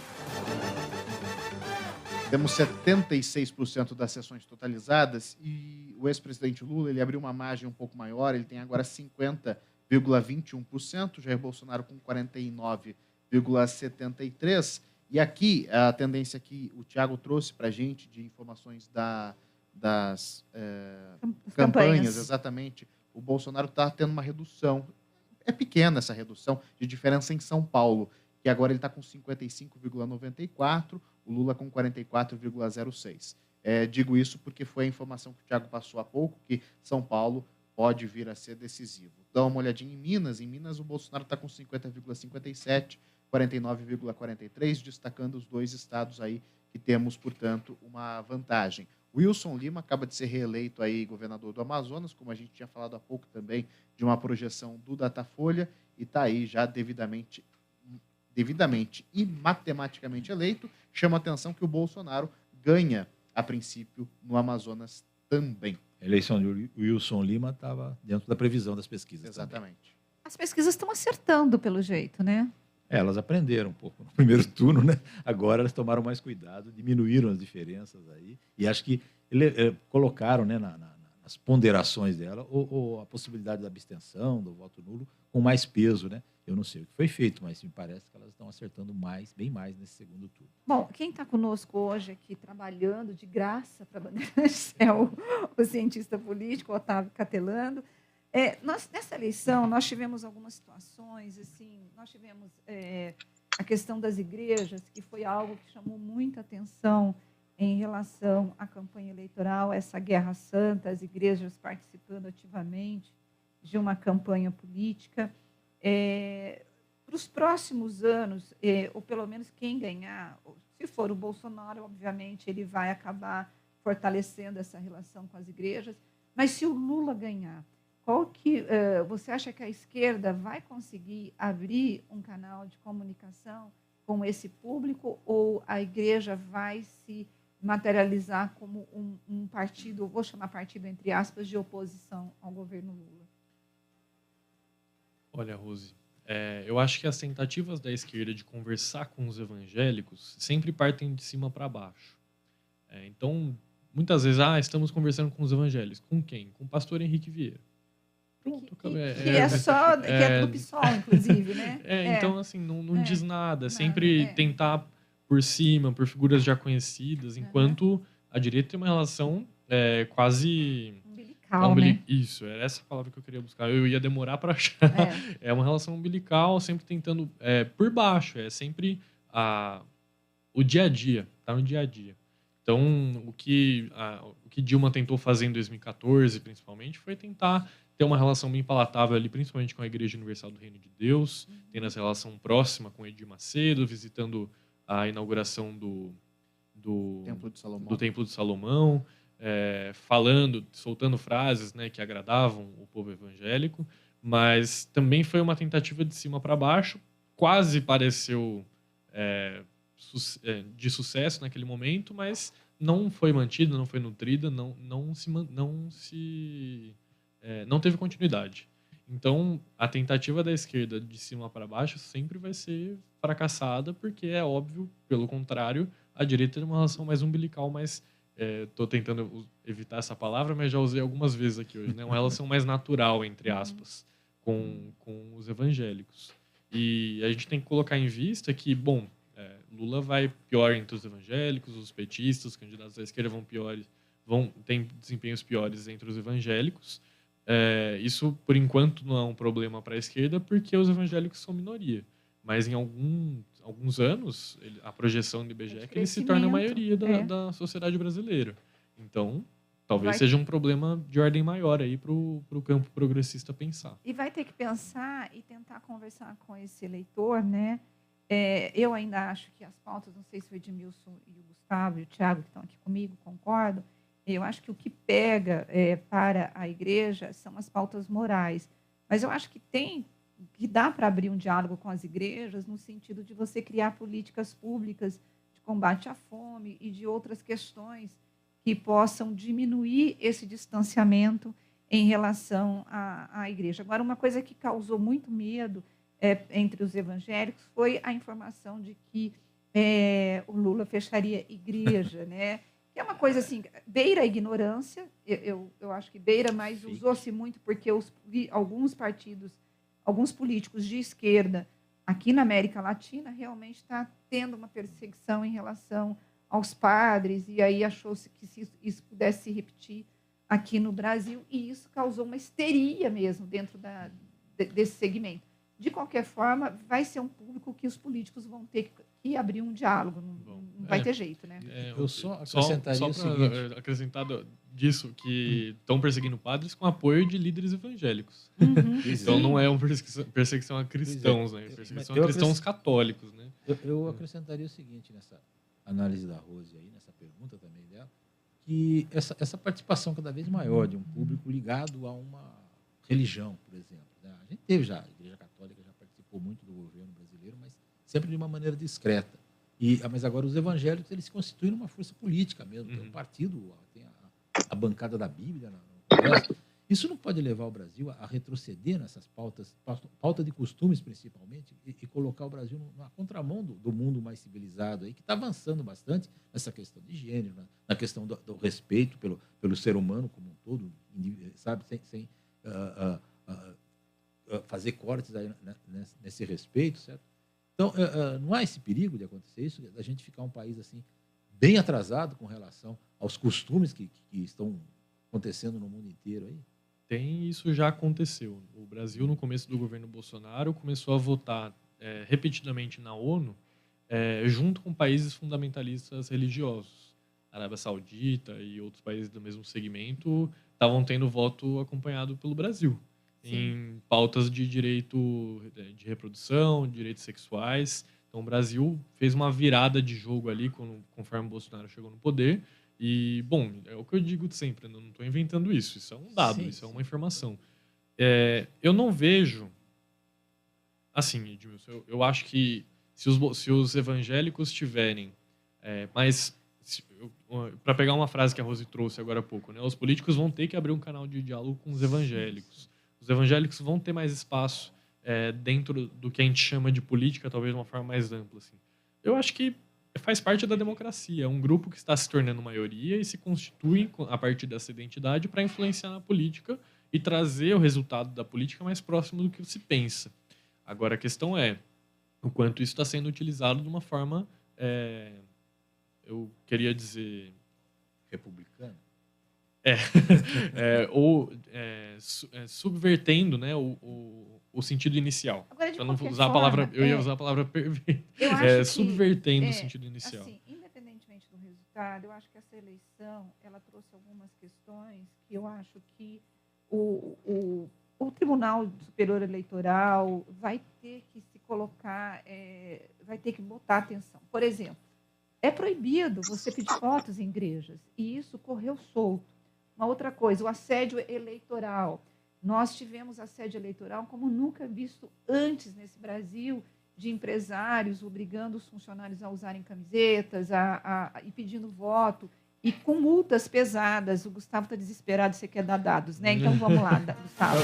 Temos 76% das sessões totalizadas e o ex-presidente Lula ele abriu uma margem um pouco maior, ele tem agora 50,21%, Jair Bolsonaro com 49,73%. E aqui, a tendência que o Thiago trouxe para a gente de informações das campanhas, exatamente, o Bolsonaro está tendo uma redução. É pequena essa redução de diferença em São Paulo, que agora ele está com 55,94%, o Lula com 44,06%. Digo isso porque foi a informação que o Thiago passou há pouco, que São Paulo pode vir a ser decisivo. Dá uma olhadinha em Minas. Em Minas, o Bolsonaro está com 50,57%, 49,43%, destacando os dois estados aí que temos, portanto, uma vantagem. Wilson Lima acaba de ser reeleito aí governador do Amazonas, como a gente tinha falado há pouco também, de uma projeção do Datafolha, e está aí já devidamente e matematicamente eleito. Chama a atenção que o Bolsonaro ganha, a princípio, no Amazonas também. A eleição de Wilson Lima estava dentro da previsão das pesquisas. Exatamente. Também. As pesquisas estão acertando, pelo jeito, né? Elas aprenderam um pouco no primeiro turno, né? Agora elas tomaram mais cuidado, diminuíram as diferenças aí, e acho que colocaram, né, nas ponderações dela a possibilidade da abstenção, do voto nulo, com mais peso, né? Eu não sei o que foi feito, mas me parece que elas estão acertando bem mais nesse segundo turno. Bom, quem está conosco hoje aqui, trabalhando de graça para a Bandeirantes, é o cientista político, Otávio Catelando. Nessa eleição, nós tivemos algumas situações, assim, nós tivemos a questão das igrejas, que foi algo que chamou muita atenção em relação à campanha eleitoral, essa guerra santa, as igrejas participando ativamente de uma campanha política. Para os próximos anos, ou pelo menos quem ganhar, se for o Bolsonaro, obviamente, ele vai acabar fortalecendo essa relação com as igrejas, mas se o Lula ganhar, qual que você acha que a esquerda vai conseguir abrir um canal de comunicação com esse público, ou a igreja vai se materializar como um partido, vou chamar partido entre aspas, de oposição ao governo Lula? Olha, Rose, eu acho que as tentativas da esquerda de conversar com os evangélicos sempre partem de cima para baixo. Então, muitas vezes, estamos conversando com os evangélicos. Com quem? Com o pastor Henrique Vieira. Pronto, que é do PSOL, inclusive, né? Então, assim, não diz nada. Sempre tentar por cima, por figuras já conhecidas, enquanto a direita tem uma relação quase... umbilical, né? Isso, era essa palavra que eu queria buscar. Eu ia demorar para achar. É uma relação umbilical, sempre tentando... por baixo, é sempre o dia a dia, tá no dia a dia. Então, o que Dilma tentou fazer em 2014, principalmente, foi tentar ter uma relação bem palatável ali, principalmente com a Igreja Universal do Reino de Deus, tendo essa relação próxima com Edir Macedo, visitando a inauguração do Templo de Salomão, soltando frases, né, que agradavam o povo evangélico, mas também foi uma tentativa de cima para baixo, quase pareceu de sucesso naquele momento, mas não foi mantida, não foi nutrida, não teve continuidade. Então, a tentativa da esquerda de cima para baixo sempre vai ser fracassada, porque é óbvio, pelo contrário, a direita tem uma relação mais umbilical, mais Estou tentando evitar essa palavra, mas já usei algumas vezes aqui hoje, né? Uma relação mais natural, entre aspas, com os evangélicos. E a gente tem que colocar em vista que, bom, Lula vai pior entre os evangélicos, os petistas, os candidatos à esquerda têm desempenhos piores entre os evangélicos. Isso, por enquanto, não é um problema para a esquerda, porque os evangélicos são minoria. Mas em alguns anos, a projeção do IBGE é que eles se tornam a maioria da sociedade brasileira. Então, talvez seja um problema de ordem maior aí para o campo progressista pensar. E vai ter que pensar e tentar conversar com esse eleitor, né? Eu ainda acho que as pautas, não sei se o Edmilson e o Gustavo e o Thiago que estão aqui comigo concordam, eu acho que o que pega para a igreja são as pautas morais. Mas eu acho que dá para abrir um diálogo com as igrejas no sentido de você criar políticas públicas de combate à fome e de outras questões que possam diminuir esse distanciamento em relação à igreja. Agora, uma coisa que causou muito medo entre os evangélicos foi a informação de que o Lula fecharia igreja, né? Que é uma coisa assim, beira a ignorância, eu acho que beira, mas usou-se muito porque alguns políticos de esquerda aqui na América Latina realmente está tendo uma perseguição em relação aos padres, e aí achou-se que isso pudesse se repetir aqui no Brasil, e isso causou uma histeria mesmo dentro desse segmento. De qualquer forma, vai ser um público que os políticos vão ter que abrir um diálogo, não vai ter jeito, né? Eu só acrescentaria o seguinte... acrescentado disso, que estão perseguindo padres com apoio de líderes evangélicos. Então não é uma perseguição a cristãos, né? Perseguição a cristãos católicos, né? Eu acrescentaria o seguinte nessa análise da Rose aí, nessa pergunta também dela, que essa participação cada vez maior de um público ligado a uma religião, por exemplo. Né? A gente teve já, a Igreja Católica já participou muito do governo brasileiro, mas sempre de uma maneira discreta. Mas agora os evangélicos, eles se constituem uma força política mesmo. Tem um partido, tem a bancada da Bíblia no Congresso. Isso não pode levar o Brasil a retroceder nessas pauta de costumes principalmente, e colocar o Brasil na contramão do mundo mais civilizado, aí, que está avançando bastante nessa questão de gênero, na questão do respeito pelo ser humano como um todo, sabe, sem fazer cortes aí nesse respeito, certo? Então, não há esse perigo de acontecer isso, da gente ficar um país assim bem atrasado com relação aos costumes que estão acontecendo no mundo inteiro aí? Isso já aconteceu. O Brasil, no começo do governo Bolsonaro, começou a votar repetidamente na ONU junto com países fundamentalistas religiosos. A Arábia Saudita e outros países do mesmo segmento estavam tendo voto acompanhado pelo Brasil. Sim. Em pautas de direito de reprodução, direitos sexuais. Então, o Brasil fez uma virada de jogo ali conforme o Bolsonaro chegou no poder. E, bom, é o que eu digo sempre, não estou inventando isso. Isso é um dado, sim, isso é uma informação. Eu não vejo... Assim, Edmilson, eu acho que se os evangélicos tiverem mais... Para pegar uma frase que a Rose trouxe agora há pouco, né? Os políticos vão ter que abrir um canal de diálogo com os evangélicos. Os evangélicos vão ter mais espaço dentro do que a gente chama de política, talvez de uma forma mais ampla. Assim. Eu acho que faz parte da democracia. É um grupo que está se tornando maioria e se constitui a partir dessa identidade para influenciar na política e trazer o resultado da política mais próximo do que se pensa. Agora, a questão é o quanto isso está sendo utilizado de uma forma, eu queria dizer... republicana? Subvertendo, né, o sentido inicial. Para não usar a palavra, eu ia usar a palavra subvertendo o sentido inicial. Assim, independentemente do resultado, eu acho que essa eleição ela trouxe algumas questões que eu acho que o Tribunal Superior Eleitoral vai ter que se colocar, vai ter que botar atenção. Por exemplo, é proibido você pedir votos em igrejas, e isso correu solto. Uma outra coisa, o assédio eleitoral. Nós tivemos assédio eleitoral como nunca visto antes nesse Brasil, de empresários obrigando os funcionários a usarem camisetas e pedindo voto, e com multas pesadas. O Gustavo está desesperado, você quer dar dados, né? Então vamos lá, Gustavo.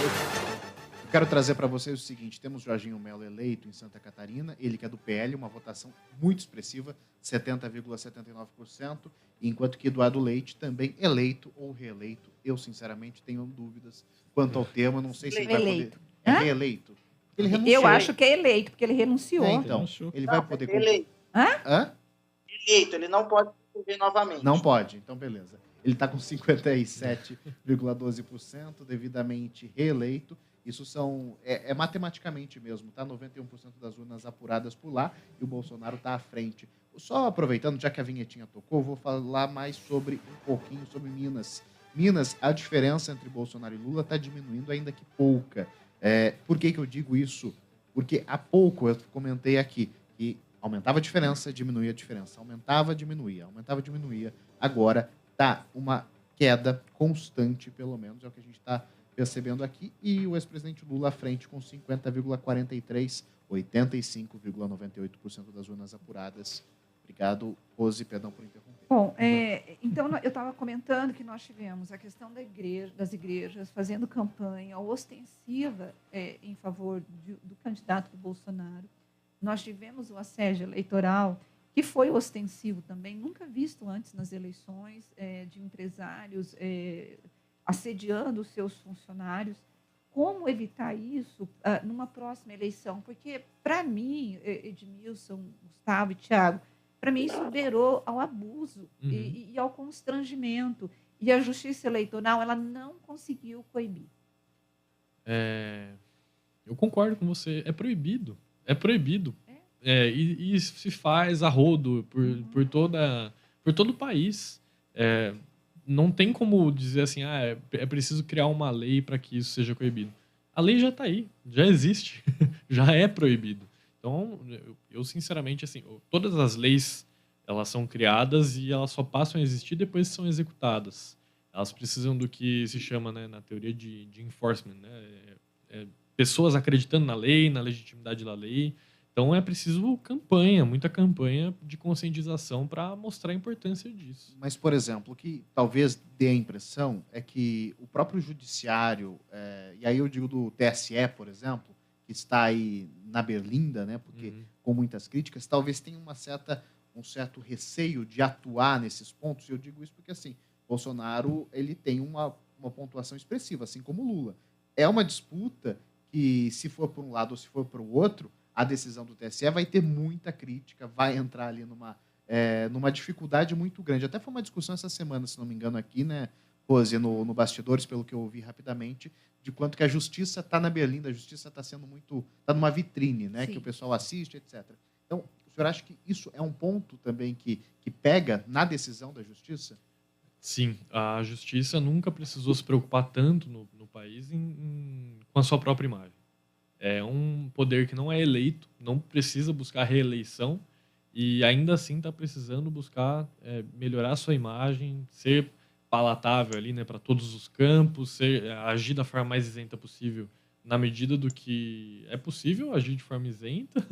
Quero trazer para vocês o seguinte: temos Jorginho Melo eleito em Santa Catarina, ele que é do PL, uma votação muito expressiva, 70,79%, enquanto que Eduardo Leite também eleito ou reeleito. Eu, sinceramente, tenho dúvidas quanto ao tema, não sei se ele vai poder... É reeleito. Ele renunciou. Eu acho que é eleito, porque ele renunciou. Então, ele vai poder... Eleito. Hã? Eleito, ele não pode concorrer novamente. Não pode, então beleza. Ele está com 57,12%, devidamente reeleito. Isso é matematicamente mesmo, tá? 91% das urnas apuradas por lá e o Bolsonaro está à frente. Só aproveitando, já que a vinhetinha tocou, vou falar mais um pouquinho sobre Minas. Minas, a diferença entre Bolsonaro e Lula está diminuindo, ainda que pouca. Por que eu digo isso? Porque há pouco eu comentei aqui que aumentava a diferença, diminuía a diferença. Aumentava, diminuía. Agora está uma queda constante, pelo menos, é o que a gente está percebendo aqui. E o ex-presidente Lula à frente com 50,43%, 85,98% das urnas apuradas. Obrigado, Rose, perdão por interromper. Bom, então eu estava comentando que nós tivemos a questão das igrejas fazendo campanha ostensiva em favor do candidato do Bolsonaro. Nós tivemos o assédio eleitoral, que foi ostensivo também, nunca visto antes nas eleições, de empresários assediando os seus funcionários. Como evitar isso numa próxima eleição? Porque, para mim, Edmilson, Gustavo e Thiago, para mim isso beirou ao abuso e ao constrangimento. E a Justiça Eleitoral ela não conseguiu coibir. Eu concordo com você. É proibido. É proibido. E se faz a rodo por todo o país. Não tem como dizer assim, é preciso criar uma lei para que isso seja coibido. A lei já está aí, já existe, já é proibido. Então, eu sinceramente, assim, todas as leis, elas são criadas e elas só passam a existir depois que são executadas. Elas precisam do que se chama, né, na teoria de enforcement, né, pessoas acreditando na lei, na legitimidade da lei. Então, é preciso muita campanha de conscientização para mostrar a importância disso. Mas, por exemplo, o que talvez dê a impressão é que o próprio judiciário, e aí eu digo do TSE, por exemplo, que está aí na berlinda, né, porque com muitas críticas, talvez tenha um certo receio de atuar nesses pontos. E eu digo isso porque, assim, Bolsonaro ele tem uma pontuação expressiva, assim como Lula. É uma disputa que, se for por um lado ou se for por outro, a decisão do TSE vai ter muita crítica, vai entrar ali numa dificuldade muito grande. Até foi uma discussão essa semana, se não me engano, aqui, né, Rose, no Bastidores, pelo que eu ouvi rapidamente, de quanto que a justiça está na berlinda, a justiça está sendo está numa vitrine, né, que o pessoal assiste, etc. Então, o senhor acha que isso é um ponto também que pega na decisão da justiça? Sim, a justiça nunca precisou se preocupar tanto no país com a sua própria imagem. É um poder que não é eleito, não precisa buscar reeleição e ainda assim está precisando buscar melhorar a sua imagem, ser palatável ali, né, para todos os campos, agir da forma mais isenta possível, na medida do que é possível agir de forma isenta,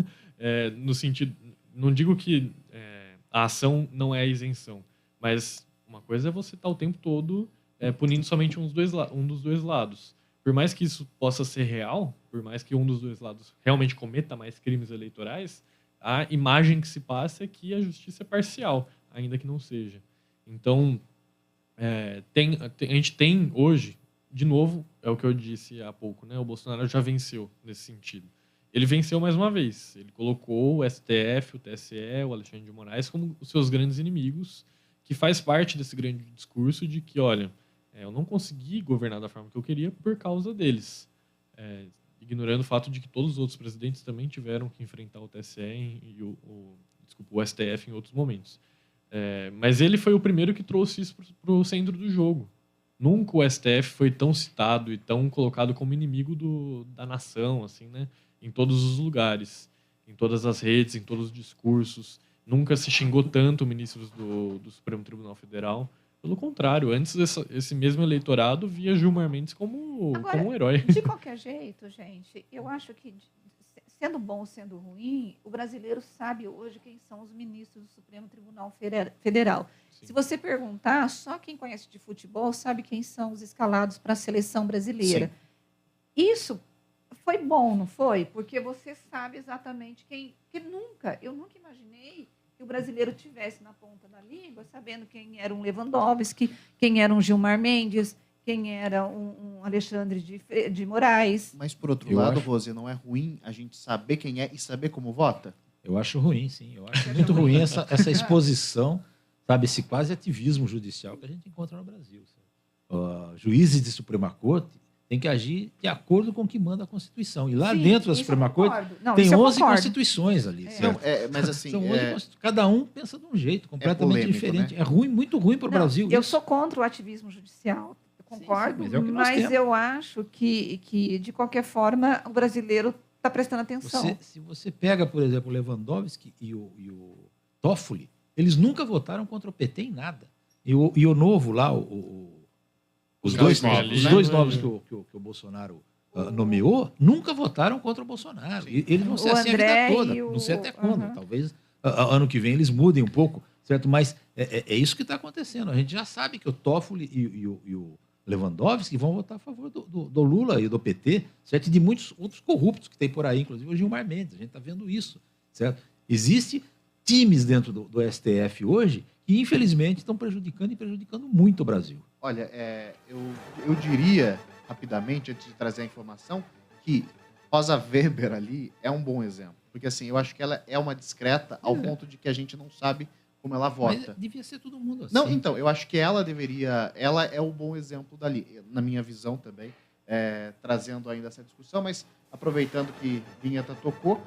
no sentido, não digo que a ação não é isenção, mas uma coisa é você estar o tempo todo punindo somente um dos dois lados. Por mais que isso possa ser real, por mais que um dos dois lados realmente cometa mais crimes eleitorais, a imagem que se passa é que a justiça é parcial, ainda que não seja. Então, a gente tem hoje, de novo, é o que eu disse há pouco, né? O Bolsonaro já venceu nesse sentido. Ele venceu mais uma vez. Ele colocou o STF, o TSE, o Alexandre de Moraes como os seus grandes inimigos, que faz parte desse grande discurso de que, olha, eu não consegui governar da forma que eu queria por causa deles. Ignorando o fato de que todos os outros presidentes também tiveram que enfrentar o TSE e o STF em outros momentos. Mas ele foi o primeiro que trouxe isso para o centro do jogo. Nunca o STF foi tão citado e tão colocado como inimigo da nação, assim, né? Em todos os lugares, em todas as redes, em todos os discursos. Nunca se xingou tanto ministros do Supremo Tribunal Federal. Pelo contrário, antes esse mesmo eleitorado via Gilmar Mendes como um herói. De qualquer jeito, gente, eu acho que, sendo bom ou sendo ruim, o brasileiro sabe hoje quem são os ministros do Supremo Tribunal Federal. Sim. Se você perguntar, só quem conhece de futebol sabe quem são os escalados para a seleção brasileira. Sim. Isso foi bom, não foi? Porque você sabe exatamente quem... Eu nunca imaginei que o brasileiro tivesse na ponta da língua, sabendo quem era um Lewandowski, quem era um Gilmar Mendes, quem era um Alexandre de Moraes. Mas, por outro lado, Rose, não é ruim a gente saber quem é e saber como vota? Eu acho ruim, sim. Eu acho muito ruim essa exposição, sabe, esse quase ativismo judicial que a gente encontra no Brasil. Juízes de Suprema Corte têm que agir de acordo com o que manda a Constituição. E lá dentro da Suprema Corte tem 11 constituições ali. Mas assim, São 11 cada um pensa de um jeito completamente polêmico, diferente. Né? É ruim, muito ruim para o Brasil. Eu sou contra o ativismo judicial, eu concordo, mas eu acho que, de qualquer forma, o brasileiro está prestando atenção. Se você pega, por exemplo, o Lewandowski e o Toffoli, eles nunca votaram contra o PT em nada. E o novo lá, os dois novos que o Bolsonaro nomeou, nunca votaram contra o Bolsonaro. E eles vão ser assim a vida toda. Não sei até quando. Talvez ano que vem eles mudem um pouco, certo? Mas é isso que está acontecendo. A gente já sabe que o Toffoli e o Lewandowski vão votar a favor do Lula e do PT, certo? E de muitos outros corruptos que tem por aí, inclusive o Gilmar Mendes. A gente está vendo isso, certo? Existem times dentro do STF hoje que, infelizmente, estão prejudicando muito o Brasil. Olha, eu diria, rapidamente, antes de trazer a informação, que Rosa Weber ali é um bom exemplo. Porque, assim, eu acho que ela é uma discreta ao ponto de que a gente não sabe como ela vota. Mas devia ser todo mundo assim. Não, então, eu acho que ela é o bom exemplo dali, na minha visão também, trazendo ainda essa discussão, mas aproveitando que Vinheta tocou,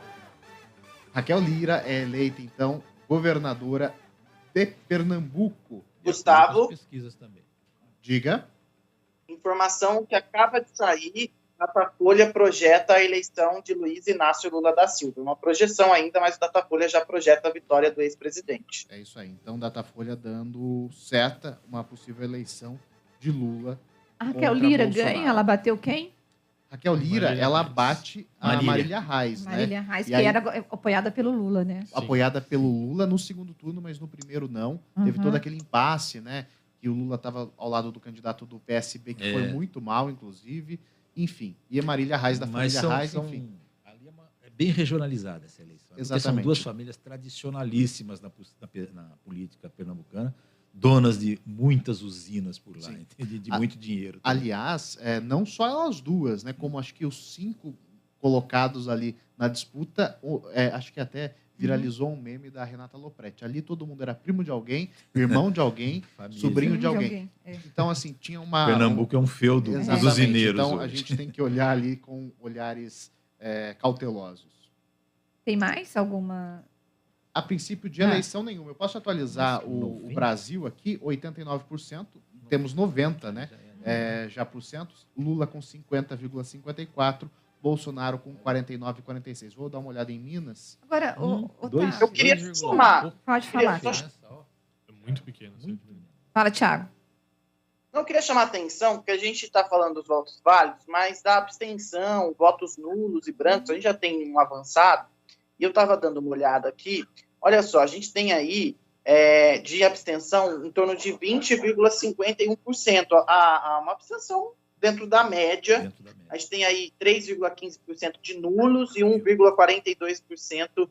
Raquel Lira é eleita, então, governadora de Pernambuco. Gustavo, pesquisas também. Diga. Informação que acaba de sair, a Datafolha projeta a eleição de Luiz Inácio Lula da Silva. Uma projeção ainda, mas o Datafolha já projeta a vitória do ex-presidente. É isso aí. Então, Datafolha dando certa uma possível eleição de Lula. A Raquel Lira ganha? Ela bateu quem? Raquel Lira, ela bate a Marília Reis, né? Marília Reis, que era apoiada pelo Lula, né? Apoiada pelo Lula no segundo turno, mas no primeiro não. Teve todo aquele impasse, né? Que o Lula estava ao lado do candidato do PSB, que foi muito mal, inclusive. Enfim, e a Marília Reis da família Reis, enfim. Ali é bem regionalizada essa eleição. Exatamente. São duas famílias tradicionalíssimas na política pernambucana, donas de muitas usinas por lá, de muito dinheiro. Aliás, não só elas duas, né? Como acho que os 5 colocados ali na disputa, acho que até viralizou um meme da Renata Lopretti. Ali todo mundo era primo de alguém, irmão de alguém, sobrinho de alguém. Então, assim, tinha uma... Pernambuco é um feudo dos usineiros. Então, hoje. a gente tem que olhar ali com olhares cautelosos. Tem mais alguma... A princípio de eleição nenhuma. Eu posso atualizar o Brasil aqui, 89%, temos 90%, né? Já por cento. Lula com 50,54%, Bolsonaro com 49,46%. Vou dar uma olhada em Minas. Agora, eu queria somar. Pode falar. É muito pequeno. Fala, Thiago. Não, queria chamar a atenção, porque a gente está falando dos votos válidos, mas da abstenção, votos nulos e brancos, a gente já tem um avançado. E eu estava dando uma olhada aqui. Olha só, a gente tem aí de abstenção em torno de 20,51%. Uma abstenção dentro da média. A gente tem aí 3,15% de nulos e 1,42%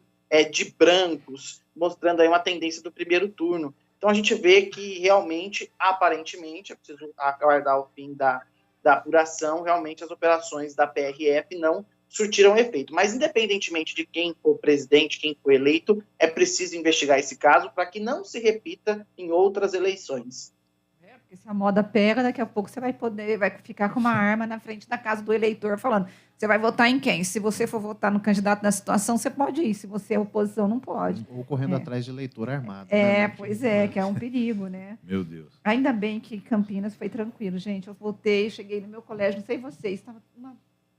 de brancos, mostrando aí uma tendência do primeiro turno. Então a gente vê que realmente, aparentemente, é preciso aguardar o fim da apuração, realmente as operações da PRF não surtiram efeito. Mas, independentemente de quem for presidente, quem for eleito, é preciso investigar esse caso para que não se repita em outras eleições. Porque se a moda pega, daqui a pouco você vai ficar com uma arma na frente da casa do eleitor falando, você vai votar em quem? Se você for votar no candidato da situação, você pode ir. Se você é oposição, não pode. Ou correndo atrás de eleitor armado. Pois é, que é um perigo, né? Meu Deus. Ainda bem que Campinas foi tranquilo, gente. Eu votei, cheguei no meu colégio, não sei vocês, estava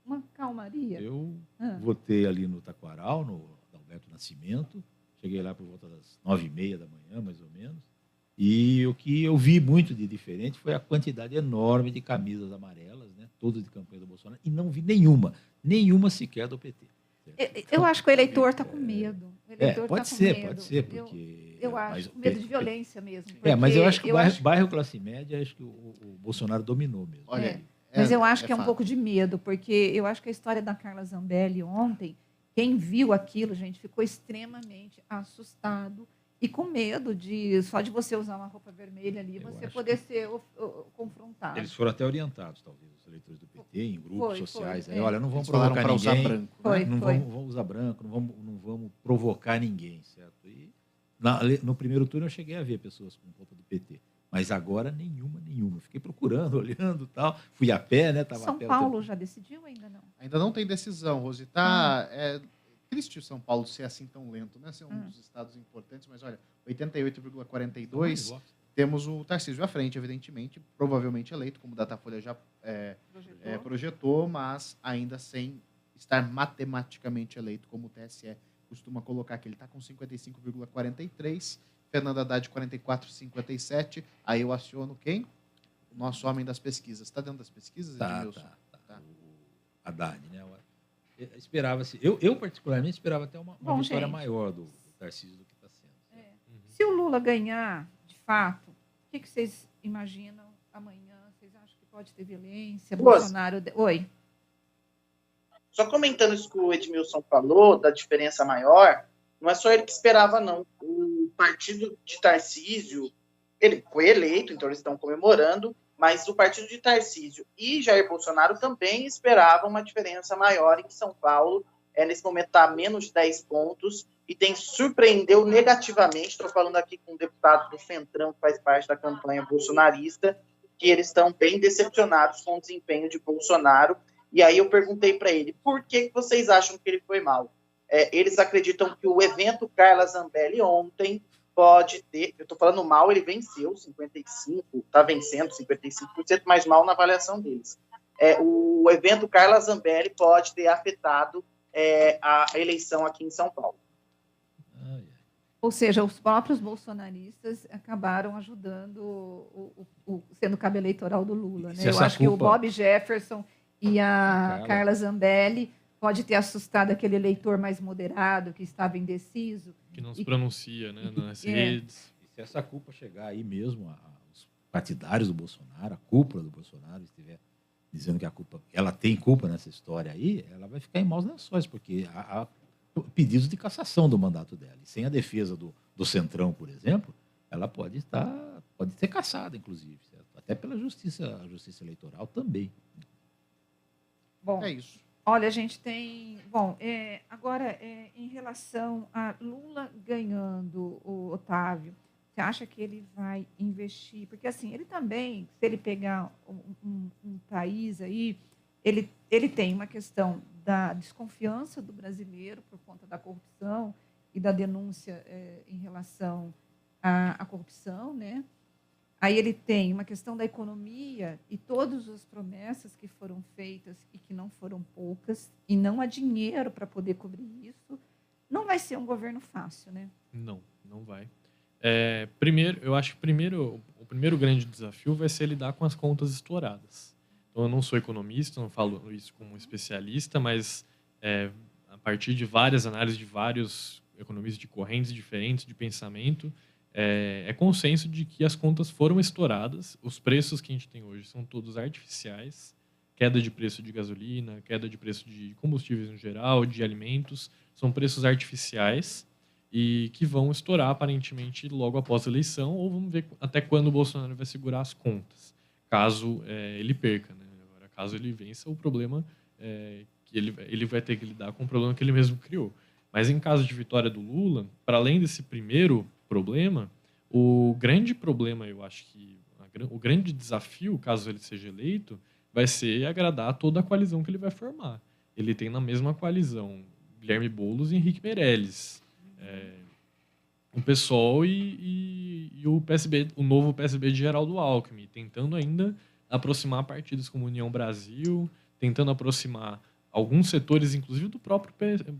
uma calmaria. Eu votei ali no Taquaral, no Alberto Nascimento. Cheguei lá por volta das 9h30 da manhã, mais ou menos. E o que eu vi muito de diferente foi a quantidade enorme de camisas amarelas, né? Todas de campanha do Bolsonaro. E não vi nenhuma sequer do PT. Eu acho que o eleitor está com medo. Pode ser, porque... Eu acho, com medo de violência mesmo. Mas eu acho que o bairro classe média, acho que o Bolsonaro dominou mesmo. Olha, Mas eu acho que é um fato. pouco de medo, porque eu acho que a história da Carla Zambelli ontem, quem viu aquilo, gente, ficou extremamente assustado e com medo só de você usar uma roupa vermelha ali, você poder ser confrontado. Eles foram até orientados, talvez, os eleitores do PT, em grupos sociais. Aí, olha, não vamos Eles falaram provocar para usar ninguém. branco, né? Não vamos usar branco, não vamos provocar ninguém, certo? E no primeiro turno eu cheguei a ver pessoas com roupa do PT. Mas agora nenhuma. Eu fiquei procurando, olhando e tal. Fui a pé, né? Tava São a pé Paulo já decidiu ou ainda não? Ainda não tem decisão, Rose. É triste o São Paulo ser assim tão lento, né? Ser um dos estados importantes, mas olha, 88,42%. Temos o Tarcísio à frente, evidentemente, provavelmente eleito, como o Datafolha já projetou, mas ainda sem estar matematicamente eleito, como o TSE costuma colocar, que ele está com 55,43%, Fernando Haddad 44,57%. Aí eu aciono quem? O nosso homem das pesquisas. Está dentro das pesquisas, Edmilson? Tá. O Haddad, né? Esperava-se, eu particularmente esperava até uma vitória maior do Tarcísio do que está sendo. Se o Lula ganhar, de fato, o que vocês imaginam amanhã? Vocês acham que pode ter violência? Bolsonaro... Oi. Só comentando isso que o Edmilson falou, da diferença maior, não é só ele que esperava, não. O partido de Tarcísio, ele foi eleito, então eles estão comemorando, mas o partido de Tarcísio e Jair Bolsonaro também esperavam uma diferença maior em São Paulo. Nesse momento está a menos de 10 pontos e surpreendeu negativamente. Estou falando aqui com um deputado do Centrão, que faz parte da campanha bolsonarista, que eles estão bem decepcionados com o desempenho de Bolsonaro. E aí eu perguntei para ele, por que vocês acham que ele foi mal? Eles acreditam que o evento Carla Zambelli ontem pode ter, eu estou falando mal, ele venceu 55%, está vencendo 55%, mais mal na avaliação deles. O evento Carla Zambelli pode ter afetado a eleição aqui em São Paulo. Ou seja, os próprios bolsonaristas acabaram ajudando, sendo cabo eleitoral do Lula. Né? Eu acho que o Bob Jefferson e a Carla Zambelli pode ter assustado aquele eleitor mais moderado, que estava indeciso. Que não se pronuncia, né, nas redes. E se essa culpa chegar aí mesmo, aos partidários do Bolsonaro, a cúpula do Bolsonaro estiver dizendo que ela tem culpa nessa história aí, ela vai ficar em maus lençóis, porque há pedidos de cassação do mandato dela. E sem a defesa do Centrão, por exemplo, ela pode ser cassada, inclusive, certo? Até pela justiça eleitoral também. Bom, é isso. Olha, a gente tem... Bom, agora, em relação a Lula ganhando o Otávio, você acha que ele vai investir? Porque, assim, ele também, se ele pegar um país aí, ele tem uma questão da desconfiança do brasileiro por conta da corrupção e da denúncia em relação à corrupção, né? Aí ele tem uma questão da economia e todas as promessas que foram feitas e que não foram poucas, e não há dinheiro para poder cobrir isso. Não vai ser um governo fácil, né? Não vai. Eu acho que o primeiro grande desafio vai ser lidar com as contas estouradas. Então, eu não sou economista, não falo isso como especialista, mas a partir de várias análises de vários economistas de correntes diferentes de pensamento, é consenso de que as contas foram estouradas, os preços que a gente tem hoje são todos artificiais, queda de preço de gasolina, queda de preço de combustíveis no geral, de alimentos, são preços artificiais e que vão estourar aparentemente logo após a eleição, ou vamos ver até quando o Bolsonaro vai segurar as contas, caso ele perca, né? Agora, caso ele vença, o problema que ele vai ter que lidar com o problema que ele mesmo criou. Mas em caso de vitória do Lula, para além desse primeiro problema, o grande problema, eu acho que o grande desafio, caso ele seja eleito, vai ser agradar toda a coalizão que ele vai formar. Ele tem na mesma coalizão Guilherme Boulos e Henrique Meirelles, o PSOL e o PSB, o novo PSB de Geraldo Alckmin, tentando ainda aproximar partidos como União Brasil, tentando aproximar alguns setores, inclusive do próprio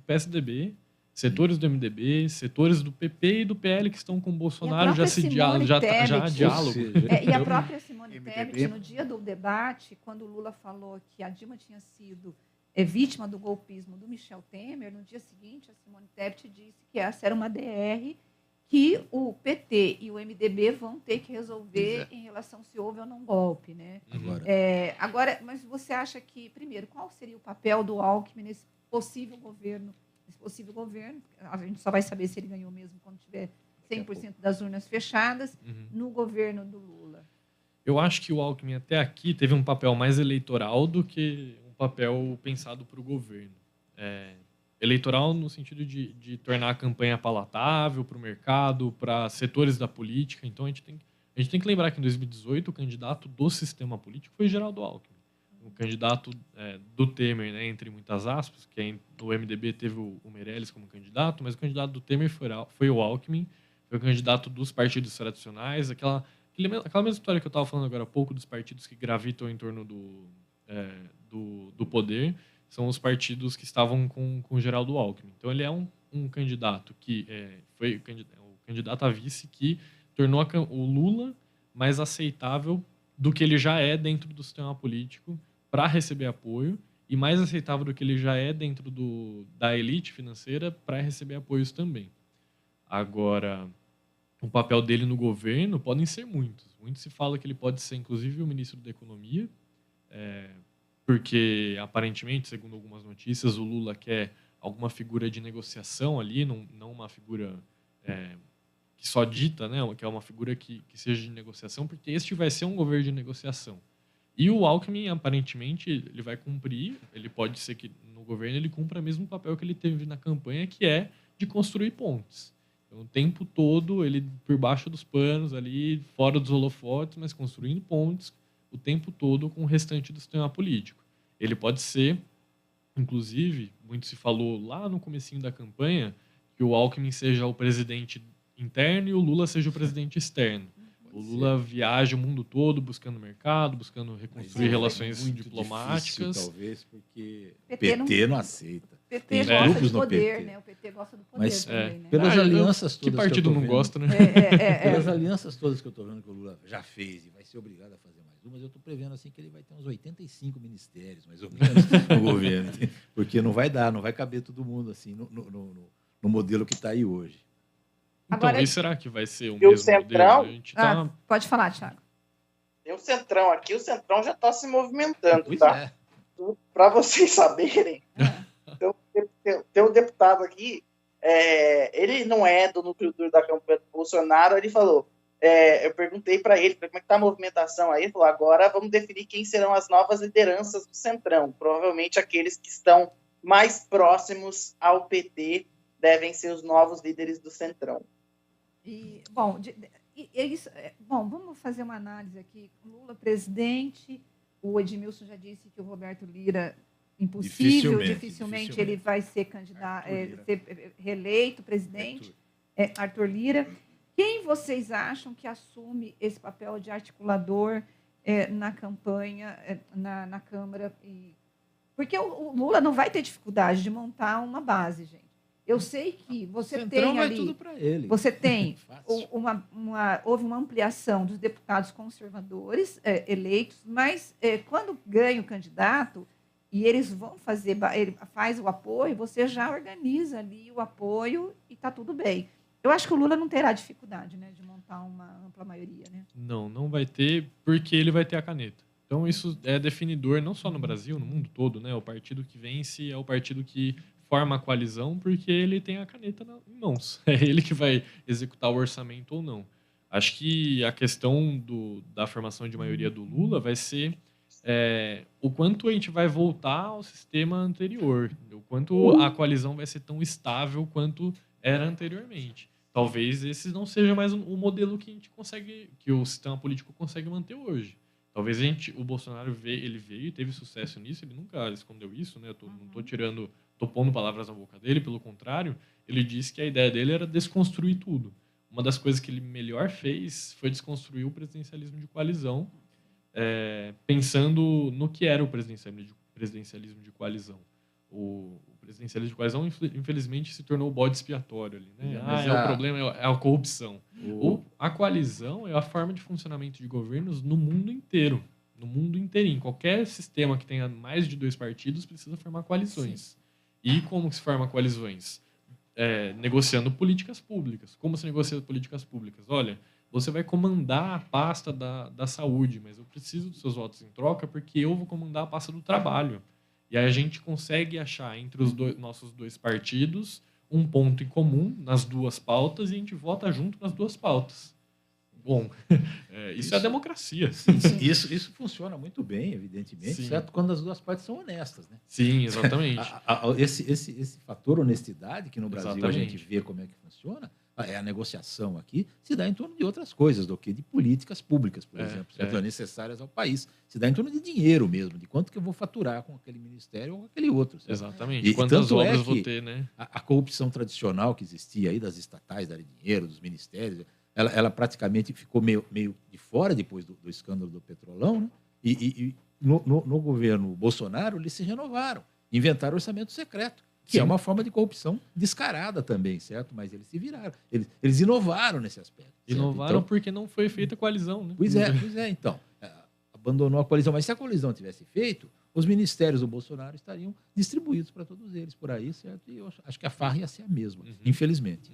PSDB, setores do MDB, setores do PP e do PL que estão com o Bolsonaro, já há diálogo. E a própria Simone Tebet, no dia do debate, quando o Lula falou que a Dilma tinha sido vítima do golpismo do Michel Temer, no dia seguinte a Simone Tebet disse que essa era uma DR que o PT e o MDB vão ter que resolver em relação se houve ou não golpe, né? Agora, mas você acha que, primeiro, qual seria o papel do Alckmin nesse possível governo? A gente só vai saber se ele ganhou mesmo quando tiver 100% das urnas fechadas no governo do Lula. Eu acho que o Alckmin até aqui teve um papel mais eleitoral do que um papel pensado para o governo. Eleitoral no sentido de tornar a campanha palatável para o mercado, para setores da política. Então, a gente tem que lembrar que em 2018 o candidato do sistema político foi Geraldo Alckmin. O candidato do Temer, né, entre muitas aspas, que no MDB teve o Meirelles como candidato, mas o candidato do Temer foi o Alckmin, foi o candidato dos partidos tradicionais, aquela mesma história que eu estava falando agora há pouco dos partidos que gravitam em torno do poder, são os partidos que estavam com o Geraldo Alckmin. Então, ele é um candidato que foi o candidato a vice que tornou o Lula mais aceitável do que ele já é dentro do sistema político para receber apoio e mais aceitável do que ele já é dentro da elite financeira para receber apoios também. Agora, o papel dele no governo podem ser muitos. Muito se fala que ele pode ser, inclusive, o ministro da Economia, porque, aparentemente, segundo algumas notícias, o Lula quer alguma figura de negociação ali, não uma figura que só dita, né, que é uma figura que seja de negociação, porque este vai ser um governo de negociação. E o Alckmin, aparentemente, ele vai cumprir, ele pode ser que no governo ele cumpra o mesmo papel que ele teve na campanha, que é de construir pontes. Então, o tempo todo, ele por baixo dos panos, ali, fora dos holofotes, mas construindo pontes o tempo todo com o restante do sistema político. Ele pode ser, inclusive, muito se falou lá no comecinho da campanha, que o Alckmin seja o presidente interno e o Lula seja o presidente externo. O Lula viaja o mundo todo buscando mercado, buscando reconstruir relações diplomáticas. Difícil, talvez, porque PT não aceita. PT gosta do poder, né? O PT gosta do poder também, né? Pelas alianças todas que partido não gosta, né? Pelas alianças todas que eu estou vendo que o Lula já fez e vai ser obrigado a fazer mais uma, mas eu estou prevendo assim que ele vai ter uns 85 ministérios, mais ou menos, no governo. Porque não vai dar, não vai caber todo mundo assim no modelo que está aí hoje. Então, e será que vai ser o mesmo Centrão? modelo? Pode falar, Thiago. Tem o Centrão aqui, o Centrão já está se movimentando, tá? Para vocês saberem, tem um deputado aqui, ele não é do núcleo duro da campanha do Bolsonaro, ele falou, eu perguntei para ele como é que está a movimentação aí, ele falou, agora vamos definir quem serão as novas lideranças do Centrão, provavelmente aqueles que estão mais próximos ao PT devem ser os novos líderes do Centrão. Vamos fazer uma análise aqui. Lula presidente, o Edmilson já disse que o Roberto Lira impossível, dificilmente ele vai ser candidato, ser reeleito presidente. Arthur Lira. Quem vocês acham que assume esse papel de articulador na campanha, na Câmara? Porque o Lula não vai ter dificuldade de montar uma base, gente. Eu sei que você tem ali, tudo para ele. Você tem houve uma ampliação dos deputados conservadores eleitos, mas quando ganha o candidato e eles vão ele faz o apoio, você já organiza ali o apoio e está tudo bem. Eu acho que o Lula não terá dificuldade, né, de montar uma ampla maioria, né? Não vai ter, porque ele vai ter a caneta. Então isso é definidor não só no Brasil, no mundo todo, né? O partido que vence é o partido que forma a coalizão porque ele tem a caneta em mãos. É ele que vai executar o orçamento ou não. Acho que a questão da formação de maioria do Lula vai ser o quanto a gente vai voltar ao sistema anterior, o quanto a coalizão vai ser tão estável quanto era anteriormente. Talvez esse não seja mais o modelo que a gente consegue, que o sistema político consegue manter hoje. Talvez o Bolsonaro ele veio e teve sucesso nisso, ele nunca escondeu isso, né? Não estou pondo palavras na boca dele, pelo contrário, ele disse que a ideia dele era desconstruir tudo. Uma das coisas que ele melhor fez foi desconstruir o presidencialismo de coalizão, pensando no que era o presidencialismo de coalizão. O presidencialismo de coalizão, infelizmente, se tornou o bode expiatório ali, né? Mas o problema é a corrupção. A coalizão é a forma de funcionamento de governos no mundo inteiro. No mundo inteirinho. Qualquer sistema que tenha mais de 2 partidos precisa formar coalizões. Sim. E como se forma coalizões? negociando políticas públicas. Como se negocia políticas públicas? Olha, você vai comandar a pasta da saúde, mas eu preciso dos seus votos em troca porque eu vou comandar a pasta do trabalho. E aí a gente consegue achar entre os nossos dois partidos um ponto em comum nas duas pautas e a gente vota junto nas duas pautas. Bom, isso é a democracia. Isso funciona muito bem, evidentemente, Sim. certo? Quando as duas partes são honestas, né? Sim, exatamente. Esse fator honestidade que no Brasil a Exatamente. gente vê como é que funciona, a negociação aqui se dá em torno de outras coisas do que de políticas públicas, por exemplo, certo? Necessárias ao país. Se dá em torno de dinheiro mesmo, de quanto que eu vou faturar com aquele ministério ou com aquele outro. Certo? Exatamente. E Quantas tanto obras que vou ter, né? a corrupção tradicional que existia aí das estatais, darem dinheiro, dos ministérios, ela praticamente ficou meio de fora depois do escândalo do Petrolão, né? E no governo Bolsonaro eles se renovaram, inventaram orçamento secreto, que é uma forma de corrupção descarada também, certo? Mas eles se viraram, eles inovaram nesse aspecto. Certo? Inovaram Então, porque não foi feita coalizão, né? Pois é, então. Abandonou a coalizão. Mas se a coalizão tivesse feito, os ministérios do Bolsonaro estariam distribuídos para todos eles por aí, certo? E eu acho que a farra ia ser a mesma, infelizmente.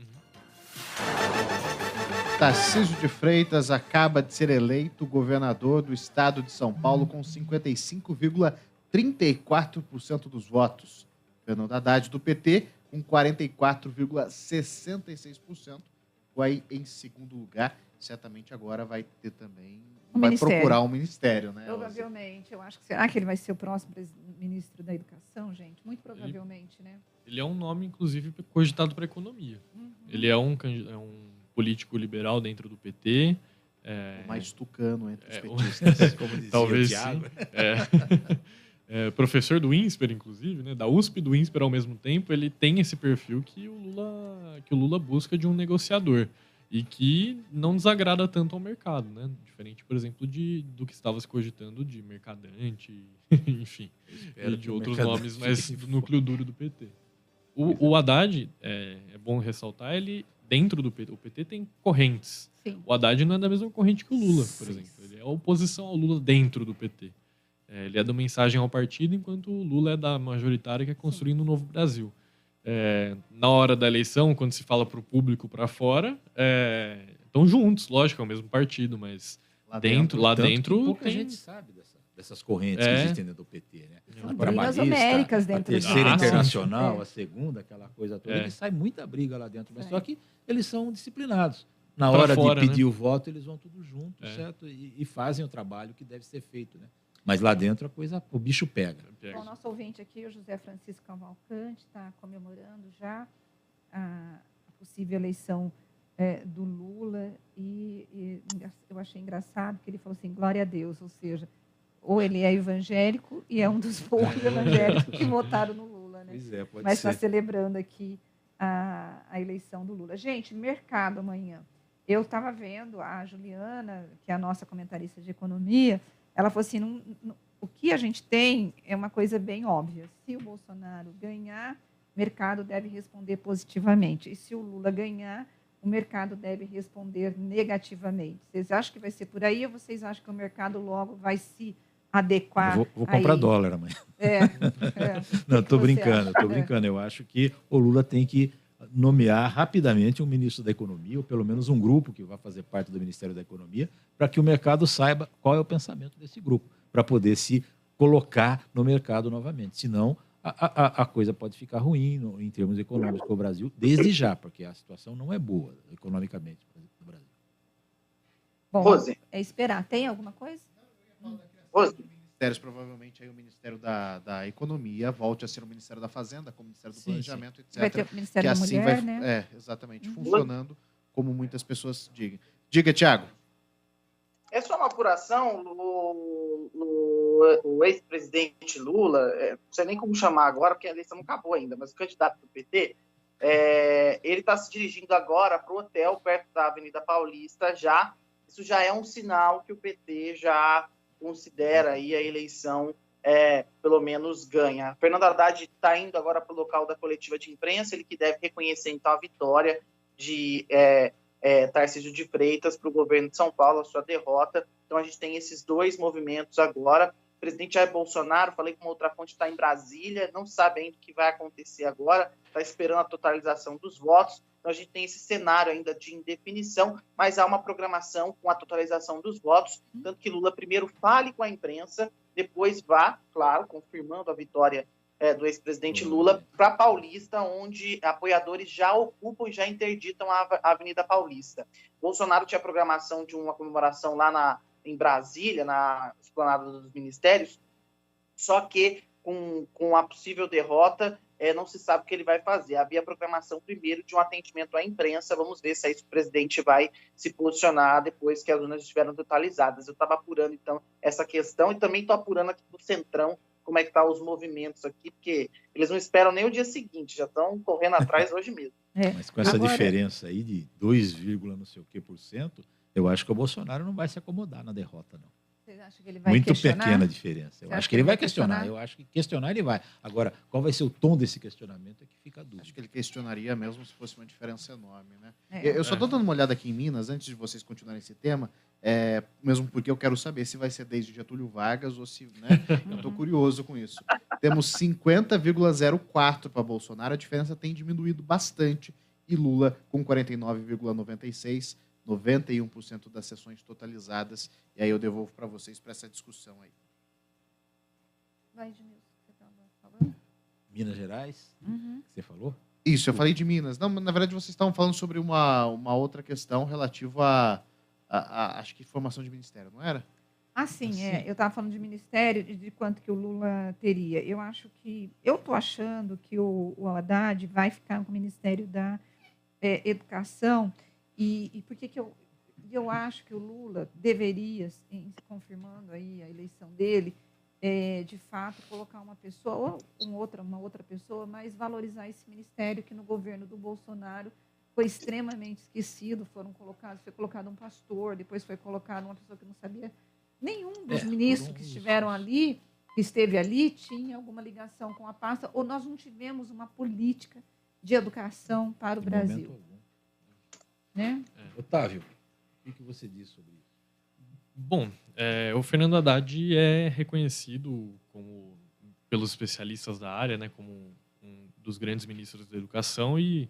Tarcísio de Freitas acaba de ser eleito governador do estado de São Paulo com 55,34% dos votos. Fernando Haddad, do PT, com 44,66%. Foi aí em segundo lugar. Certamente agora vai ter também... vai procurar um ministério, né? Provavelmente. Eu acho que... Será que ele vai ser o próximo ministro da Educação, gente? Muito provavelmente, né? Ele é um nome, inclusive, cogitado para a economia. Ele é um político liberal dentro do PT. O mais tucano entre os petistas, como dizia talvez o Thiago. Sim. Professor do INSPER, inclusive, né? Da USP e do INSPER ao mesmo tempo, ele tem esse perfil que o Lula busca de um negociador e que não desagrada tanto ao mercado, né? Diferente, por exemplo, do que estava se cogitando de Mercadante, enfim, e de outros nomes, mas do núcleo duro do PT. O Haddad, é bom ressaltar, ele dentro do PT, o PT tem correntes. Sim. O Haddad não é da mesma corrente que o Lula, por exemplo. Ele é oposição ao Lula dentro do PT. Ele é da mensagem ao partido, enquanto o Lula é da majoritária, que é construindo um novo Brasil. Na hora da eleição, quando se fala para o público, para fora, estão juntos, lógico, é o mesmo partido, mas lá dentro pouca gente sabe dessas correntes que existem dentro do PT, né? São brigas homéricas dentro a terceira internacional, a segunda, aquela coisa toda, ele sai muita briga lá dentro, mas só que eles são disciplinados. Na hora de pedir o voto, eles vão tudo junto, certo? E fazem o trabalho que deve ser feito, né? Mas lá dentro o bicho pega. Bom, nosso ouvinte aqui, o José Francisco Cavalcante, está comemorando já a possível eleição do Lula e eu achei engraçado que ele falou assim, glória a Deus, ou seja, ou ele é evangélico e é um dos poucos evangélicos que votaram no Lula, né? Pois pode Mas está ser. celebrando aqui a eleição do Lula. Gente, mercado amanhã. Eu estava vendo a Juliana, que é a nossa comentarista de economia, ela falou assim, o que a gente tem é uma coisa bem óbvia. Se o Bolsonaro ganhar, o mercado deve responder positivamente. E se o Lula ganhar, o mercado deve responder negativamente. Vocês acham que vai ser por aí ou vocês acham que o mercado logo vai se adequar? Vou comprar dólar amanhã. Não, estou brincando. Eu acho que o Lula tem que nomear rapidamente um ministro da Economia, ou pelo menos um grupo que vai fazer parte do Ministério da Economia, para que o mercado saiba qual é o pensamento desse grupo, para poder se colocar no mercado novamente. Senão, a coisa pode ficar ruim em termos econômicos para o Brasil, desde já, porque a situação não é boa economicamente no Brasil. Bom, Rose. É esperar. Tem alguma coisa? Rose. Ministérios, provavelmente aí o Ministério da Economia volte a ser o Ministério da Fazenda, como o Ministério do Planejamento, etc. Vai ter o Ministério que da assim Mulher, vai, né? Exatamente, funcionando como muitas pessoas digam. Diga, Thiago. É só uma apuração, o ex-presidente Lula, não sei nem como chamar agora, porque a eleição não acabou ainda, mas o candidato do PT, ele está se dirigindo agora para o hotel perto da Avenida Paulista, isso já é um sinal que o PT já considera aí a eleição pelo menos ganha. Fernando Haddad está indo agora para o local da coletiva de imprensa, ele que deve reconhecer então a vitória de Tarcísio de Freitas para o governo de São Paulo, a sua derrota. Então a gente tem esses dois movimentos agora. O presidente Jair Bolsonaro, falei com uma outra fonte, está em Brasília, não sabe ainda o que vai acontecer agora, está esperando a totalização dos votos. Então, a gente tem esse cenário ainda de indefinição, mas há uma programação com a totalização dos votos, tanto que Lula primeiro fale com a imprensa, depois vá, claro, confirmando a vitória do ex-presidente Lula, para Paulista, onde apoiadores já ocupam e já interditam a Avenida Paulista. Bolsonaro tinha programação de uma comemoração lá em Brasília, na Esplanada dos Ministérios, só que com a possível derrota, não se sabe o que ele vai fazer. Havia programação primeiro de um atendimento à imprensa, vamos ver se aí o presidente vai se posicionar depois que as urnas estiveram totalizadas. Eu estava apurando, então, essa questão e também estou apurando aqui do Centrão como é que estão os movimentos aqui, porque eles não esperam nem o dia seguinte, já estão correndo atrás hoje mesmo. Mas com essa diferença aí de 2, não sei o que por cento, eu acho que o Bolsonaro não vai se acomodar na derrota, não. Você acha que ele vai Muito questionar? pequena a diferença. Eu acho que ele vai questionar. Eu acho que questionar ele vai. Agora, qual vai ser o tom desse questionamento é que fica a dúvida. Acho que ele questionaria mesmo se fosse uma diferença enorme, né? Eu só estou dando uma olhada aqui em Minas, antes de vocês continuarem esse tema, mesmo porque eu quero saber se vai ser desde Getúlio Vargas ou se, né? Eu estou curioso com isso. Temos 50,04 para Bolsonaro, a diferença tem diminuído bastante, e Lula com 49,96%. 91% das sessões totalizadas. E aí eu devolvo para vocês para essa discussão aí. Vai, Edmilson, você estava falando? Minas Gerais? Você falou? Isso, eu falei de Minas. Não, na verdade, vocês estavam falando sobre uma outra questão relativa a acho que formação de ministério, não era? Sim. Eu estava falando de ministério e de quanto que o Lula teria. Eu estou achando que o Haddad vai ficar com o Ministério da Educação. E por que eu acho que o Lula deveria, confirmando aí a eleição dele, de fato, colocar uma pessoa, ou uma outra pessoa, mas valorizar esse ministério que no governo do Bolsonaro foi extremamente esquecido. Foi colocado um pastor, depois foi colocado uma pessoa que não sabia. Nenhum dos ministros que esteve ali, tinha alguma ligação com a pasta, ou nós não tivemos uma política de educação para o Brasil. Né? Otávio, o que você diz sobre isso? Bom, o Fernando Haddad é reconhecido pelos especialistas da área, né, como um dos grandes ministros da educação e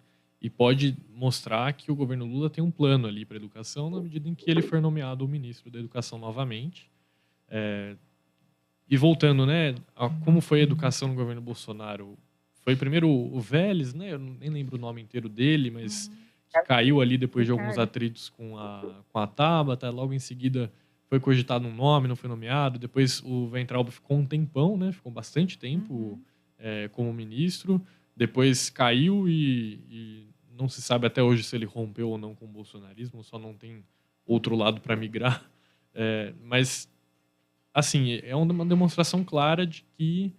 pode mostrar que o governo Lula tem um plano ali para a educação na medida em que ele for nomeado o ministro da Educação novamente. E voltando, né, a como foi a educação no governo Bolsonaro, foi primeiro o Vélez, né, eu nem lembro o nome inteiro dele, mas que caiu ali depois de alguns atritos com a Tabata, logo em seguida foi cogitado um nome, não foi nomeado, depois o Weintraub ficou um tempão, né, ficou bastante tempo como ministro, depois caiu e não se sabe até hoje se ele rompeu ou não com o bolsonarismo, só não tem outro lado para migrar, mas assim, é uma demonstração clara de que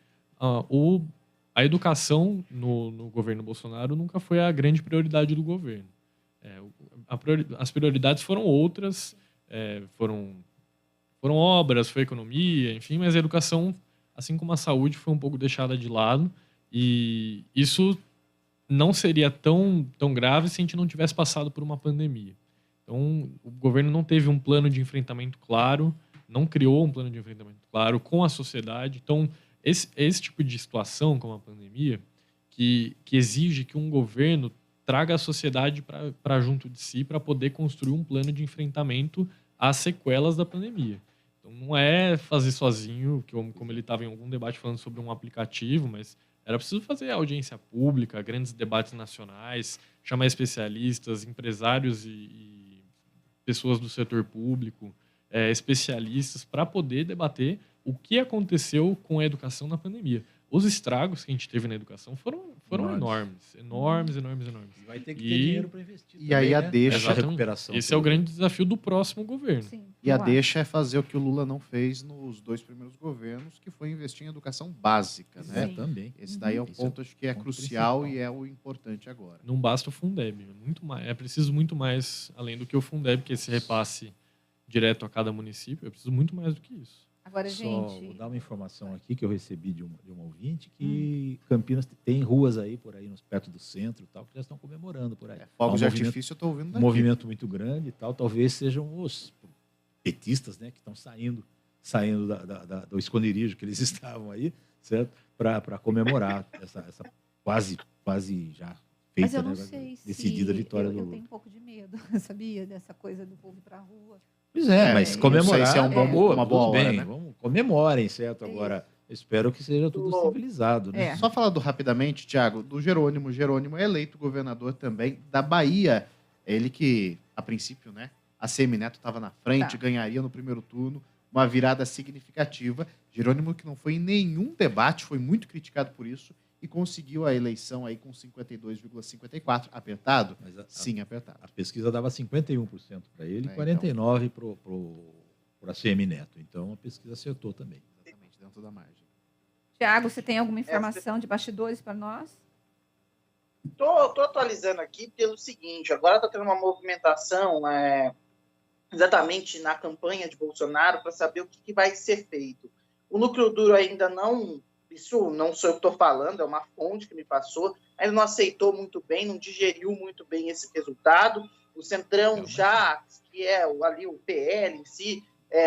a educação no governo Bolsonaro nunca foi a grande prioridade do governo. As prioridades foram outras, foram obras, foi economia, enfim, mas a educação, assim como a saúde, foi um pouco deixada de lado, e isso não seria tão grave se a gente não tivesse passado por uma pandemia. Então, o governo não teve um plano de enfrentamento claro, não criou um plano de enfrentamento claro com a sociedade. Então, esse tipo de situação, como a pandemia, que exige que um governo traga a sociedade para junto de si para poder construir um plano de enfrentamento às sequelas da pandemia. Então, não é fazer sozinho, como ele estava em algum debate falando sobre um aplicativo, mas era preciso fazer audiência pública, grandes debates nacionais, chamar especialistas, empresários e pessoas do setor público, especialistas, para poder debater o que aconteceu com a educação na pandemia. Os estragos que a gente teve na educação foram enormes. Vai ter que ter dinheiro para investir. E aí a deixa... recuperação. Esse é o grande desafio do próximo governo. Sim, e a deixa é fazer o que o Lula não fez nos 2 primeiros governos, que foi investir em educação básica, né? Também. Esse daí é um ponto, acho que é crucial e é o importante agora. Não basta o Fundeb. É preciso muito mais, além do que o Fundeb, que é esse repasse direto a cada município. É preciso muito mais do que isso. Agora, gente... Vou dar uma informação aqui que eu recebi de um ouvinte, que Campinas tem ruas aí, por aí, perto do centro e tal, que já estão comemorando por aí. Fogos de artifício eu estou ouvindo daqui. Um movimento muito grande e tal. Talvez sejam os petistas, né, que estão saindo saindo do esconderijo que eles estavam aí, certo? Para comemorar essa quase já feita, Mas eu não né? sei Decidida a vitória do eu Lula. tenho um pouco de medo, sabia? Dessa coisa do povo ir pra rua. Pois é, mas não comemorar sei se é uma boa tudo hora, bem, né? vamos, comemorem, certo? Agora, eu espero que seja tudo civilizado, né? Só falando rapidamente, Thiago, do Jerônimo. Jerônimo é eleito governador também da Bahia. Ele que, a princípio, né, a Semineto estava na frente, ganharia no primeiro turno, uma virada significativa. Jerônimo que não foi em nenhum debate, foi muito criticado por isso e conseguiu a eleição aí com 52,54%. Apertado? Sim, apertado. A pesquisa dava 51% para ele e 49% para a Semineto. Então, a pesquisa acertou também. Exatamente, dentro da margem. Tiago, você tem alguma informação de bastidores para nós? Tô atualizando aqui pelo seguinte, agora está tendo uma movimentação exatamente na campanha de Bolsonaro para saber o que vai ser feito. O núcleo duro ainda não, isso não sou eu que estou falando, é uma fonte que me passou, ainda não aceitou muito bem, não digeriu muito bem esse resultado. O Centrão já, que é ali o PL em si,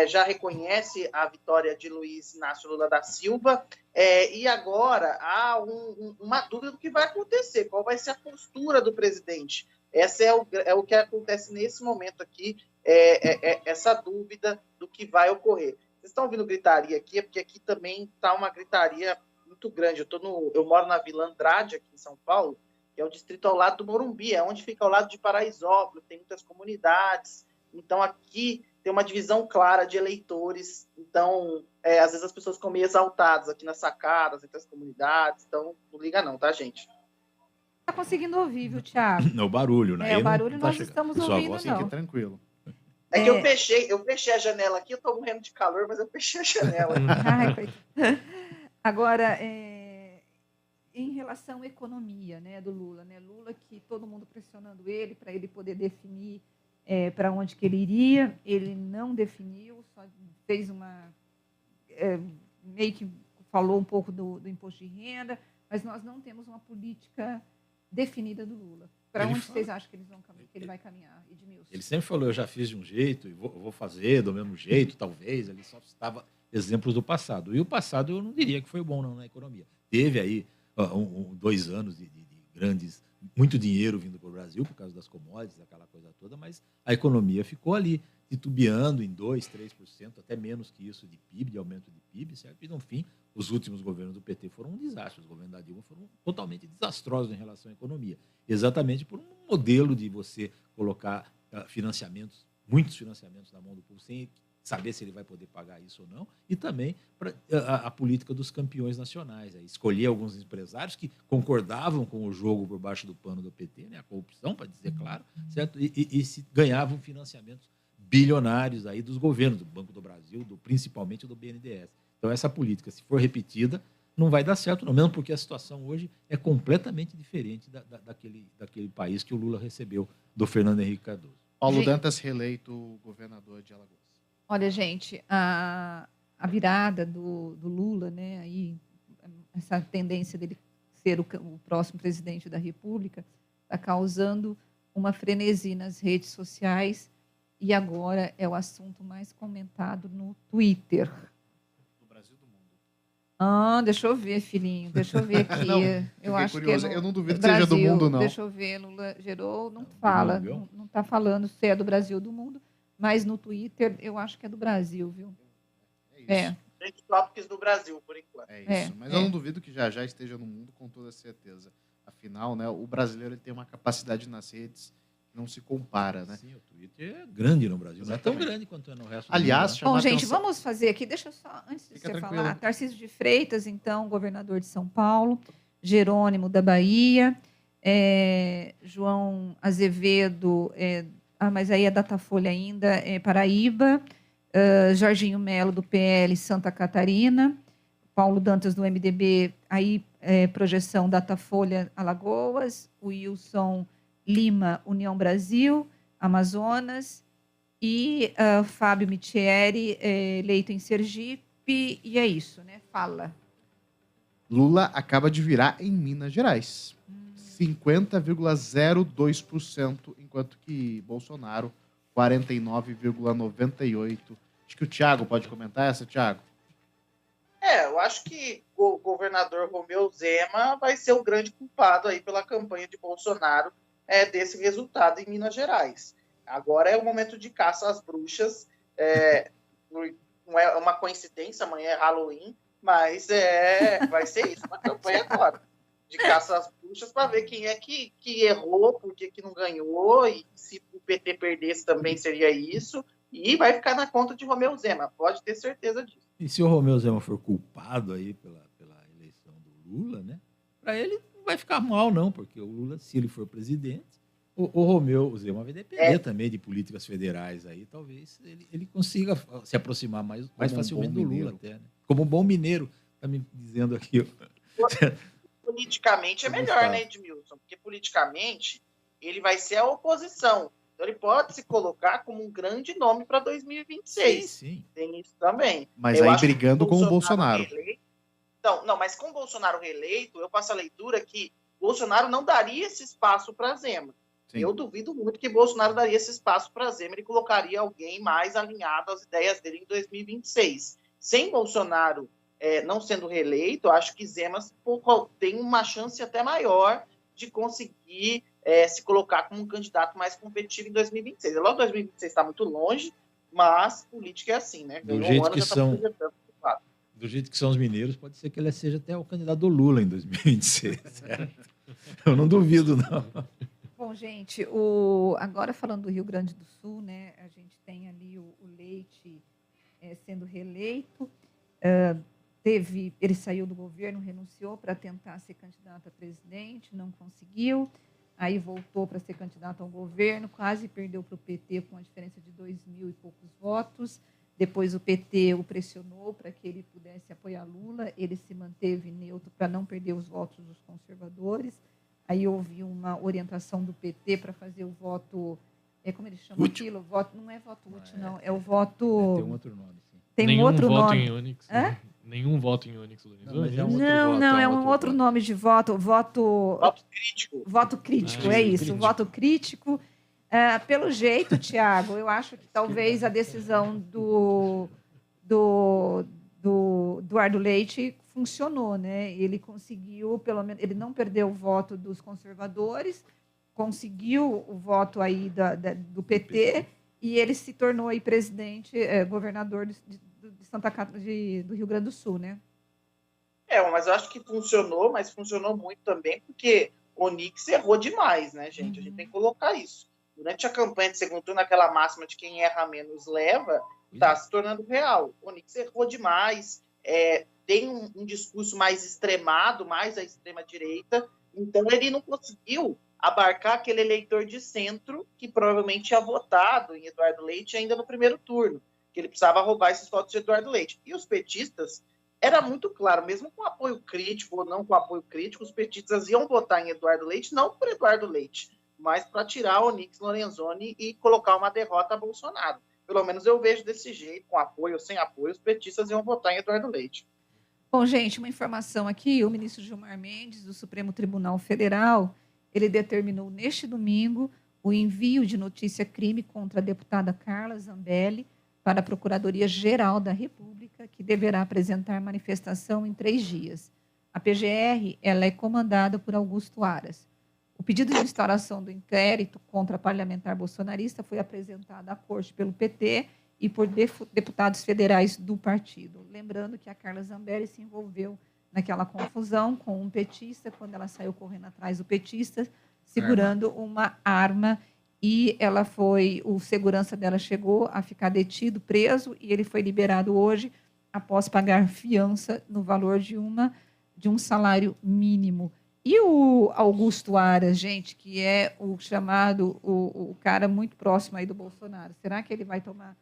já reconhece a vitória de Luiz Inácio Lula da Silva, e agora há uma dúvida do que vai acontecer, qual vai ser a postura do presidente. Essa é o que acontece nesse momento aqui, essa dúvida do que vai ocorrer. Vocês estão ouvindo gritaria aqui, é porque aqui também está uma gritaria muito grande. Eu moro na Vila Andrade, aqui em São Paulo, que é o distrito ao lado do Morumbi, é onde fica ao lado de Paraisópolis, tem muitas comunidades. Então, aqui tem uma divisão clara de eleitores. Então, às vezes as pessoas ficam meio exaltadas aqui nas sacadas, entre as comunidades. Então, não liga não, tá, gente? Tá conseguindo ouvir, viu, Thiago? É o barulho, né? O barulho nós estamos ouvindo, não. Fique tranquilo. É que eu fechei a janela aqui, eu tô morrendo de calor, mas eu fechei a janela. Ai, coitado. Agora, em relação à economia, né, do Lula, né? Lula que todo mundo pressionando ele para ele poder definir para onde que ele iria, ele não definiu, só fez meio que falou um pouco do imposto de renda, mas nós não temos uma política definida do Lula. Para onde vocês acham que ele vai caminhar, Edmilson? Ele sempre falou, eu já fiz de um jeito e vou fazer do mesmo jeito, talvez. Ele só citava exemplos do passado. E o passado eu não diria que foi bom não, na economia. Teve aí 2 anos de grandes, muito dinheiro vindo para o Brasil por causa das commodities, aquela coisa toda, mas a economia ficou ali titubeando em 2%, 3%, até menos que isso de PIB, de aumento de PIB, certo? E, no fim, os últimos governos do PT foram um desastre. Os governos da Dilma foram totalmente desastrosos em relação à economia. Exatamente por um modelo de você colocar financiamentos, muitos financiamentos na mão do povo, sem saber se ele vai poder pagar isso ou não, e também a política dos campeões nacionais. Escolher alguns empresários que concordavam com o jogo por baixo do pano do PT, né, a corrupção, para dizer claro, certo? E se ganhavam financiamentos bilionários aí dos governos, do Banco do Brasil, principalmente do BNDES. Então, essa política, se for repetida, não vai dar certo, não, mesmo porque a situação hoje é completamente diferente daquele país que o Lula recebeu do Fernando Henrique Cardoso. Paulo Dantas reeleito governador de Alagoas. Olha, gente, a virada do Lula, né, aí, essa tendência dele ser o próximo presidente da República, está causando uma frenesi nas redes sociais e agora é o assunto mais comentado no Twitter. Do Brasil do mundo. Deixa eu ver, filhinho, deixa eu ver aqui. Não, eu acho curioso. que eu não duvido que Brasil, seja do mundo, não. Deixa eu ver, Lula gerou, não fala, não está falando se é do Brasil ou do mundo, mas no Twitter eu acho que é do Brasil, viu? É isso. Gente, tópicos do Brasil, por enquanto. É isso, mas eu não duvido que já esteja no mundo com toda certeza. Afinal, né, o brasileiro ele tem uma capacidade nas redes que não se compara, né? Sim, o Twitter é grande no Brasil, não é tão grande quanto é no resto do Aliás, mundo. Bom, gente, vamos fazer aqui, deixa eu só, antes de você falar, Tarcísio de Freitas, então, governador de São Paulo, Jerônimo da Bahia, João Azevedo, mas aí é Datafolha ainda, Paraíba, Jorginho Melo, do PL, Santa Catarina, Paulo Dantas, do MDB, aí projeção Datafolha, Alagoas, Wilson Lima, União Brasil, Amazonas, e Fábio Michieri, eleito em Sergipe, e é isso, né? Fala. Lula acaba de virar em Minas Gerais. 50,02%, enquanto que Bolsonaro, 49,98%. Acho que o Thiago pode comentar essa, Thiago. Eu acho que o governador Romeu Zema vai ser o grande culpado aí pela campanha de Bolsonaro desse resultado em Minas Gerais. Agora é o momento de caça às bruxas. Não é uma coincidência, amanhã é Halloween, mas vai ser isso, uma campanha agora. De caça às bruxas para ver quem é que errou, por que não ganhou, e se o PT perdesse também seria isso. E vai ficar na conta de Romeu Zema, pode ter certeza disso. E se o Romeu Zema for culpado aí pela eleição do Lula, né? Para ele não vai ficar mal, não, porque o Lula, se ele for presidente, o Romeu Zema vai depender também de políticas federais aí, talvez ele consiga se aproximar mais facilmente do Lula até, né? Como um bom mineiro, tá me dizendo aqui. Politicamente é melhor, né, Edmilson? Porque politicamente ele vai ser a oposição. Então ele pode se colocar como um grande nome para 2026. Sim. Tem isso também. Mas aí brigando com o Bolsonaro. Então, não, mas com o Bolsonaro reeleito, eu faço a leitura que Bolsonaro não daria esse espaço para Zema. Sim. Eu duvido muito que Bolsonaro daria esse espaço para Zema. Ele colocaria alguém mais alinhado às ideias dele em 2026. Sem Bolsonaro não sendo reeleito, acho que Zema tem uma chance até maior de conseguir se colocar como um candidato mais competitivo em 2026. Logo, 2026 está muito longe, mas política é assim, né? Do jeito que são os mineiros, pode ser que ele seja até o candidato do Lula em 2026. Certo? Eu não duvido, não. Bom, gente, agora falando do Rio Grande do Sul, né? A gente tem ali o Leite sendo reeleito. Ele saiu do governo, renunciou para tentar ser candidato a presidente, não conseguiu. Aí voltou para ser candidato ao governo, quase perdeu para o PT com uma diferença de 2.000 e poucos votos. Depois o PT o pressionou para que ele pudesse apoiar Lula. Ele se manteve neutro para não perder os votos dos conservadores. Aí houve uma orientação do PT para fazer o voto... como eles chamam aquilo? Voto, não é voto útil, não. É o voto... Tem um outro nome, sim. Tem um outro nome. Em Onyx, nenhum voto em Onyx. Não, é um outro nome de voto. Voto crítico. Voto crítico, é isso. Crítico. Voto crítico. Pelo jeito, Thiago, eu acho que talvez a decisão do Eduardo Leite funcionou, né? Ele conseguiu, pelo menos, ele não perdeu o voto dos conservadores, conseguiu o voto aí do PT e ele se tornou aí presidente, governador de Santa Catarina, do Rio Grande do Sul, né? Mas eu acho que funcionou, mas funcionou muito também porque o Onyx errou demais, né, gente? A gente tem que colocar isso. Durante a campanha de segundo turno, aquela máxima de quem erra menos leva, está se tornando real. O Onyx errou demais, tem um discurso mais extremado, mais à extrema-direita, então ele não conseguiu abarcar aquele eleitor de centro que provavelmente tinha votado em Eduardo Leite ainda no primeiro turno, que ele precisava roubar esses votos de Eduardo Leite. E os petistas, era muito claro, mesmo com apoio crítico ou não com apoio crítico, os petistas iam votar em Eduardo Leite, não por Eduardo Leite, mas para tirar o Onyx Lorenzoni e colocar uma derrota a Bolsonaro. Pelo menos eu vejo desse jeito, com apoio ou sem apoio, os petistas iam votar em Eduardo Leite. Bom, gente, uma informação aqui, o ministro Gilmar Mendes, do Supremo Tribunal Federal, ele determinou neste domingo o envio de notícia-crime contra a deputada Carla Zambelli para a Procuradoria-Geral da República, que deverá apresentar manifestação em 3 dias. A PGR ela é comandada por Augusto Aras. O pedido de instauração do inquérito contra a parlamentar bolsonarista foi apresentado à corte pelo PT e por deputados federais do partido. Lembrando que a Carla Zambelli se envolveu naquela confusão com um petista, quando ela saiu correndo atrás do petista, segurando uma arma, e o segurança dela chegou a ficar detido, preso, e ele foi liberado hoje após pagar fiança no valor de um salário mínimo. E o Augusto Aras, gente, que é o chamado, o cara muito próximo aí do Bolsonaro, será que ele vai tomar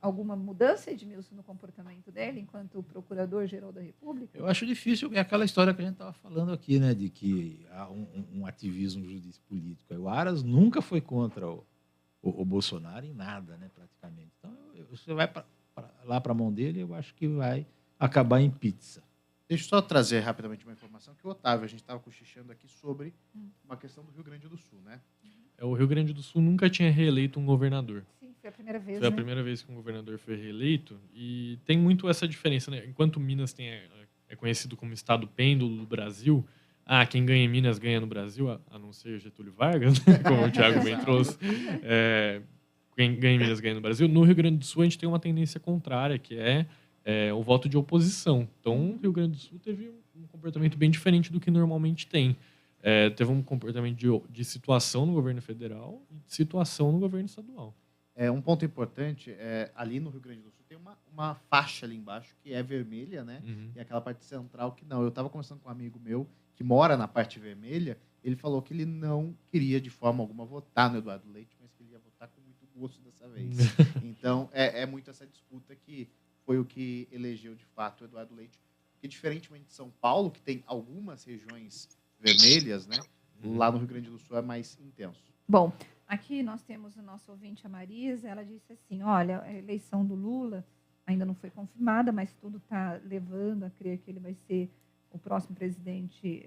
alguma mudança, Edmilson, no comportamento dele enquanto procurador-geral da República? Eu acho difícil, é aquela história que a gente estava falando aqui, né, de que há um ativismo político. O Aras nunca foi contra o Bolsonaro em nada, né, praticamente. Então, você vai lá para a mão dele, eu acho que vai acabar em pizza. Deixa eu só trazer rapidamente uma informação que o Otávio, a gente estava cochichando aqui sobre uma questão do Rio Grande do Sul, né? O Rio Grande do Sul nunca tinha reeleito um governador. Sim, foi a primeira vez, Foi a né? primeira vez que um governador foi reeleito e tem muito essa diferença, né? Enquanto Minas é conhecido como estado pêndulo do Brasil, quem ganha em Minas ganha no Brasil, a não ser Getúlio Vargas, né? Como o Thiago bem trouxe. Quem ganha em Minas ganha no Brasil. No Rio Grande do Sul a gente tem uma tendência contrária, que é o voto de oposição. Então o Rio Grande do Sul teve um comportamento bem diferente do que normalmente tem. Teve um comportamento de situação no governo federal e de situação no governo estadual. Um ponto importante, ali no Rio Grande do Sul tem uma faixa ali embaixo que é vermelha, né? Uhum. E aquela parte central que não. Eu estava conversando com um amigo meu que mora na parte vermelha, ele falou que ele não queria de forma alguma votar no Eduardo Leite, mas que ele ia votar com muito gosto dessa vez. Então, é muito essa disputa que foi o que elegeu de fato o Eduardo Leite. Porque diferentemente de São Paulo, que tem algumas regiões vermelhas, né? Lá no Rio Grande do Sul é mais intenso. Bom, aqui nós temos o nosso ouvinte, a Marisa. Ela disse assim, olha, a eleição do Lula ainda não foi confirmada, mas tudo está levando a crer que ele vai ser o próximo presidente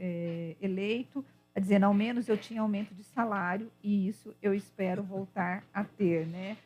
eleito. Está dizendo, ao menos eu tinha aumento de salário e isso eu espero voltar a ter, né?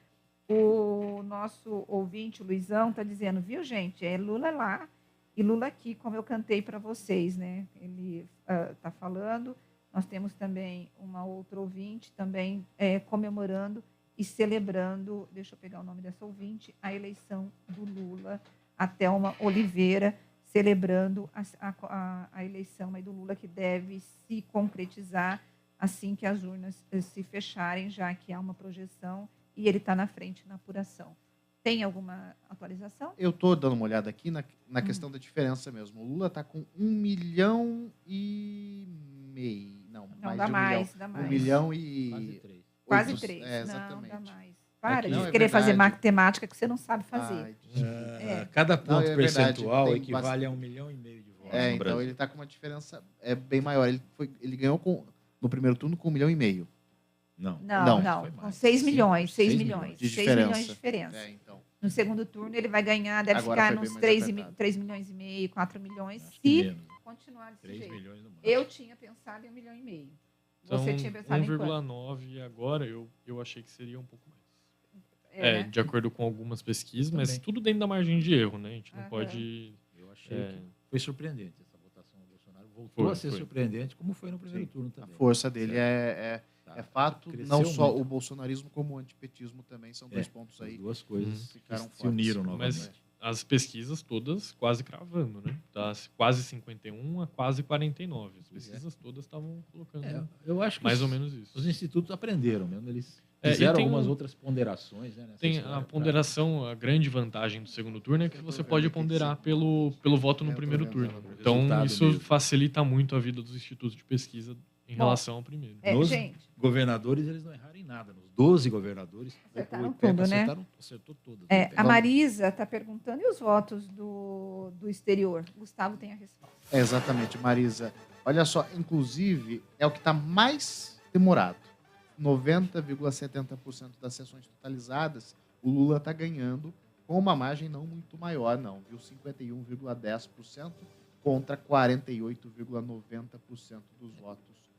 O nosso ouvinte, o Luizão, está dizendo, viu, gente, Lula lá e Lula aqui, como eu cantei para vocês, né? Ele está falando. Nós temos também uma outra ouvinte também comemorando e celebrando, deixa eu pegar o nome dessa ouvinte, a eleição do Lula, a Thelma Oliveira, celebrando a eleição aí do Lula, que deve se concretizar assim que as urnas se fecharem, já que há uma projeção e ele está na frente na apuração. Tem alguma atualização? Eu estou dando uma olhada aqui na questão da diferença mesmo. O Lula está com 1,5 milhão. Não, mais dá de 1 mais, milhão. dá mais. 1 milhão e... Quase 3. Exatamente. Não, dá mais. Para Aqui, de querer fazer matemática que você não sabe fazer. Cada ponto percentual verdade, equivale a 1,5 milhão de votos no então Brasil. ele está com uma diferença bem maior. Ele ganhou no primeiro turno com 1,5 milhão. Não. Com 6 milhões. 6 milhões. De 6 milhões de diferença. Então. No segundo turno, ele vai ganhar, deve Agora ficar nos 3 milhões e meio, 4 milhões, se continuar desse 3 jeito. milhões no máximo. Eu tinha pensado em 1,5 milhão. Você Então, tinha pensado em quanto? 1,9 agora eu achei que seria um pouco mais. Né? De acordo com algumas pesquisas, mas tudo dentro da margem de erro, né? A gente não pode... Eu achei que foi surpreendente essa votação do Bolsonaro. Voltou a ser surpreendente, como foi no primeiro turno também. A força dele é fato, não só muito. o bolsonarismo como o antipetismo também são dois pontos aí. Duas coisas ficaram se uniram novamente. Mas as pesquisas todas quase cravando, né? Tá quase 51 a quase 49. As pesquisas todas estavam colocando eu acho que mais ou menos isso. Os institutos aprenderam mesmo, eles fizeram algumas outras ponderações. Né, tem a ponderação, a grande vantagem do segundo turno é que você pode ponderar pelo voto no primeiro turno. Então, isso facilita muito a vida dos institutos de pesquisa em relação ao primeiro. Nos governadores, eles não erraram em nada. Nos 12 governadores, acertaram tudo, né? Acertou todas. A Marisa está perguntando, e os votos do exterior? Gustavo tem a resposta. Exatamente, Marisa. Olha só, inclusive, é o que está mais demorado. 90,70% das sessões totalizadas, o Lula está ganhando com uma margem não muito maior, não, viu? 51,10% contra 48,90% dos votos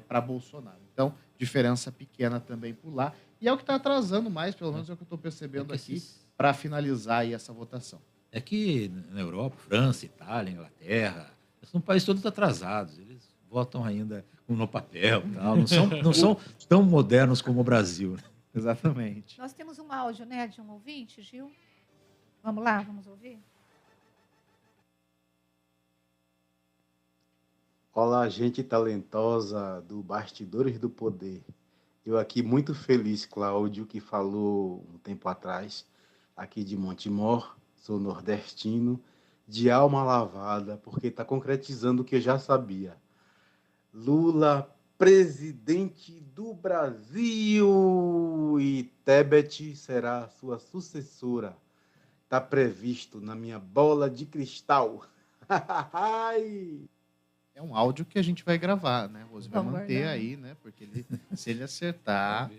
para Bolsonaro. Então, diferença pequena também por lá. E é o que está atrasando mais, pelo menos é o que eu estou percebendo aqui, para finalizar aí essa votação. É que na Europa, França, Itália, Inglaterra, são países todos atrasados. Eles votam ainda no papel, tal. Não são tão modernos como o Brasil. Exatamente. Nós temos um áudio, né, de um ouvinte, Gil? Vamos lá, vamos ouvir? Olá, gente talentosa do Bastidores do Poder. Eu aqui muito feliz, Cláudio, que falou um tempo atrás, aqui de Montemor, sou nordestino, de alma lavada, porque está concretizando o que eu já sabia. Lula, presidente do Brasil, e Tebet será sua sucessora. Está previsto na minha bola de cristal. É um áudio que a gente vai gravar, né, Rose? Vai Vamos manter guardar. aí, né? Porque se ele acertar...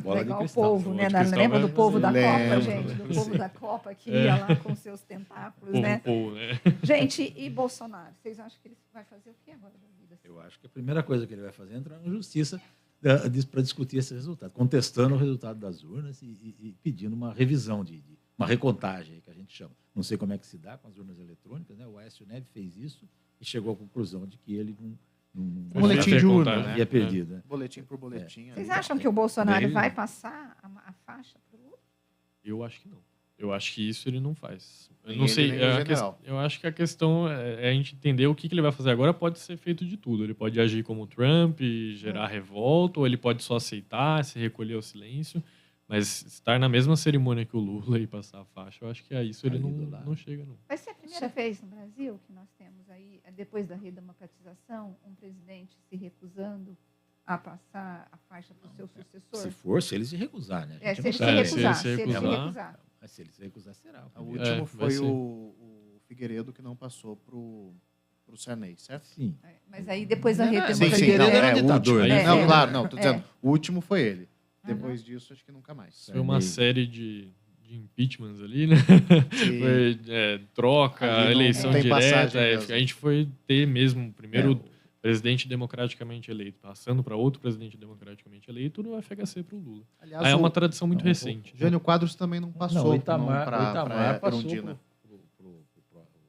Bola Legal de o cristal. povo, né? Lembra do povo da Copa, gente? Do povo Sim. da Copa que ia lá com seus tentáculos, né? Povo, né? Gente, e Bolsonaro? Vocês acham que ele vai fazer o que agora da vida? Eu acho que a primeira coisa que ele vai fazer é entrar na justiça para discutir esse resultado, contestando o resultado das urnas e pedindo uma revisão, uma recontagem, que a gente chama. Não sei como é que se dá com as urnas eletrônicas, né? O Aécio Neves fez isso e chegou à conclusão de que ele não boletim de urna, né? havia perdido. Né? Boletim por boletim. Vocês acham que o Bolsonaro vai passar a faixa para o Lula? Eu acho que não. Eu acho que isso ele não faz. Eu Nem não ele, sei. nem o general. Eu acho que a questão é a gente entender o que ele vai fazer agora. Pode ser feito de tudo. Ele pode agir como Trump, gerar revolta, ou ele pode só aceitar, se recolher ao silêncio. Mas estar na mesma cerimônia que o Lula e passar a faixa, eu acho que a isso ele não chega, não. Vai ser a primeira vez no Brasil que nós temos aí, depois da redemocratização, um presidente se recusando a passar a faixa para o seu sucessor? Se ele se recusar, né? Se ele se recusar. Mas se ele se recusar, será. O último foi o Figueiredo que não passou para o Sarney, certo? Sim. Mas aí depois da Sim, ditador. Não, claro, não, tô dizendo. O último foi ele. Depois disso, acho que nunca mais. Foi uma série de impeachments ali, né? Foi, troca, eleição direta. A gente foi ter mesmo o primeiro presidente democraticamente eleito, passando para outro presidente democraticamente eleito no FHC para o Lula. Aliás, é uma tradição muito recente. O Jânio Quadros também não passou. O Itamar passou Erundina. O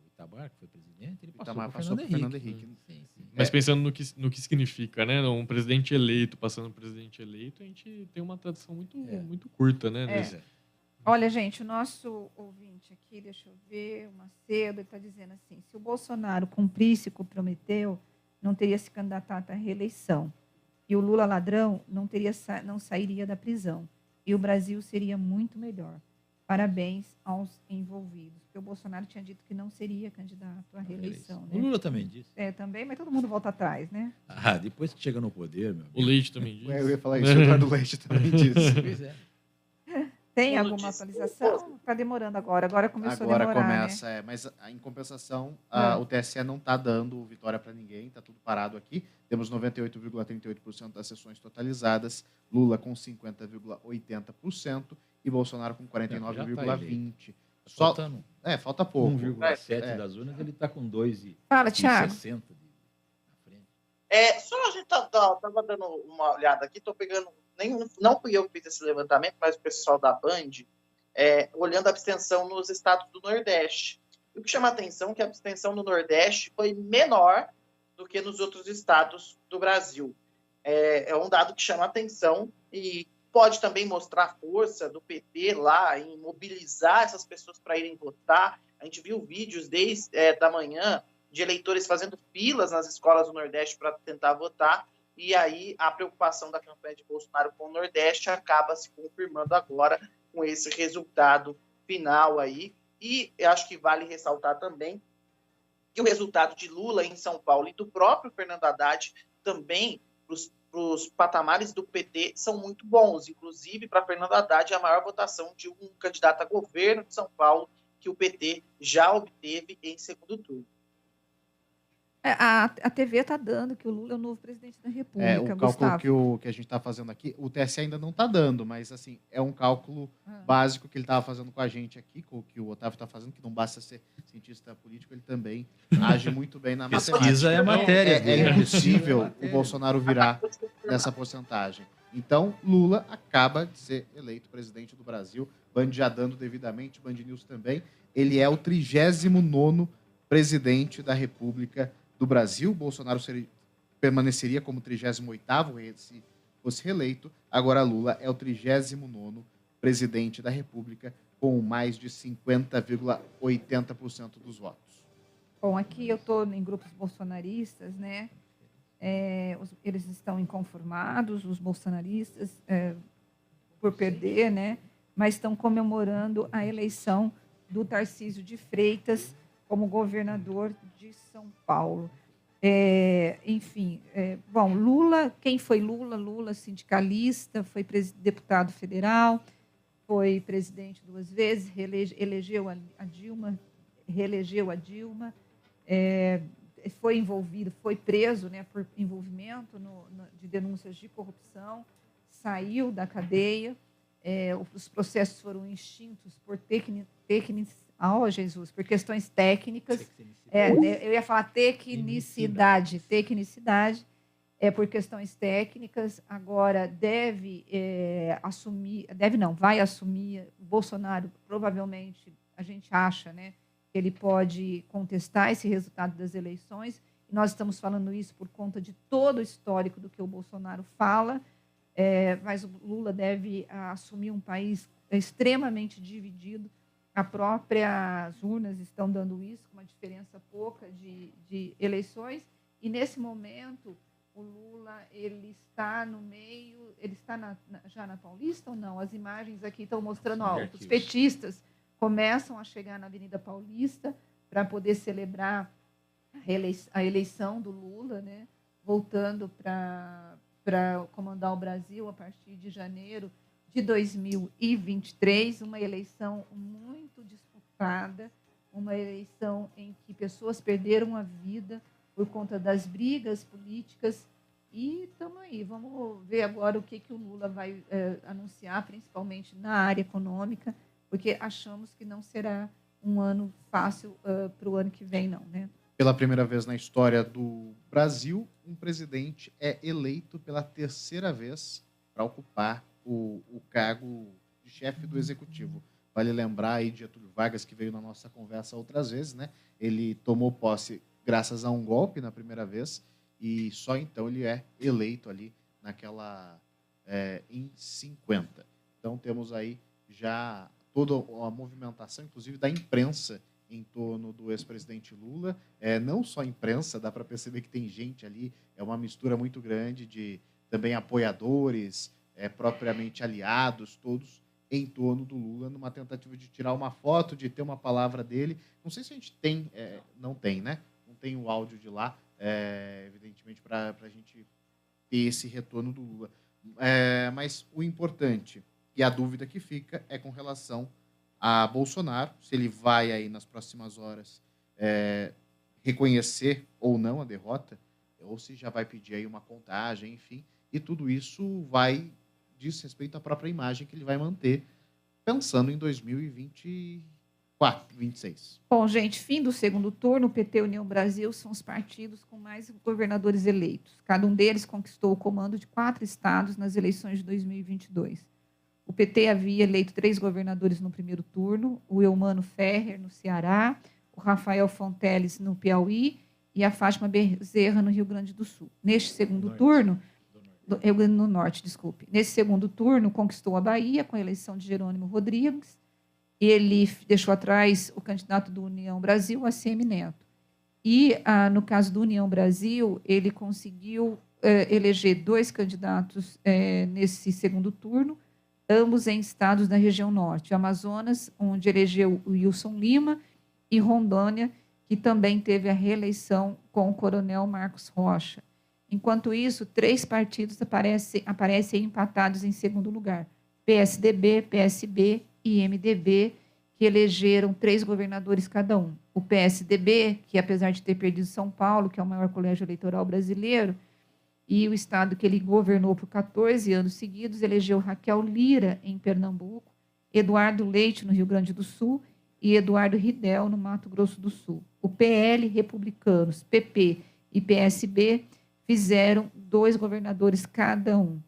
Itamar, que foi presidente, ele passou para o Fernando Henrique. Sim. Mas pensando no que significa, né? Um presidente eleito passando por presidente eleito, a gente tem uma tradição muito curta, né? Olha, gente, o nosso ouvinte aqui, deixa eu ver, o Macedo, ele está dizendo assim, se o Bolsonaro cumprisse o que prometeu, não teria se candidatado à reeleição. E o Lula ladrão não sairia da prisão. E o Brasil seria muito melhor. Parabéns aos envolvidos. Porque o Bolsonaro tinha dito que não seria candidato à reeleição. Né? O Lula também disse. Também, mas todo mundo volta atrás, né? Depois que chega no poder, meu amigo. O Leite também disse. Eu ia falar isso, o Eduardo Leite também disse. Pois é. Tem alguma atualização? Está demorando agora. Agora começou a demorar, começa, né? mas em compensação, o TSE não está dando vitória para ninguém, está tudo parado aqui. Temos 98,38% das sessões totalizadas, Lula com 50,80% e Bolsonaro com 49,20%. Falta pouco. 1,7 das urnas, ele está com 2,60 Fala, Thiago. na frente. Só a gente estava dando uma olhada aqui, estou pegando, não fui eu que fiz esse levantamento, mas o pessoal da Band, olhando a abstenção nos estados do Nordeste. E o que chama a atenção é que a abstenção no Nordeste foi menor do que nos outros estados do Brasil. É um dado que chama a atenção e pode também mostrar a força do PT lá em mobilizar essas pessoas para irem votar. A gente viu vídeos desde da manhã de eleitores fazendo filas nas escolas do Nordeste para tentar votar, e aí a preocupação da campanha de Bolsonaro com o Nordeste acaba se confirmando agora com esse resultado final aí. E eu acho que vale ressaltar também que o resultado de Lula em São Paulo e do próprio Fernando Haddad também, para os patamares do PT, são muito bons. Inclusive, para Fernando Haddad, é a maior votação de um candidato a governo de São Paulo que o PT já obteve em segundo turno. A TV está dando que o Lula é o novo presidente da República, o Gustavo. cálculo que a gente está fazendo aqui, o TSE ainda não está dando, mas assim, é um cálculo básico que ele estava fazendo com a gente aqui, com o que o Otávio está fazendo, que não basta ser cientista político, ele também age muito bem na matemática. Pesquisa é matéria. É impossível o Bolsonaro virar dessa porcentagem. Então, Lula acaba de ser eleito presidente do Brasil, Band já dando devidamente, Band News também. Ele é o 39º presidente da República do Brasil. Bolsonaro permaneceria como 38º se fosse reeleito. Agora Lula é o 39º presidente da República com mais de 50,80% dos votos. Bom, aqui eu estou em grupos bolsonaristas, né? Eles estão inconformados, os bolsonaristas, por perder, né? Mas estão comemorando a eleição do Tarcísio de Freitas como governador de São Paulo. Bom, Lula, quem foi Lula? Lula, sindicalista, foi deputado federal, foi presidente 2 vezes, reelegeu a Dilma, foi envolvido, foi preso, né, por envolvimento de denúncias de corrupção, saiu da cadeia, os processos foram extintos por por questões técnicas. Eu ia falar tecnicidade. por questões técnicas. Agora vai assumir. O Bolsonaro, provavelmente, a gente acha, né, que ele pode contestar esse resultado das eleições. E nós estamos falando isso por conta de todo o histórico do que o Bolsonaro fala. Mas o Lula deve assumir um país extremamente dividido. As próprias urnas estão dando isso, com uma diferença pouca de eleições. E, nesse momento, o Lula ele está no meio, ele está já na Paulista ou não? As imagens aqui estão mostrando, os petistas começam a chegar na Avenida Paulista para poder celebrar a eleição do Lula, né? Voltando para comandar o Brasil a partir de janeiro de 2023, uma eleição muito disputada, uma eleição em que pessoas perderam a vida por conta das brigas políticas. E estamos aí, vamos ver agora o que o Lula vai anunciar, principalmente na área econômica, porque achamos que não será um ano fácil para o ano que vem, não, né? Pela primeira vez na história do Brasil, um presidente é eleito pela terceira vez para ocupar o cargo de chefe do executivo. Vale lembrar aí de Getúlio Vargas, que veio na nossa conversa outras vezes, né? Ele tomou posse graças a um golpe na primeira vez e só então ele é eleito ali naquela em 50. Então temos aí já toda a movimentação, inclusive da imprensa, em torno do ex-presidente Lula. Não só a imprensa, dá para perceber que tem gente ali, é uma mistura muito grande de também apoiadores, propriamente aliados, todos em torno do Lula, numa tentativa de tirar uma foto, de ter uma palavra dele. Não sei se a gente tem, não tem, né? Não tem o áudio de lá, evidentemente, para a gente ter esse retorno do Lula. Mas o importante, e a dúvida que fica, é com relação a Bolsonaro, se ele vai aí nas próximas horas reconhecer ou não a derrota, ou se já vai pedir aí uma contagem, enfim, e tudo isso diz respeito à própria imagem que ele vai manter, pensando em 2024, 2026. Bom, gente, fim do segundo turno, o PT e União Brasil são os partidos com mais governadores eleitos. Cada um deles conquistou o comando de 4 estados nas eleições de 2022. O PT havia eleito 3 governadores no primeiro turno, o Eumano Ferrer, no Ceará, o Rafael Fonteles, no Piauí, e a Fátima Bezerra, no Rio Grande do Sul. Neste segundo turno, no Norte, desculpe. Nesse segundo turno, conquistou a Bahia, com a eleição de Jerônimo Rodrigues. Ele deixou atrás o candidato do União Brasil, ACM Neto. E, no caso do União Brasil, ele conseguiu eleger 2 candidatos nesse segundo turno, ambos em estados da região norte. Amazonas, onde elegeu o Wilson Lima, e Rondônia, que também teve a reeleição com o coronel Marcos Rocha. Enquanto isso, 3 partidos aparecem empatados em segundo lugar: PSDB, PSB e MDB, que elegeram 3 governadores cada um. O PSDB, que apesar de ter perdido São Paulo, que é o maior colégio eleitoral brasileiro, e o estado que ele governou por 14 anos seguidos, elegeu Raquel Lira, em Pernambuco, Eduardo Leite, no Rio Grande do Sul, e Eduardo Ridel, no Mato Grosso do Sul. O PL, Republicanos, PP e PSB fizeram 2 governadores cada um.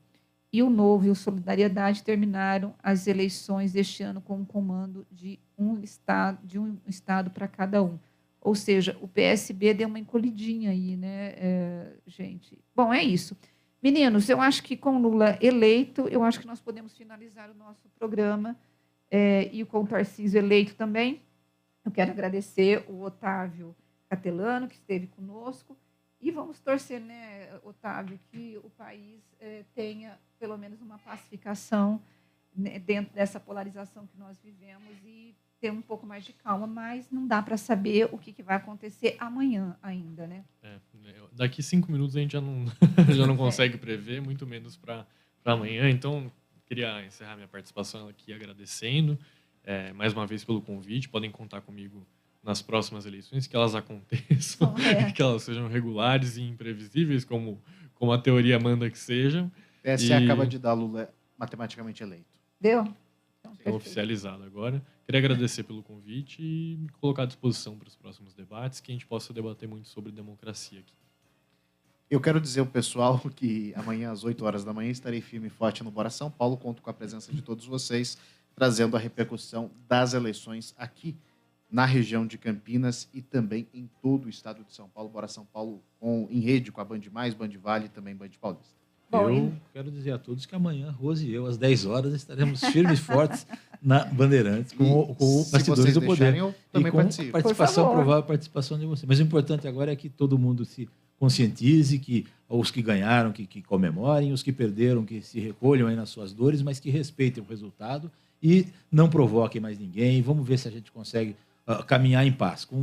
E o Novo e o Solidariedade terminaram as eleições deste ano com um comando de um estado para cada um. Ou seja, o PSB deu uma encolhidinha aí, né, gente? Bom, é isso. Meninos, eu acho que com Lula eleito, eu acho que nós podemos finalizar o nosso programa, e com o Tarcísio eleito também. Eu quero agradecer o Otávio Catelano, que esteve conosco, e vamos torcer, né, Otávio, que o país tenha pelo menos uma pacificação, né, dentro dessa polarização que nós vivemos, e ter um pouco mais de calma, mas não dá para saber o que vai acontecer amanhã ainda, né? Daqui 5 minutos a gente já não, já não consegue prever, muito menos para amanhã. Então, queria encerrar minha participação aqui agradecendo mais uma vez pelo convite. Podem contar comigo nas próximas eleições, que elas aconteçam, que elas sejam regulares e imprevisíveis, como a teoria manda que sejam. TSE acaba de dar Lula matematicamente eleito. Deu? Então, oficializado agora. Queria agradecer pelo convite e me colocar à disposição para os próximos debates, que a gente possa debater muito sobre democracia aqui. Eu quero dizer ao pessoal que amanhã às 8 horas da manhã estarei firme e forte no Bora São Paulo. Conto com a presença de todos vocês, trazendo a repercussão das eleições aqui na região de Campinas e também em todo o estado de São Paulo. Bora São Paulo em rede com a Band Mais, Band Vale e também Band Paulista. Eu quero dizer a todos que amanhã, Rose e eu, às 10 horas, estaremos firmes e fortes na Bandeirantes, com o Bastidores do Poder. Eu também e com participo. participação, provável participação de você. Mas o importante agora é que todo mundo se conscientize, que os que ganharam, que comemorem, os que perderam, que se recolham aí nas suas dores, mas que respeitem o resultado e não provoquem mais ninguém. Vamos ver se a gente consegue caminhar em paz. Com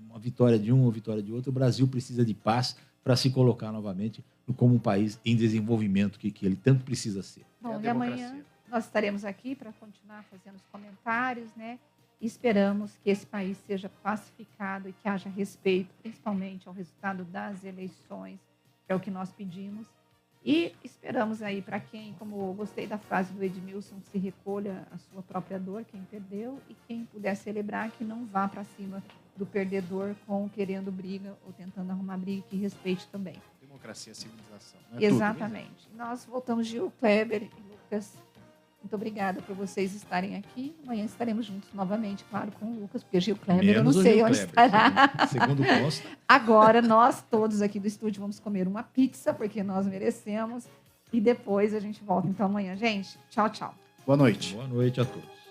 uma vitória de um ou vitória de outro, o Brasil precisa de paz para se colocar novamente como um país em desenvolvimento que ele tanto precisa ser. Bom, e amanhã nós estaremos aqui para continuar fazendo os comentários, né? E esperamos que esse país seja pacificado e que haja respeito, principalmente ao resultado das eleições, que é o que nós pedimos. E esperamos aí para quem, como eu gostei da frase do Edmilson, se recolha a sua própria dor, quem perdeu, e quem puder celebrar, que não vá para cima do perdedor querendo briga ou tentando arrumar briga, que respeite também. Democracia, civilização. Exatamente. Nós voltamos, Gil, Kleber e Lucas. Muito obrigada por vocês estarem aqui. Amanhã estaremos juntos novamente, claro, com o Lucas, porque Gil Kleber, eu não sei onde estará. Segundo consta. Agora, nós todos aqui do estúdio vamos comer uma pizza, porque nós merecemos. E depois a gente volta, então, amanhã. Gente, tchau, tchau. Boa noite. Boa noite a todos.